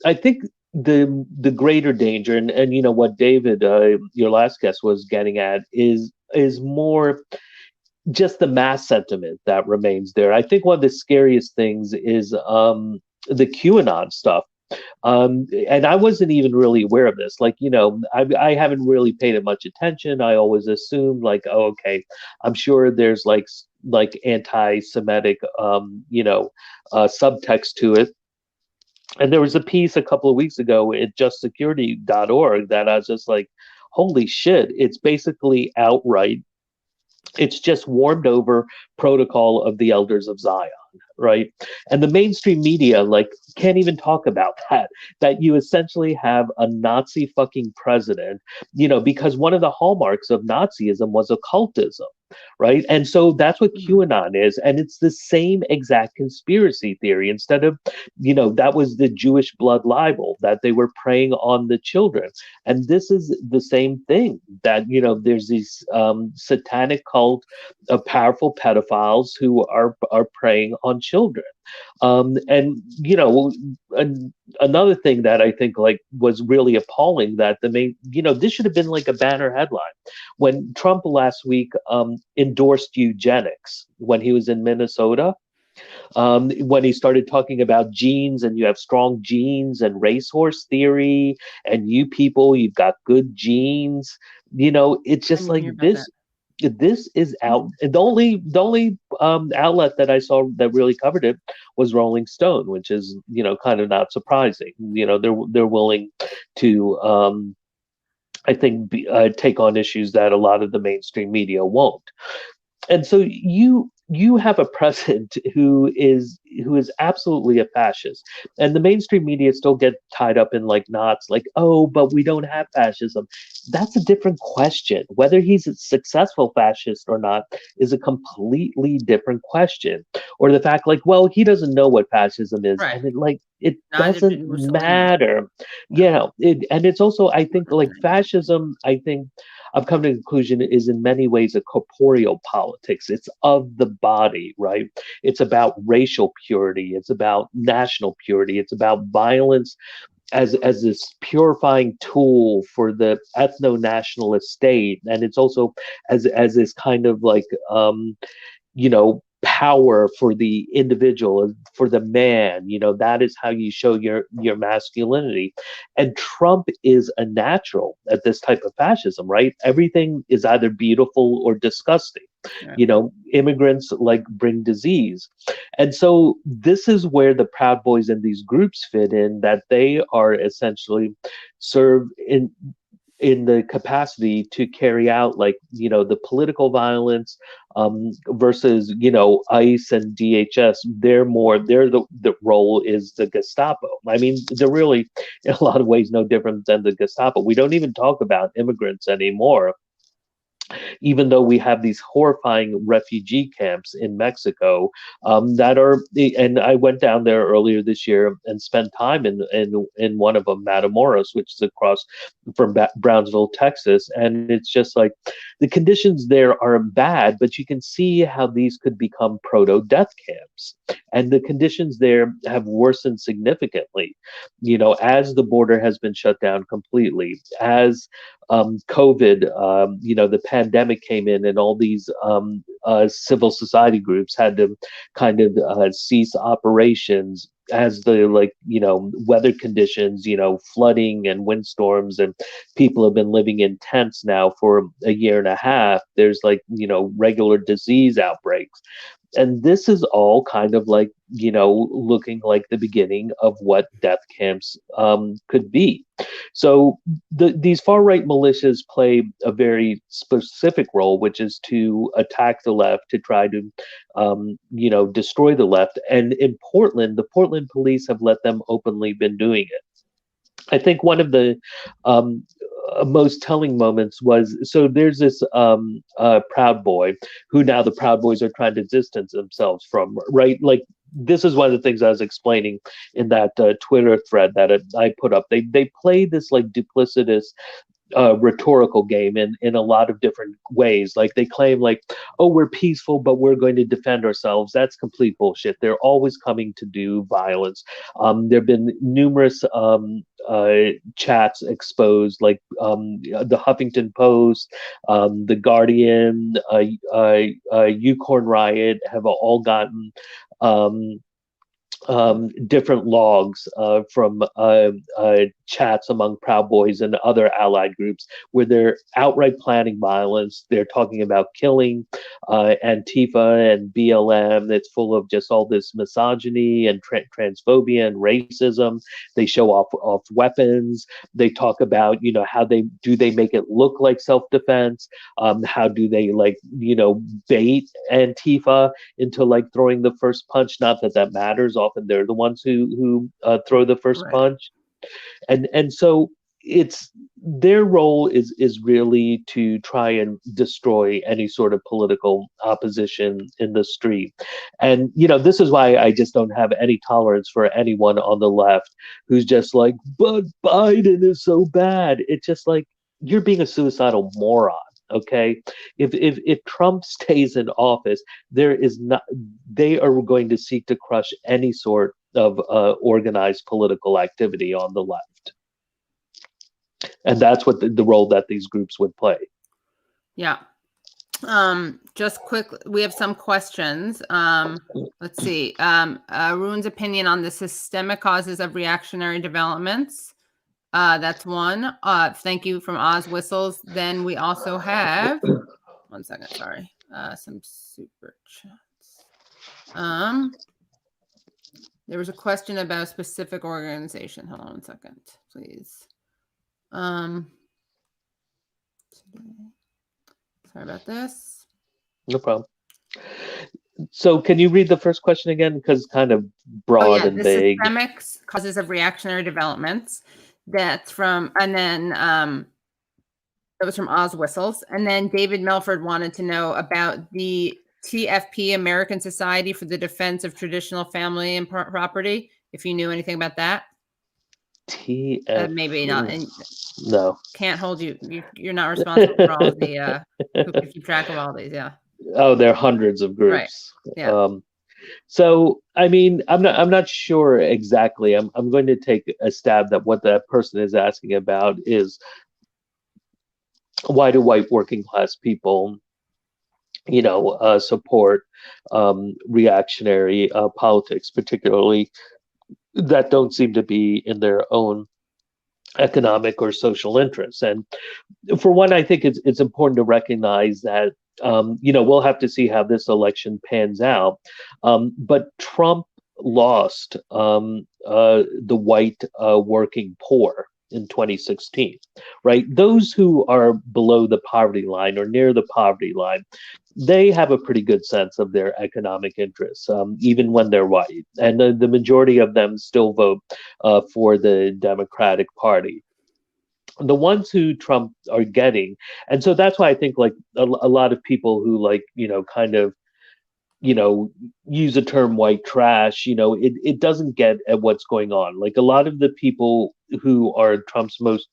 I think the greater danger, and what David, your last guest, was getting at is more just the mass sentiment that remains there. I think one of the scariest things is the QAnon stuff. And I wasn't even really aware of this. I haven't really paid it much attention. I always assumed oh, okay, I'm sure there's anti-Semitic, subtext to it. And there was a piece a couple of weeks ago at justsecurity.org that I was just holy shit, it's basically outright. It's just warmed over protocol of the elders of Zion, right? And the mainstream media can't even talk about that you essentially have a Nazi fucking president, because one of the hallmarks of Nazism was occultism, right? And so that's what QAnon is. And it's the same exact conspiracy theory. Instead of, that was the Jewish blood libel, that they were preying on the children. And this is the same thing, that, there's these satanic cult of powerful pedophiles who are preying on children. Another thing that I think was really appalling, that this should have been a banner headline when Trump last week endorsed eugenics when he was in Minnesota. When he started talking about genes, and you have strong genes and racehorse theory, and you people, you've got good genes, it's just this. This is out. The only outlet that I saw that really covered it was Rolling Stone, which is kind of not surprising. They're willing to I think take on issues that a lot of the mainstream media won't. And so you have a president who is absolutely a fascist, and the mainstream media still get tied up in knots, oh, but we don't have fascism. That's a different question. Whether he's a successful fascist or not is a completely different question. Or the fact well, he doesn't know what fascism is, right. And it doesn't matter. And it's also, I think, fascism, I think I've come to the conclusion, is in many ways a corporeal politics. It's of the body, right? It's about racial purity. It's about national purity. It's about violence as this purifying tool for the ethno-nationalist state. And it's also as this kind of power for the individual, for the man. That is how you show your masculinity. And Trump is a natural at this type of fascism, right? Everything is either beautiful or disgusting. Yeah. Immigrants bring disease. And so this is where the Proud Boys and these groups fit in, that they are essentially serve in the capacity to carry out the political violence versus ICE and DHS. The role is the Gestapo. I mean, they're really in a lot of ways no different than the Gestapo. We don't even talk about immigrants anymore, even though we have these horrifying refugee camps in Mexico that are, and I went down there earlier this year and spent time in one of them, Matamoros, which is across from Brownsville, Texas. And it's just like the conditions there are bad, but you can see how these could become proto-death camps. And the conditions there have worsened significantly, as the border has been shut down completely, as COVID, the pandemic came in, and all these civil society groups had to kind of cease operations as the weather conditions, flooding and windstorms, and people have been living in tents now for a year and a half. There's regular disease outbreaks. And this is all kind of looking like the beginning of what death camps could be. So these far-right militias play a very specific role, which is to attack the left, to try to, destroy the left. And in Portland, the Portland police have let them openly been doing it. I think one of the most telling moments was, so there's this Proud Boy who now the Proud Boys are trying to distance themselves from, right? This is one of the things I was explaining in that Twitter thread that I put up. They play this duplicitous rhetorical game in a lot of different ways. They claim oh, we're peaceful, but we're going to defend ourselves. That's complete bullshit. They're always coming to do violence. There have been numerous chats exposed, the Huffington Post, the Guardian, Ucorn Riot have all gotten different logs from chats among Proud Boys and other allied groups where they're outright planning violence. They're talking about killing Antifa and BLM. It's full of just all this misogyny and transphobia and racism. They show off weapons. They talk about, how they make it look like self-defense. How do they bait Antifa into throwing the first punch? Not that matters. Often they're the ones who throw the first punch. And so it's their role is really to try and destroy any sort of political opposition in the street. And this is why I just don't have any tolerance for anyone on the left who's just but Biden is so bad. It's just you're being a suicidal moron. Okay, if Trump stays in office, they are going to seek to crush any sort of organized political activity on the left. And that's what the role that these groups would play. Yeah. Just quick, we have some questions. Let's see. Arun's opinion on the systemic causes of reactionary developments. That's one. Thank you from Oz Whistles. Then we also have, one second, sorry. Some super chats. There was a question about a specific organization. Hold on one second, please. Sorry about this. No problem. So can you read the first question again? Because it's kind of broad and vague. Systemic causes of reactionary developments. That's from, and then that was from Oz Whistles. And then David Melford wanted to know about the TFP, American Society for the Defense of Traditional Family and Property, if you knew anything about that. Maybe not. And no. Can't hold you. You're not responsible for all of the, who can keep track of all these, yeah. Oh, there are hundreds of groups. Right. Yeah. So, I mean, I'm not sure exactly. I'm going to take a stab that what that person is asking about is, why do white working class people support reactionary politics, particularly that don't seem to be in their own economic or social interests. And for one, I think it's important to recognize that we'll have to see how this election pans out. But Trump lost the white working poor in 2016, right? Those who are below the poverty line or near the poverty line, they have a pretty good sense of their economic interests, even when they're white. And the majority of them still vote for the Democratic Party. The ones who Trump are getting, and so that's why I think like a lot of people who kind of use the term white trash, it doesn't get at what's going on. Like a lot of the people who are Trump's most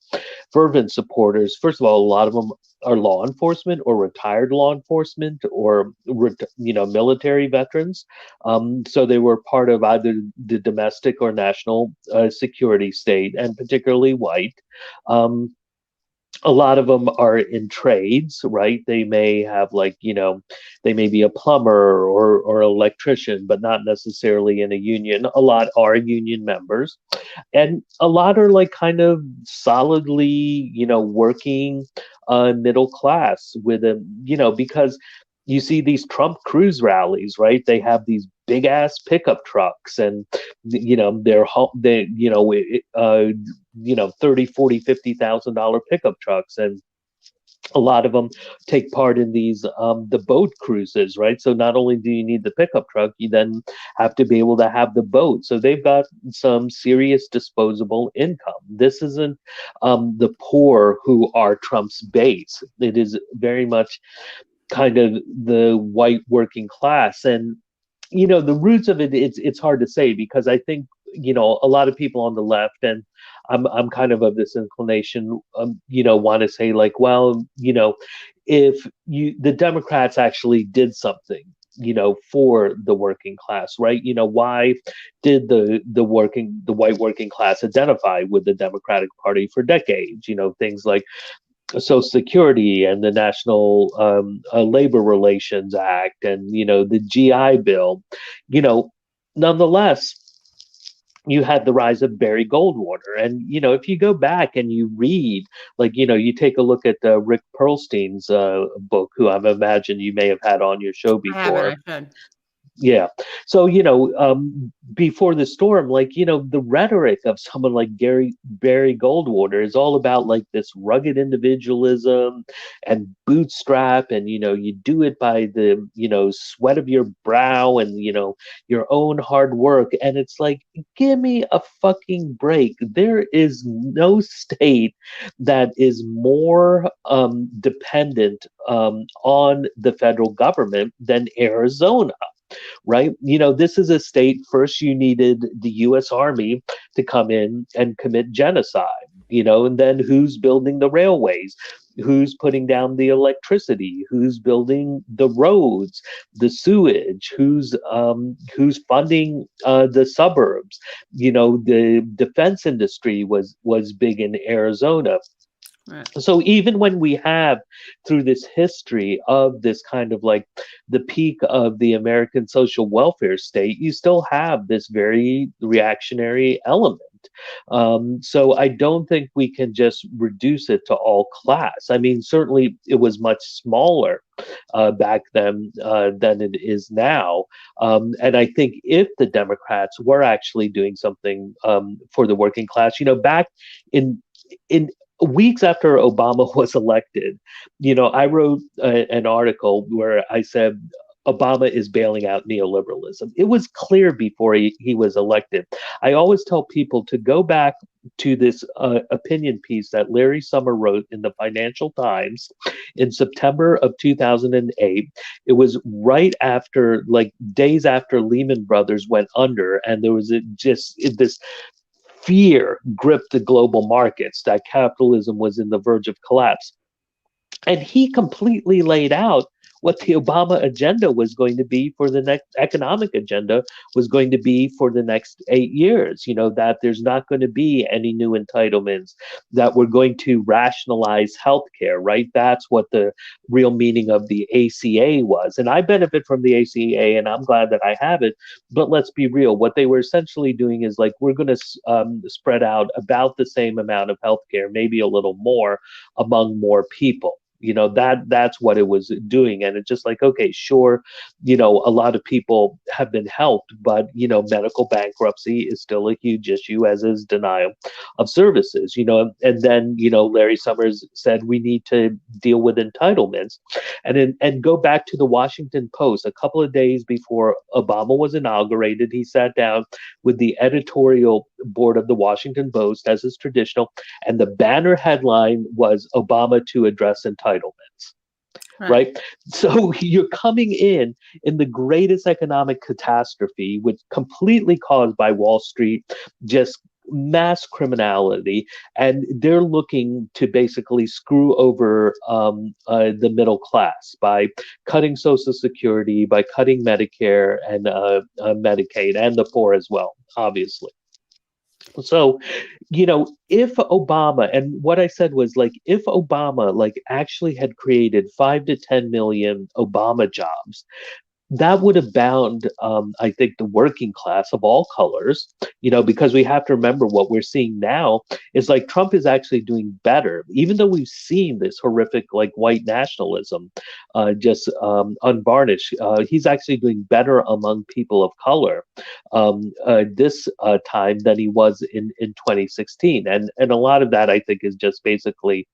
fervent supporters, first of all, a lot of them are law enforcement or retired law enforcement or, military veterans. So they were part of either the domestic or national security state, and particularly white. A lot of them are in trades, right? They may have they may be a plumber or an electrician, but not necessarily in a union. A lot are union members. And a lot are like kind of solidly, working middle class with because you see these Trump cruise rallies, right? They have these big ass pickup trucks and, they're 30, 40, $50,000 pickup trucks. And a lot of them take part in these the boat cruises, right? So not only do you need the pickup truck, you then have to be able to have the boat. So they've got some serious disposable income. This isn't the poor who are Trump's base. It is very much kind of the white working class. And the roots of it's hard to say, because I think a lot of people on the left, and I'm kind of this inclination, want to say like, well, if the Democrats actually did something, for the working class, right? Why did the white working class identify with the Democratic Party for decades? Things like Social Security and the National Labor Relations Act and, the GI Bill, nonetheless, you had the rise of Barry Goldwater. And, if you go back and you read, you take a look at Rick Perlstein's book, who I imagine you may have had on your show before. I should. Yeah. So, before the storm, the rhetoric of someone like Barry Goldwater is all about like this rugged individualism and bootstrap. And, you do it by the, sweat of your brow and, your own hard work. And it's like, give me a fucking break. There is no state that is more dependent on the federal government than Arizona. Right? This is a state, first you needed the U.S. Army to come in and commit genocide, and then who's building the railways? Who's putting down the electricity? Who's building the roads, the sewage? Who's funding the suburbs? The defense industry was big in Arizona. Right. So even when we have, through this history of this kind of like the peak of the American social welfare state, you still have this very reactionary element. So I don't think we can just reduce it to all class. I mean, certainly it was much smaller back then than it is now. And I think if the Democrats were actually doing something for the working class, back in weeks after Obama was elected, I wrote an article where I said Obama is bailing out neoliberalism. It was clear before he was elected. I always tell people to go back to this opinion piece that Larry Summer wrote in the Financial Times in September of 2008. It was right after, days after Lehman Brothers went under, and there was this fear gripped the global markets, that capitalism was in the verge of collapse. And he completely laid out what the Obama agenda was going to be for the next economic agenda was going to be for the next 8 years. That there's not going to be any new entitlements, that we're going to rationalize healthcare, right? That's what the real meaning of the ACA was. And I benefit from the ACA, and I'm glad that I have it. But let's be real. What they were essentially doing is like, we're going to spread out about the same amount of healthcare, maybe a little more, among more people. That's what it was doing. And it's just like, okay, sure, a lot of people have been helped, but medical bankruptcy is still a huge issue, as is denial of services. And then Larry Summers said we need to deal with entitlements, and go back to the Washington Post. A couple of days before Obama was inaugurated, he sat down with the editorial board of the Washington Post, as is traditional, and the banner headline was Obama to address entitlements. Right. So you're coming in the greatest economic catastrophe, which completely caused by Wall Street, just mass criminality, and they're looking to basically screw over the middle class by cutting Social Security, by cutting Medicare and Medicaid, and the poor as well, obviously. So, if Obama, and what I said was like, if Obama actually had created 5 to 10 million Obama jobs, that would have bound, I think, the working class of all colors, because we have to remember what we're seeing now is like Trump is actually doing better, even though we've seen this horrific white nationalism just unvarnished. He's actually doing better among people of color this time than he was in 2016. And a lot of that, I think, is just basically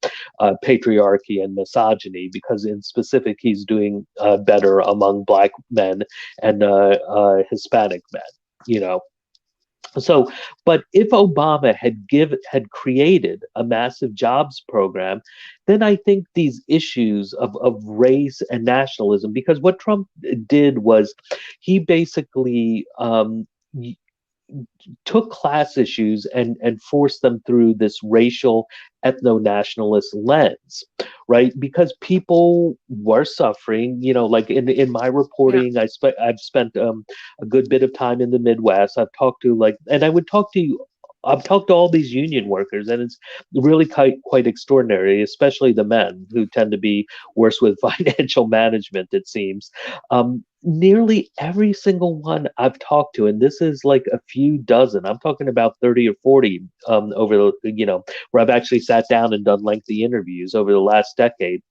patriarchy and misogyny, because in specific, he's doing better among Black men and Hispanic men, So, but if Obama had created a massive jobs program, then I think these issues of race and nationalism, because what Trump did was he basically took class issues and forced them through this racial ethno-nationalist lens, right? Because people were suffering, like in my reporting, yeah. I've spent a good bit of time in the Midwest. I've talked to I've talked to all these union workers, and it's really quite extraordinary, especially the men, who tend to be worse with financial management, it seems. Nearly every single one I've talked to, and this is like a few dozen, I'm talking about 30 or 40 over the, where I've actually sat down and done lengthy interviews over the last decade.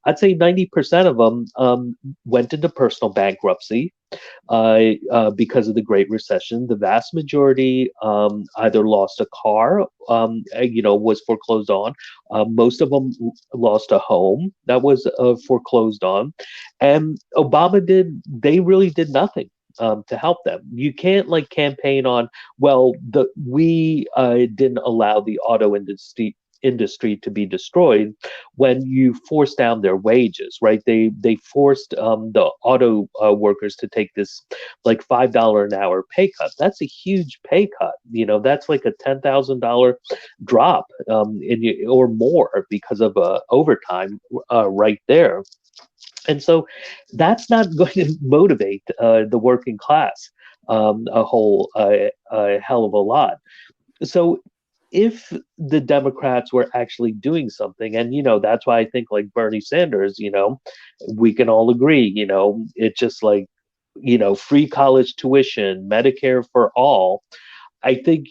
I'd say 90% of them went into personal bankruptcy because of the Great Recession. The vast majority either lost a car, was foreclosed on. Most of them lost a home that was foreclosed on. And Obama they really did nothing to help them. You can't campaign on, well, we didn't allow the auto industry to be destroyed, when you force down their wages, right? They forced the auto workers to take this $5 an hour pay cut. That's a huge pay cut. That's like a $10,000 drop or more because of overtime right there. And so that's not going to motivate the working class a whole hell of a lot. So if the Democrats were actually doing something, and that's why I think Bernie Sanders, we can all agree, it's just free college tuition, Medicare for all. I think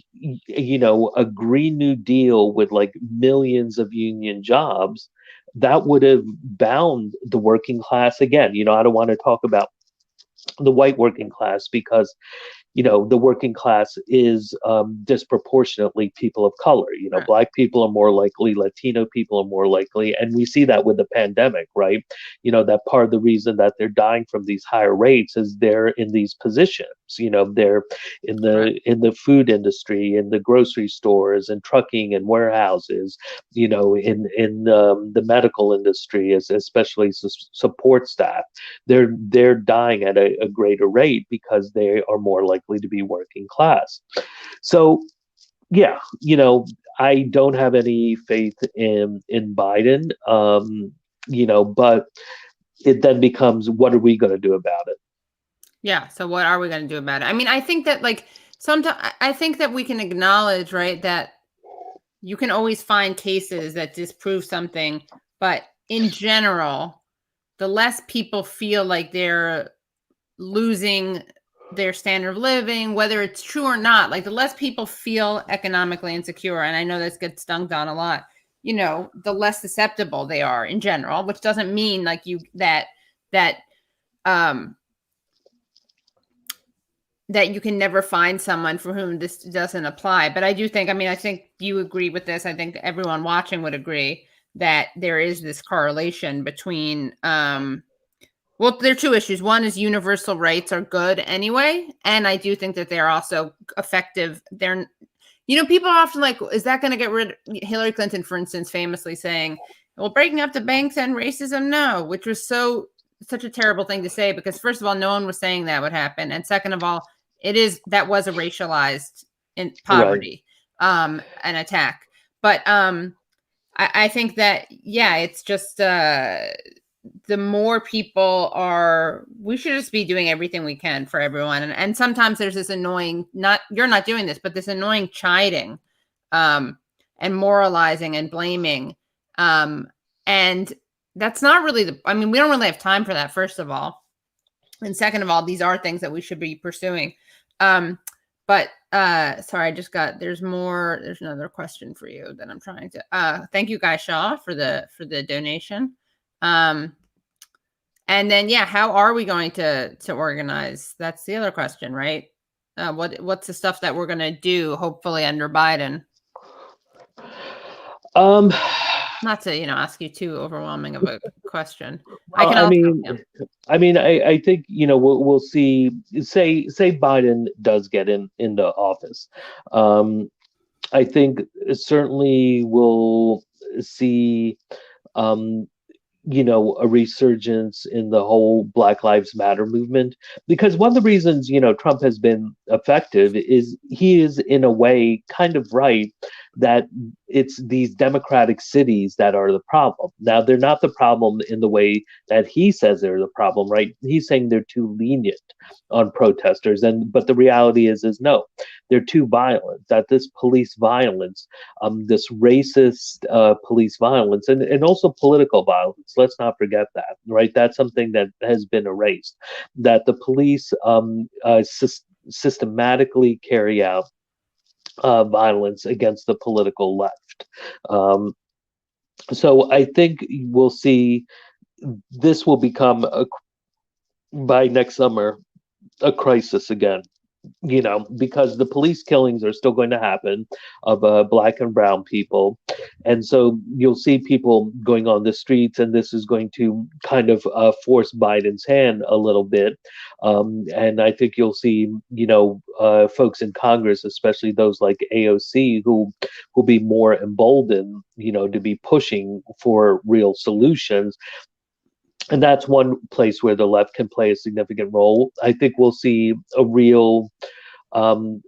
a Green New Deal with millions of union jobs, that would have bound the working class again. I don't want to talk about the white working class, because the working class is disproportionately people of color. Right. Black people are more likely, Latino people are more likely, and we see that with the pandemic, right? That part of the reason that they're dying from these higher rates is they're in these positions. They're in the food industry, in the grocery stores, and trucking and warehouses. In the medical industry, especially support staff, they're dying at a greater rate because they are more likely to be working class. So yeah, I don't have any faith in Biden, but it then becomes, what are we going to do about it? Yeah. So what are we going to do about it? I mean, I think that like sometimes I think that we can acknowledge, right, that you can always find cases that disprove something, but in general, the less people feel like they're losing their standard of living, whether it's true or not, like the less people feel economically insecure, and I know this gets dunked on a lot, you know, the less susceptible they are in general, which doesn't mean like that you can never find someone for whom this doesn't apply. But I do think, I mean, I think you agree with this. I think everyone watching would agree that there is this correlation between, well, there are two issues. One is universal rights are good anyway. And I do think that they're also effective. They're, you know, people are often like, is that going to get rid of Hillary Clinton, for instance, famously saying, well, breaking up the banks and racism? No, which was such a terrible thing to say, because first of all, no one was saying that would happen. And second of all, that was a racialized in poverty, an attack. But I think that, yeah, it's just the more people we should just be doing everything we can for everyone. And sometimes there's this annoying, you're not doing this, but this annoying chiding and moralizing and blaming. And that's not really we don't really have time for that, first of all. And second of all, these are things that we should be pursuing. But sorry, there's another question for you that I'm trying to, thank you, Guy Shaw, for the donation. And then, yeah, how are we going to organize? That's the other question, right? What's the stuff that we're going to do, hopefully under Biden? Not to, ask you too overwhelming of a question. I think, we'll see, say Biden does get into office. I think certainly we'll see, a resurgence in the whole Black Lives Matter movement, because one of the reasons, Trump has been effective is he is in a way kind of right that it's these democratic cities that are the problem. Now, they're not the problem in the way that he says they're the problem, right? He's saying they're too lenient on protesters, but the reality is no, they're too violent. That this police violence, this racist police violence, and also political violence. Let's not forget that, right? That's something that has been erased. That the police systematically carry out violence against the political left. So I think we'll see this will become, by next summer, a crisis again. Because the police killings are still going to happen of Black and brown people. And so you'll see people going on the streets, and this is going to kind of force Biden's hand a little bit. And I think you'll see, folks in Congress, especially those like AOC, who will be more emboldened, to be pushing for real solutions. And that's one place where the left can play a significant role. I think we'll see a real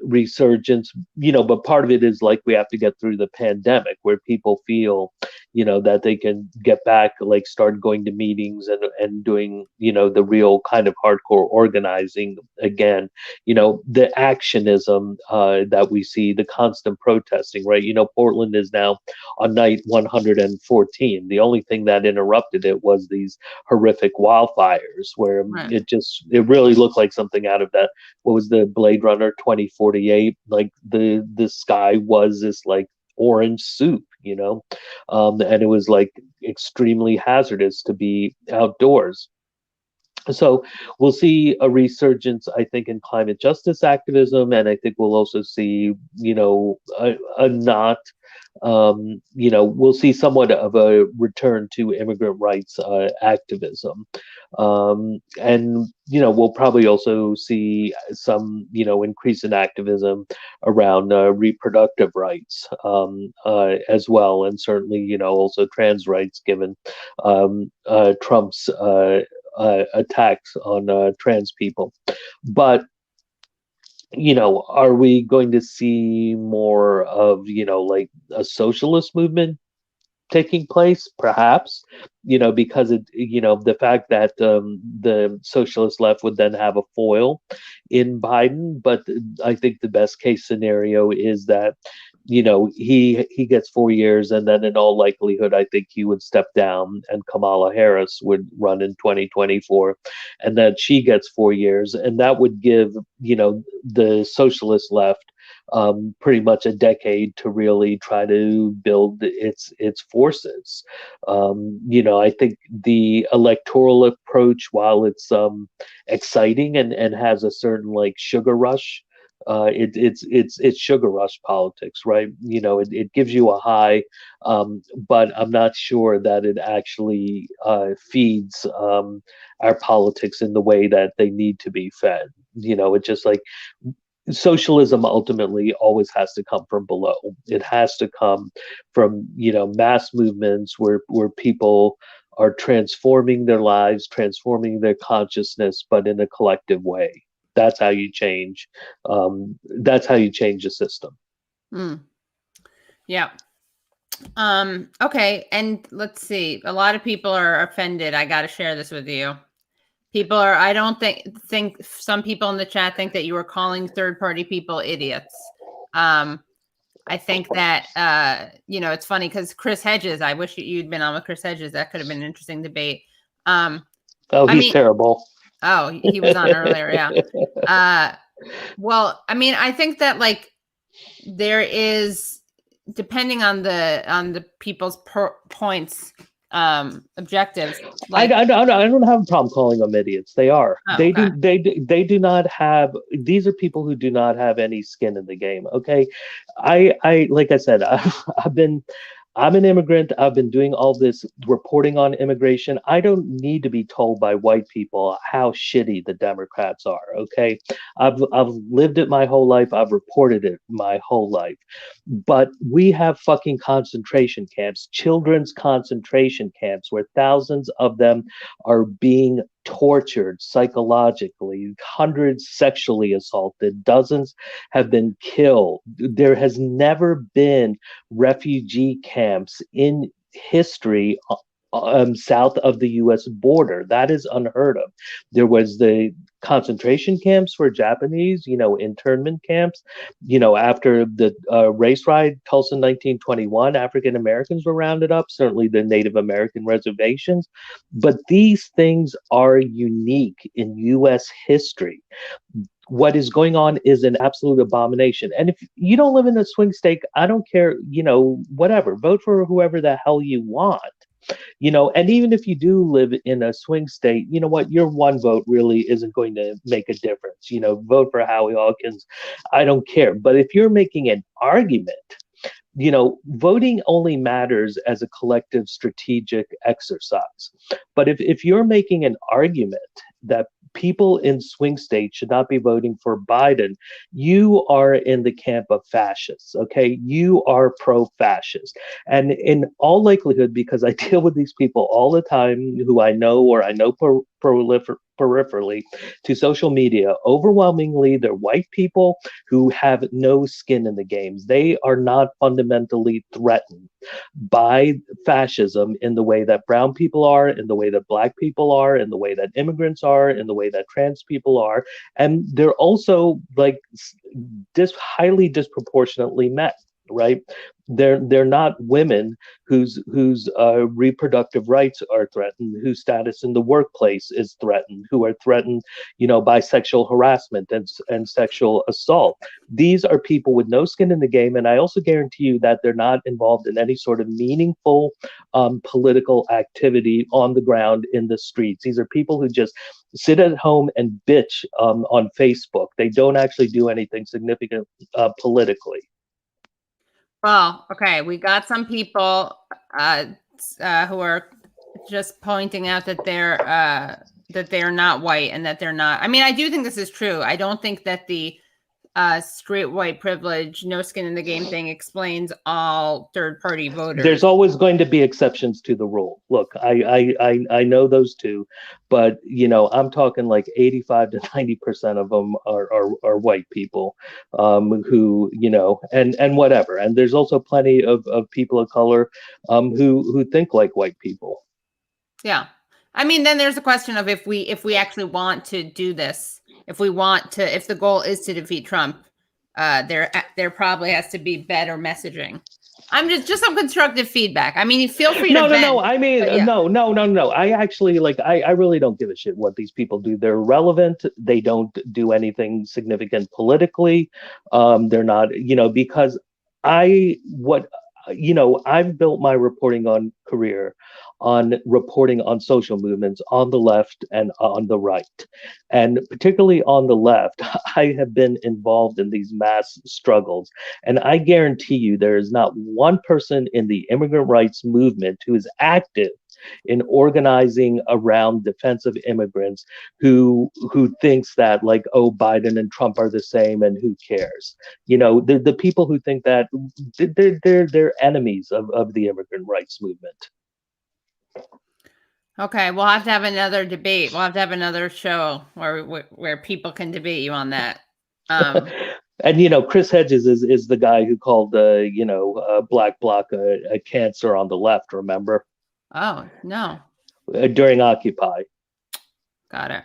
resurgence, but part of it is like we have to get through the pandemic, where people feel, that they can get back, like start going to meetings and doing, the real kind of hardcore organizing again. The actionism that we see, the constant protesting, right? Portland is now on night 114. The only thing that interrupted it was these horrific wildfires, where it really looked like something out of that. What was the Blade Runner 2048? Like the sky was this like orange soup, and it was like extremely hazardous to be outdoors. So we'll see a resurgence, I think, in climate justice activism, and I think we'll also see, we'll see somewhat of a return to immigrant rights activism. And, we'll probably also see some, increase in activism around reproductive rights as well. And certainly, also trans rights, given Trump's attacks on trans people. But are we going to see more of like a socialist movement? taking place, perhaps, because the fact that the socialist left would then have a foil in Biden. But I think the best case scenario is that he gets 4 years, and then in all likelihood, I think he would step down, and Kamala Harris would run in 2024, and then she gets 4 years, and that would give the socialist left pretty much a decade to really try to build its forces. I think the electoral approach, while it's exciting and has a certain like sugar rush, it's sugar rush politics, right? It gives you a high, but I'm not sure that it actually feeds our politics in the way that they need to be fed. It's just like socialism ultimately always has to come from below. It has to come from mass movements where people are transforming their lives, transforming their consciousness, but in a collective way. That's how you change. That's how you change the system. Yeah. Okay. And let's see. A lot of people are offended. I got to share this with you. People are. I don't think some people in the chat think that you were calling third-party people idiots. I think that it's funny because Chris Hedges. I wish you'd been on with Chris Hedges. That could have been an interesting debate. He's terrible. Oh, he was on earlier, yeah. Well, I mean, I think that like there is, depending on the people's points, objectives. Like, I don't have a problem calling them idiots. They are. They do not have. These are people who do not have any skin in the game. Okay, I like I said, I'm an immigrant. I've been doing all this reporting on immigration. I don't need to be told by white people how shitty the Democrats are. Okay, I've lived it my whole life. I've reported it my whole life. But we have fucking concentration camps, children's concentration camps, where thousands of them are being tortured psychologically, hundreds sexually assaulted, dozens have been killed. There has never been refugee camps in history south of the U.S. border. That is unheard of. There was the concentration camps for Japanese, internment camps. After the race riot, Tulsa 1921, African Americans were rounded up, certainly the Native American reservations. But these things are unique in U.S. history. What is going on is an absolute abomination. And if you don't live in a swing state, I don't care, whatever, vote for whoever the hell you want. And even if you do live in a swing state, you know what, your one vote really isn't going to make a difference. Vote for Howie Hawkins. I don't care. But if you're making an argument, voting only matters as a collective strategic exercise. But if you're making an argument that people in swing states should not be voting for Biden, you are in the camp of fascists, okay? You are pro-fascist. And in all likelihood, because I deal with these people all the time who I know or I know peripherally to social media, overwhelmingly they're white people who have no skin in the games. They are not fundamentally threatened by fascism in the way that brown people are, in the way that black people are, in the way that immigrants are, in the way that trans people are. And they're also like highly disproportionately met, right? They're not women whose reproductive rights are threatened, whose status in the workplace is threatened, who are threatened, by sexual harassment and sexual assault. These are people with no skin in the game, and I also guarantee you that they're not involved in any sort of meaningful political activity on the ground in the streets. These are people who just sit at home and bitch on Facebook. They don't actually do anything significant politically. Well, okay, we got some people who are just pointing out that they're not white and that they're not. I mean, I do think this is true. I don't think that the straight white privilege, no skin in the game thing explains all third-party voters. There's always going to be exceptions to the rule. Look, I know those two, but I'm talking like 85 to 90% of them are white people, who and whatever. And there's also plenty of people of color who think like white people. Yeah, I mean, then there's a question of if we actually want to do this. If the goal is to defeat Trump, there probably has to be better messaging. I'm just some constructive feedback. I mean, feel free to vent, no. I mean, yeah. No. I actually I really don't give a shit what these people do. They're irrelevant. They don't do anything significant politically. They're not, because I've built my reporting on career on reporting on social movements on the left and on the right. And particularly on the left, I have been involved in these mass struggles. And I guarantee you there is not one person in the immigrant rights movement who is active in organizing around defense of immigrants who thinks that Biden and Trump are the same and who cares. The people who think that they're enemies of the immigrant rights movement. Okay, we'll have to have another debate. We'll have to have another show where people can debate you on that. And Chris Hedges is the guy who called Black Bloc a cancer on the left. Remember? Oh no. During Occupy. Got it.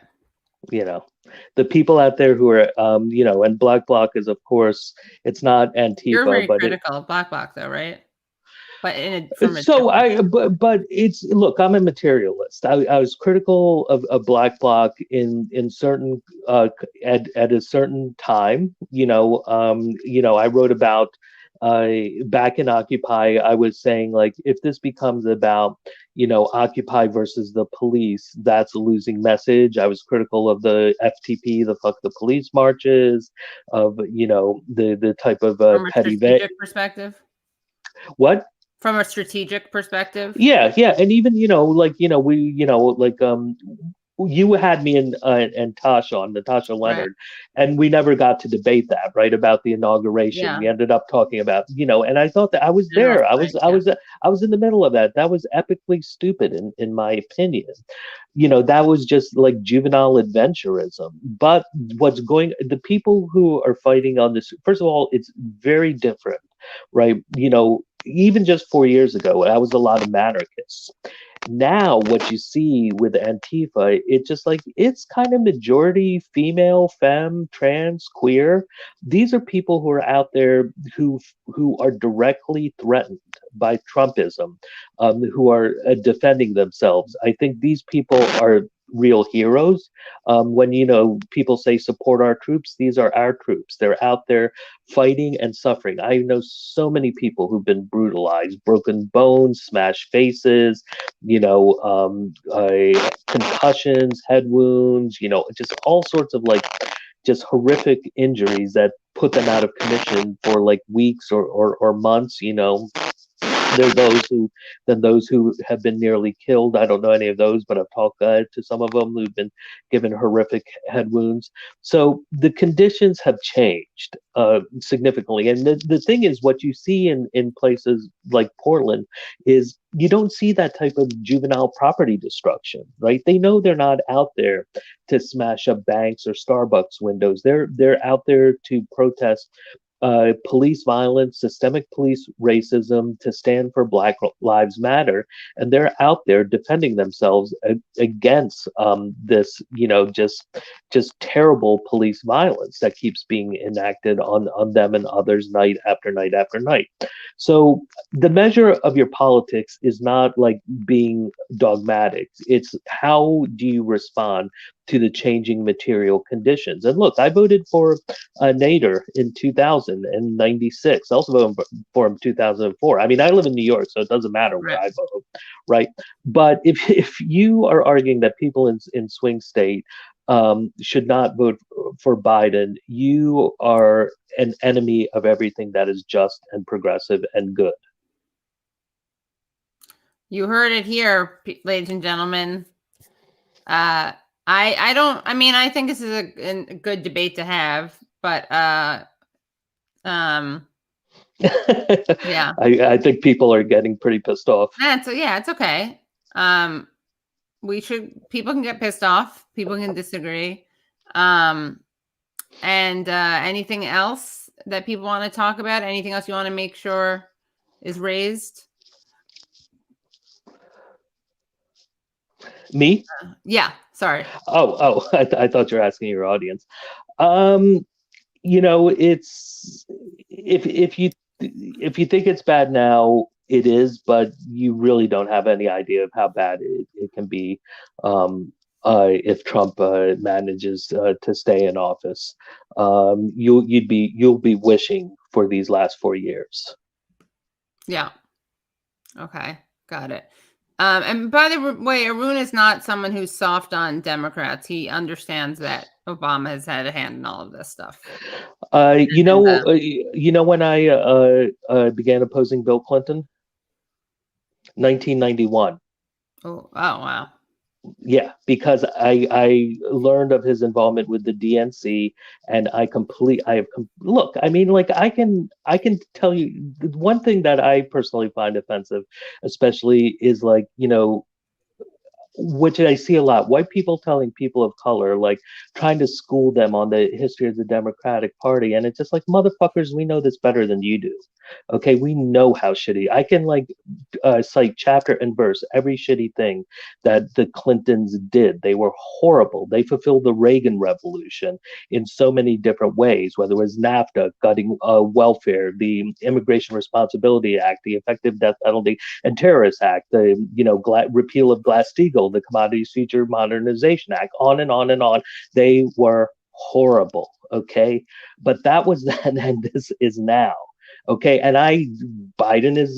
The people out there who are and Black Bloc is, of course, it's not Antifa. You're very but critical of Black Bloc, though, right? But it's look, I'm a materialist. I was critical of Black Bloc in certain at a certain time. I wrote about back in Occupy. I was saying if this becomes about Occupy versus the police, that's a losing message. I was critical of the FTP, the fuck the police marches, of the type of petty perspective. What? From a strategic perspective? Yeah. And even, you had me and Natasha Leonard, right. And we never got to debate that, right? About the inauguration. Yeah. We ended up talking about, and I thought that I was there. I was in the middle of that. That was epically stupid in my opinion. That was just like juvenile adventurism. But the people who are fighting on this, first of all, it's very different, right? Even just 4 years ago, I was a lot of anarchists. Now, what you see with Antifa, it's kind of majority female, femme, trans, queer. These are people who are out there who are directly threatened by Trumpism, who are defending themselves. I think these people are real heroes. When people say support our troops, these are our troops. They're out there fighting and suffering. I know so many people who've been brutalized, broken bones, smashed faces, concussions, head wounds, just all sorts of just horrific injuries that put them out of commission for weeks or months. There are those who have been nearly killed. I don't know any of those, but I've talked to some of them who've been given horrific head wounds. So the conditions have changed significantly. And the thing is, what you see in places like Portland is you don't see that type of juvenile property destruction, right? They know they're not out there to smash up banks or Starbucks windows. They're out there to protest police violence, systemic police racism, to stand for Black Lives Matter, and they're out there defending themselves against this, just terrible police violence that keeps being enacted on them and others night after night after night. So the measure of your politics is not being dogmatic. It's how do you respond to the changing material conditions. And look, I voted for Nader in 2096. I also voted for him in 2004. I mean, I live in New York, so it doesn't matter where I vote, right? But if you are arguing that people in swing state should not vote for Biden, you are an enemy of everything that is just and progressive and good. You heard it here, ladies and gentlemen. I think this is a good debate to have, But yeah, I think people are getting pretty pissed off. so yeah, it's okay. People can get pissed off. People can disagree. And anything else that people want to talk about? Anything else you want to make sure is raised? Me? Yeah. Sorry. Oh, I thought you were asking your audience. It's if you think it's bad now, it is, but you really don't have any idea of how bad it can be if Trump manages to stay in office. You'll be wishing for these last 4 years. Yeah. Okay. Got it. And by the way, Arun is not someone who's soft on Democrats. He understands that Obama has had a hand in all of this stuff. When I began opposing Bill Clinton, 1991. Oh wow. Yeah, because I learned of his involvement with the DNC, and look. I mean, like I can tell you one thing that I personally find offensive, especially is like which I see a lot, white people telling people of color, like trying to school them on the history of the Democratic Party. And it's just like, motherfuckers, we know this better than you do. Okay, we know how shitty. I can cite chapter and verse every shitty thing that the Clintons did. They were horrible. They fulfilled the Reagan Revolution in so many different ways, whether it was NAFTA, gutting welfare, the Immigration Responsibility Act, the Effective Death Penalty and Terrorist Act, the repeal of Glass-Steagall, the Commodities Future Modernization Act, on and on and on. They were horrible. Okay, but that was then, and this is now. Okay, and Biden is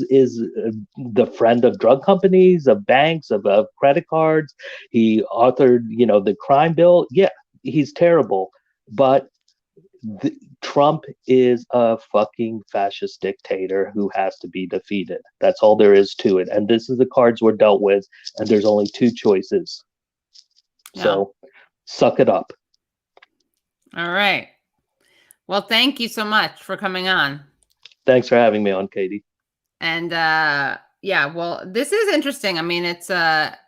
the friend of drug companies, of banks, of credit cards. He authored, the crime bill. Yeah, he's terrible, but Trump is a fucking fascist dictator who has to be defeated. That's all there is to it. And this is the cards we're dealt with, and there's only two choices. Yeah. So, suck it up. All right. Well, thank you so much for coming on. Thanks for having me on, Katie. And well, this is interesting. I mean, it's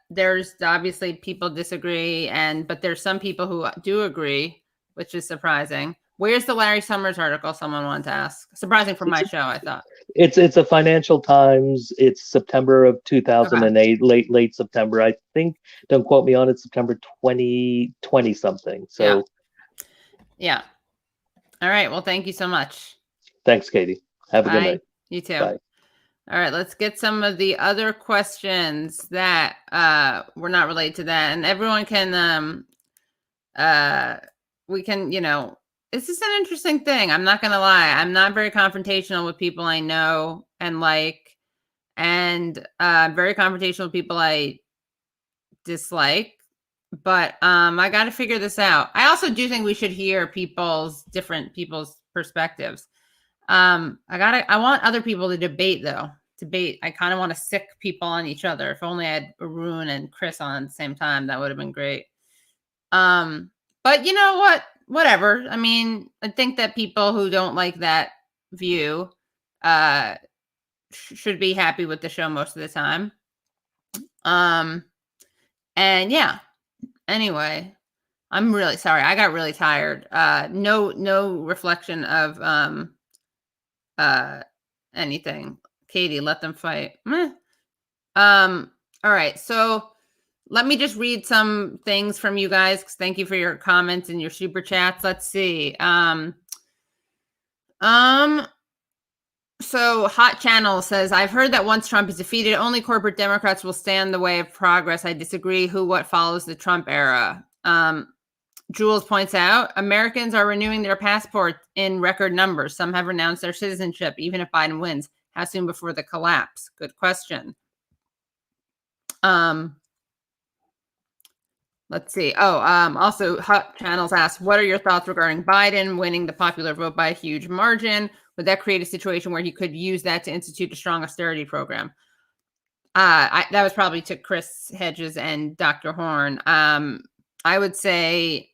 there's obviously people disagree, but there's some people who do agree, which is surprising. Where's the Larry Summers article? Someone wanted to ask. Surprising for my show, I thought. It's a Financial Times. It's September of 2008, okay. late September. I think. Don't quote me on it. September 2020 something. So. Yeah. All right. Well, thank you so much. Thanks, Katie. Have a good night. You too. Bye. All right, let's get some of the other questions that were not related to that. And everyone can, we can, this is an interesting thing. I'm not going to lie. I'm not very confrontational with people I know and like, and very confrontational with people I dislike. But I got to figure this out. I also do think we should hear different people's perspectives. I want other people to debate though. I kind of want to sick people on each other. If only I had Arun and Chris on at the same time, that would have been great. But you know what? Whatever. I mean, I think that people who don't like that view should be happy with the show most of the time. And yeah. Anyway, I'm really sorry. I got really tired. No reflection of anything. Katie, let them fight. All right. So let me just read some things from you guys. Thank you for your comments and your super chats. Let's see. So Hot Channel says, I've heard that once Trump is defeated, only corporate Democrats will stand in the way of progress. I disagree. What follows the Trump era? Jules points out, Americans are renewing their passport in record numbers. Some have renounced their citizenship, even if Biden wins. How soon before the collapse? Good question. Let's see. Also, Hot Channels asks, what are your thoughts regarding Biden winning the popular vote by a huge margin? Would that create a situation where he could use that to institute a strong austerity program? That was probably to Chris, Hedges, and Dr. Horne. I would say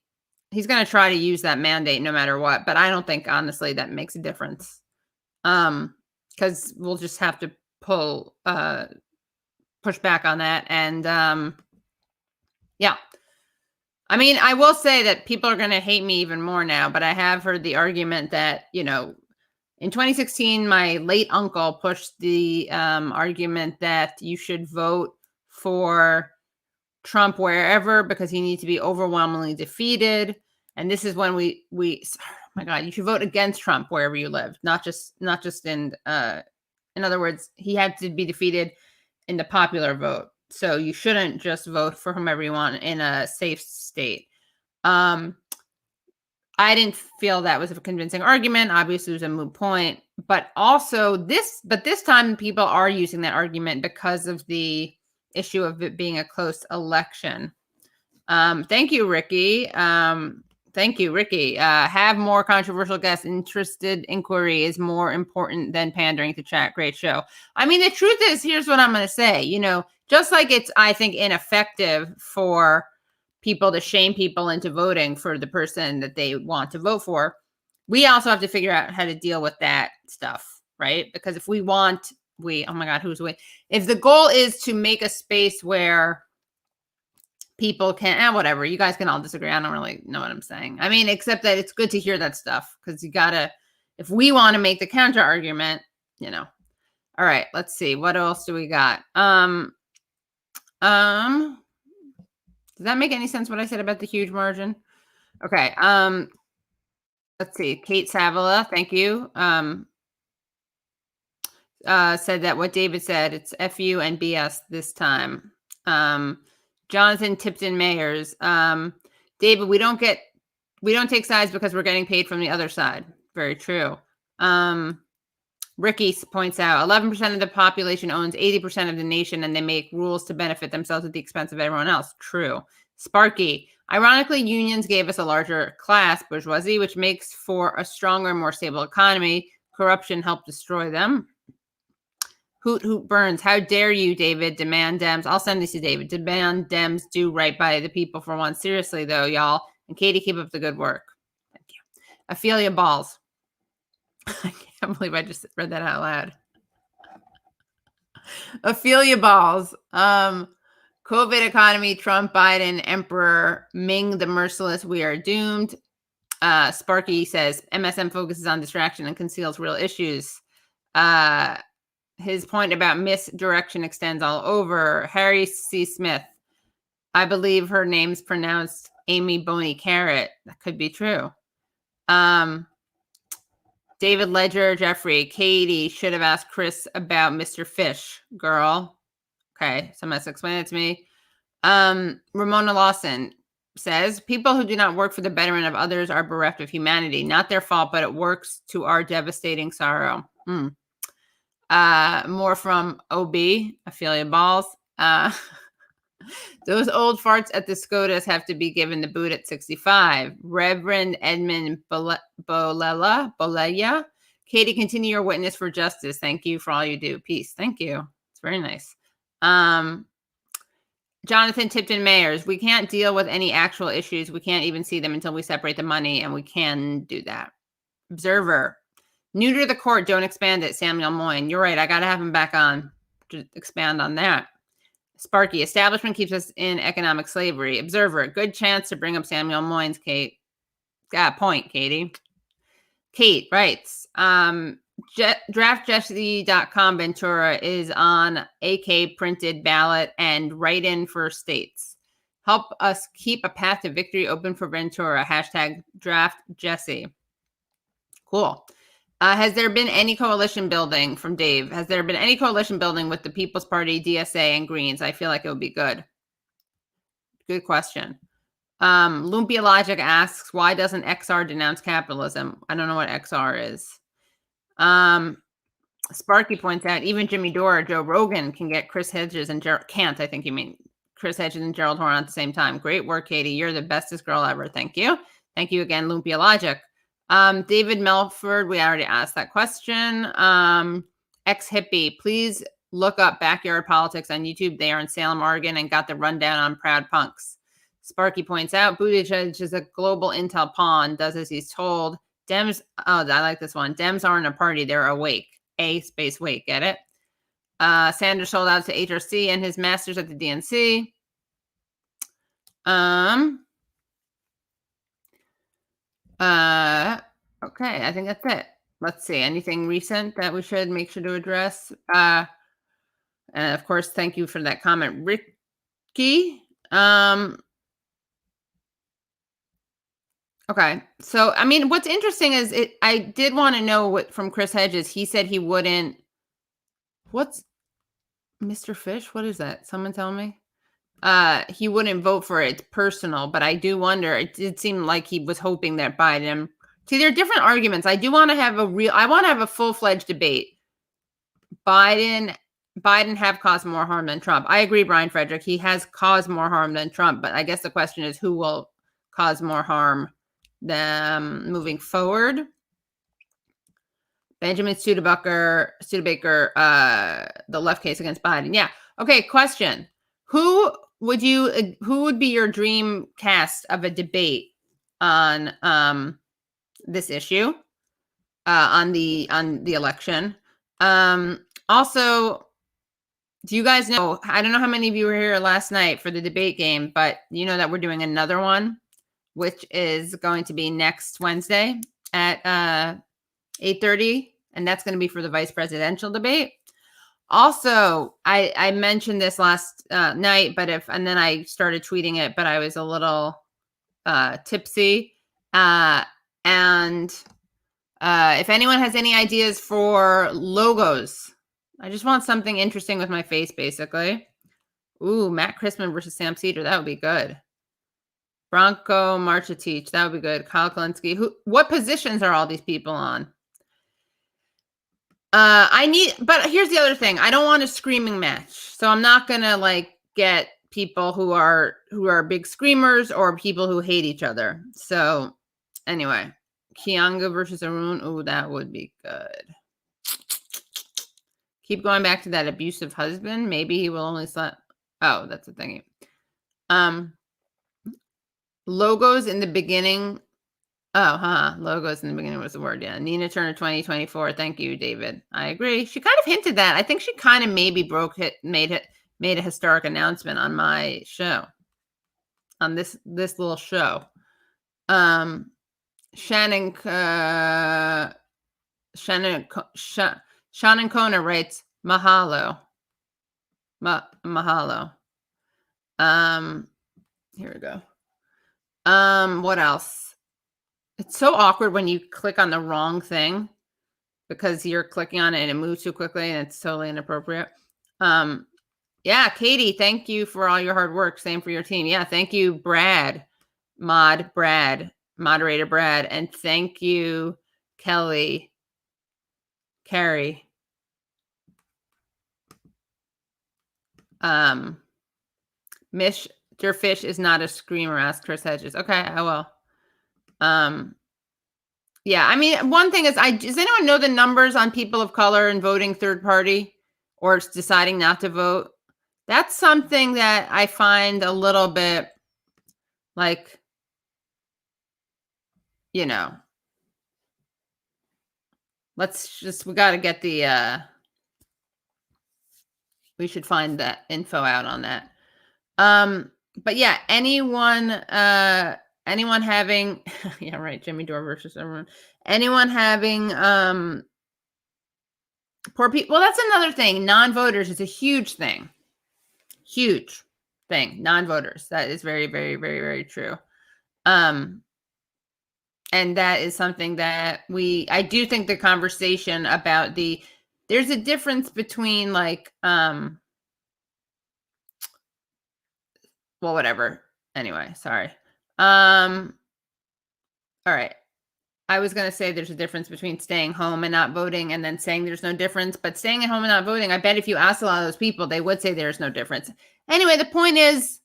he's going to try to use that mandate no matter what. But I don't think, honestly, that makes a difference. Because we'll just have to push back on that. And yeah. I mean, I will say that people are going to hate me even more now, but I have heard the argument that, you know, in 2016, my late uncle pushed the argument that you should vote for Trump wherever because he needs to be overwhelmingly defeated. And this is when we oh my God, you should vote against Trump wherever you live, not just in other words, he had to be defeated in the popular vote. So you shouldn't just vote for whomever you want in a safe state. I didn't feel that was a convincing argument. Obviously, it was a moot point. But also this time people are using that argument because of the issue of it being a close election. Thank you, Ricky. Have more controversial guests. Interested inquiry is more important than pandering to chat. Great show. I mean, the truth is, here's what I'm going to say. You know, just like it's, I think, ineffective for people to shame people into voting for the person that they want to vote for, we also have to figure out how to deal with that stuff, right? Because if we want, oh my God, who's we? If the goal is to make a space where people can, whatever, you guys can all disagree. I don't really know what I'm saying. I mean, except that it's good to hear that stuff because you gotta, if we want to make the counter argument, you know. All right, let's see. What else do we got? Does that make any sense what I said about the huge margin? Okay. Let's see. Kate Savala, thank you. Said that what David said, it's FU and BS this time. Jonathan Tipton Mayers. David, we don't take sides because we're getting paid from the other side. Very true. Ricky points out 11% of the population owns 80% of the nation and they make rules to benefit themselves at the expense of everyone else. True. Sparky. Ironically, unions gave us a larger class, bourgeoisie, which makes for a stronger, more stable economy. Corruption helped destroy them. Hoot Burns. How dare you, David? Demand Dems. I'll send this to David. Demand Dems do right by the people for once. Seriously, though, y'all. And Katie, keep up the good work. Thank you. Ophelia Balls. I can't believe I just read that out loud. Ophelia Balls. COVID economy, Trump, Biden, Emperor, Ming the Merciless, we are doomed. Sparky says, MSM focuses on distraction and conceals real issues. His point about misdirection extends all over. Harry C. Smith. I believe her name's pronounced Amy Boney Carrot. That could be true. David Ledger, Jeffrey, Katie should have asked Chris about Mr. Fish, girl. Okay, someone has to explain it to me. Ramona Lawson says, people who do not work for the betterment of others are bereft of humanity. Not their fault, but it works to our devastating sorrow. More from OB, Ophelia Balls. Those old farts at the SCOTUS have to be given the boot at 65. Reverend Edmund Bolella. Katie, continue your witness for justice. Thank you for all you do. Peace. Thank you. It's very nice. Jonathan Tipton Mayers. We can't deal with any actual issues. We can't even see them until we separate the money, and we can do that. Observer. Neuter the court. Don't expand it. Samuel Moyne. You're right. I got to have him back on to expand on that. Sparky, establishment keeps us in economic slavery. Observer, good chance to bring up Samuel Moynes, Kate. Got a point, Katie. Kate writes, draftjesse.com Ventura is on AK printed ballot and write-in for states. Help us keep a path to victory open for Ventura. Hashtag draft Jesse. Cool. Has there been any coalition building from Dave? Has there been any coalition building with the People's Party, DSA, and Greens? I feel like it would be good. Good question. Lumpia Logic asks, why doesn't XR denounce capitalism? I don't know what XR is. Sparky points out, even Jimmy Dore, Joe Rogan can get Chris Hedges and can't, I think you mean Chris Hedges and Gerald Horne at the same time. Great work, Katie. You're the bestest girl ever. Thank you. Thank you again, Lumpia Logic. David Melford, we already asked that question. Ex-hippie, please look up Backyard Politics on YouTube. They are in Salem, Oregon, and got the rundown on Proud Punks. Sparky points out, Buttigieg is a global intel pawn, does as he's told. Dems, I like this one. Dems aren't a party, they're awake. A space wake, get it? Sanders sold out to HRC and his masters at the DNC. Okay, I think that's it. Let's see, anything recent that we should make sure to address? And of course, thank you for that comment, Ricky. Okay, so I mean, what's interesting is I did want to know what from Chris Hedges. He said he wouldn't. What's Mr. Fish? What is that? Someone tell me. He wouldn't vote for it. It's personal, but I do wonder. It did seem like he was hoping that Biden. See, there are different arguments. I do want to have I want to have a full-fledged debate. Biden have caused more harm than Trump. I agree, Brian Frederick. He has caused more harm than Trump, but I guess the question is who will cause more harm than moving forward. Benjamin Studebaker, the left case against Biden. Yeah. Okay. Question: Who would be your dream cast of a debate on this issue, on the election? Also, do you guys know? I don't know how many of you were here last night for the debate game, but you know that we're doing another one, which is going to be next Wednesday at 8:30, and that's going to be for the vice presidential debate. Also, I mentioned this last night, and then I started tweeting it, but I was a little tipsy. And if anyone has any ideas for logos, I just want something interesting with my face, basically. Ooh, Matt Christman versus Sam Cedar. That would be good. Bronco Marchatich. That would be good. Kyle Klinsky. What positions are all these people on? But here's the other thing. I don't want a screaming match. So I'm not going to get people who are big screamers or people who hate each other. So anyway, Kianga versus Arun. Ooh, that would be good. Keep going back to that abusive husband. Maybe he will only slap. Oh, that's the thing. Logos in the beginning. Logos in the beginning was the word. Yeah. Nina Turner 2024. Thank you, David. I agree. She kind of hinted that. I think she kind of maybe made a historic announcement on my show. On this little show. Shannon Kona writes mahalo. Mahalo. Here we go. What else? It's so awkward when you click on the wrong thing because you're clicking on it and it moves too quickly and it's totally inappropriate. Yeah, Katie, thank you for all your hard work. Same for your team. Yeah, thank you, Brad, moderator Brad, and thank you, Carrie. Mr. Fish is not a screamer, asked Chris Hedges. Okay, I will. Yeah, I mean, one thing is, does anyone know the numbers on people of color and voting third party or deciding not to vote? That's something that I find a little bit we got to get we should find that info out on that. But yeah, anyone having, yeah, right. Jimmy Dore versus everyone, anyone having, poor people. Well, that's another thing. Non-voters is a huge thing. Non-voters. That is very, very, very, very true. And that is something that I do think the conversation about there's a difference between well, whatever. Anyway, sorry. All right. I was going to say there's a difference between staying home and not voting and then saying there's no difference. But staying at home and not voting, I bet if you ask a lot of those people, they would say there's no difference. Anyway, the point is,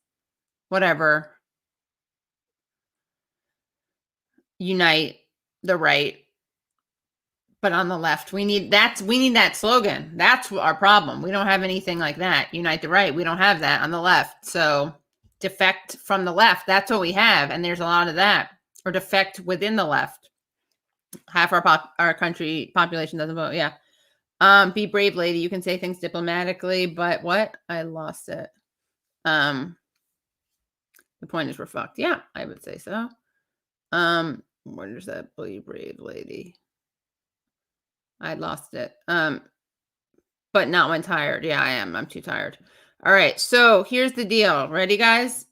whatever. Unite the right. But on the left, we need that slogan. That's our problem. We don't have anything like that. Unite the right. We don't have that on the left. So defect from the left. That's what we have. And there's a lot of that, or defect within the left. Half our country population doesn't vote. Yeah. Be brave, lady. You can say things diplomatically, but what? I lost it. The point is we're fucked. Yeah, I would say so. Where's that be brave lady? I lost it. But not when tired. Yeah, I am. I'm too tired. All right. So here's the deal. Ready, guys?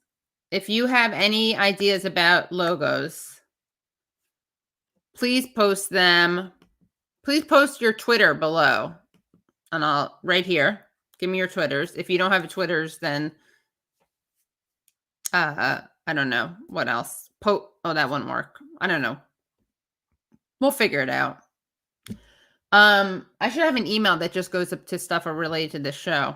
If you have any ideas about logos, please post them. Please post your Twitter below. And I'll right here. Give me your Twitters. If you don't have a Twitters, then I don't know what else. Oh, that won't work. I don't know. We'll figure it out. I should have an email that just goes up to stuff related to this show.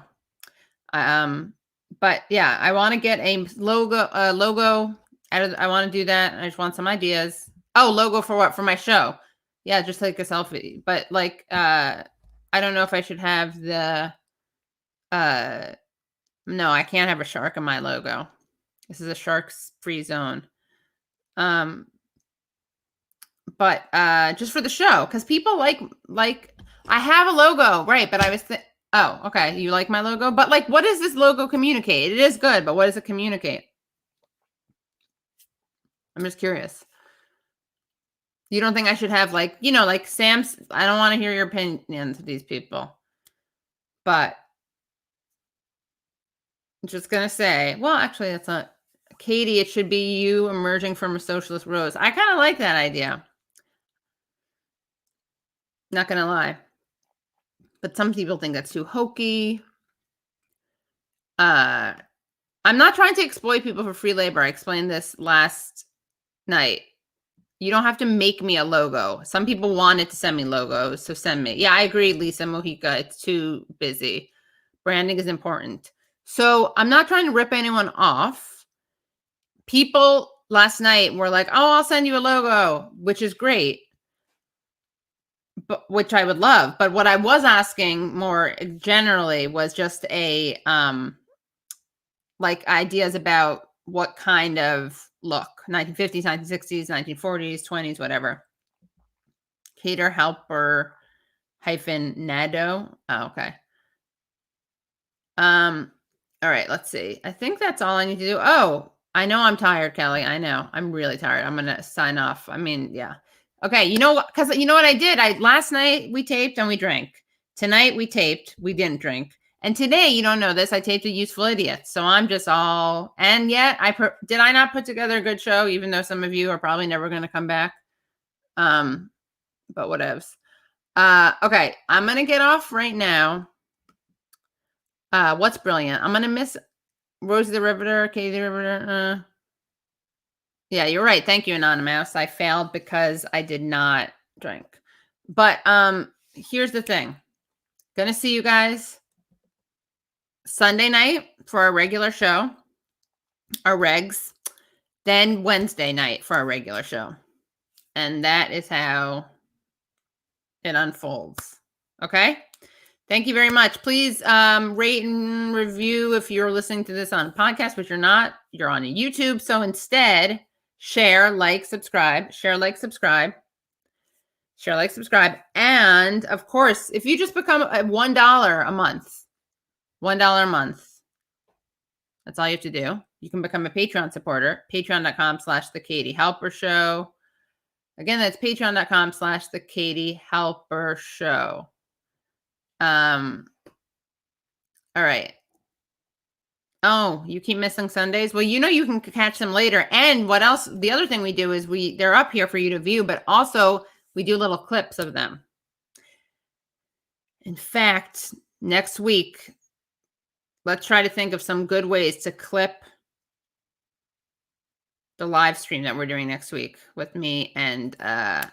But yeah, I want to get a logo. I want to do that. I just want some ideas. Oh, logo for what? For my show? Yeah, just like a selfie. But like, I don't know if I should have the. No, I can't have a shark in my logo. This is a sharks-free zone. But just for the show, because people like I have a logo, right? But I was oh, okay, you like my logo, but like, what does this logo communicate? It is good, but what does it communicate? I'm just curious. You don't think I should have like, you know, like Sam's? I don't want to hear your opinions of these people, but I'm just gonna say, well, actually, that's not Katie. It should be you emerging from a socialist rose. I kind of like that idea. Not gonna lie, but some people think that's too hokey. I'm not trying to exploit people for free labor. I explained this last night. You don't have to make me a logo. Some people wanted to send me logos, so send me. Yeah, I agree, Lisa Mojica. It's too busy. Branding is important. So I'm not trying to rip anyone off. People last night were like, oh, I'll send you a logo, which is great. But which I would love. But what I was asking more generally was just a like ideas about what kind of look, 1950s, 1960s, 1940s, 20s, whatever. Cater Halper -Nado. Oh, okay. All right, let's see. I think that's all I need to do. Oh, I know I'm tired, Kelly. I know. I'm really tired. I'm gonna sign off. I mean, yeah. Okay, you know what? Because you know what I did? Last night we taped and we drank. Tonight we taped, we didn't drink. And today, you don't know this, I taped a Useful Idiot. So I'm just all, and yet did I not put together a good show, even though some of you are probably never going to come back. But whatevs. Okay, I'm going to get off right now. What's brilliant? I'm going to miss Rosie the Riveter, Katie the Riveter. Yeah, you're right. Thank you, Anonymous. I failed because I did not drink. But here's the thing. Gonna see you guys Sunday night for our regular show, our regs, then Wednesday night for our regular show. And that is how it unfolds. Okay? Thank you very much. Please rate and review if you're listening to this on a podcast, but you're not. You're on YouTube. So instead, share, like, subscribe. Share, like, subscribe. Share, like, subscribe. And, of course, if you just become $1 a month, $1 a month. That's all you have to do. You can become a Patreon supporter. Patreon.com/The Katie Halper Show. Again, that's Patreon.com/The Katie Halper Show. All right. Oh, you keep missing Sundays? Well, you know you can catch them later. And what else? The other thing we do is they're up here for you to view, but also we do little clips of them. In fact, next week, let's try to think of some good ways to clip the live stream that we're doing next week with me and Matt.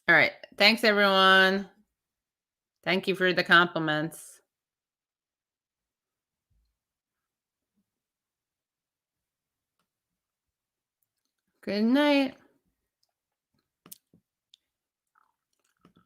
All right. Thanks, everyone. Thank you for the compliments. Good night.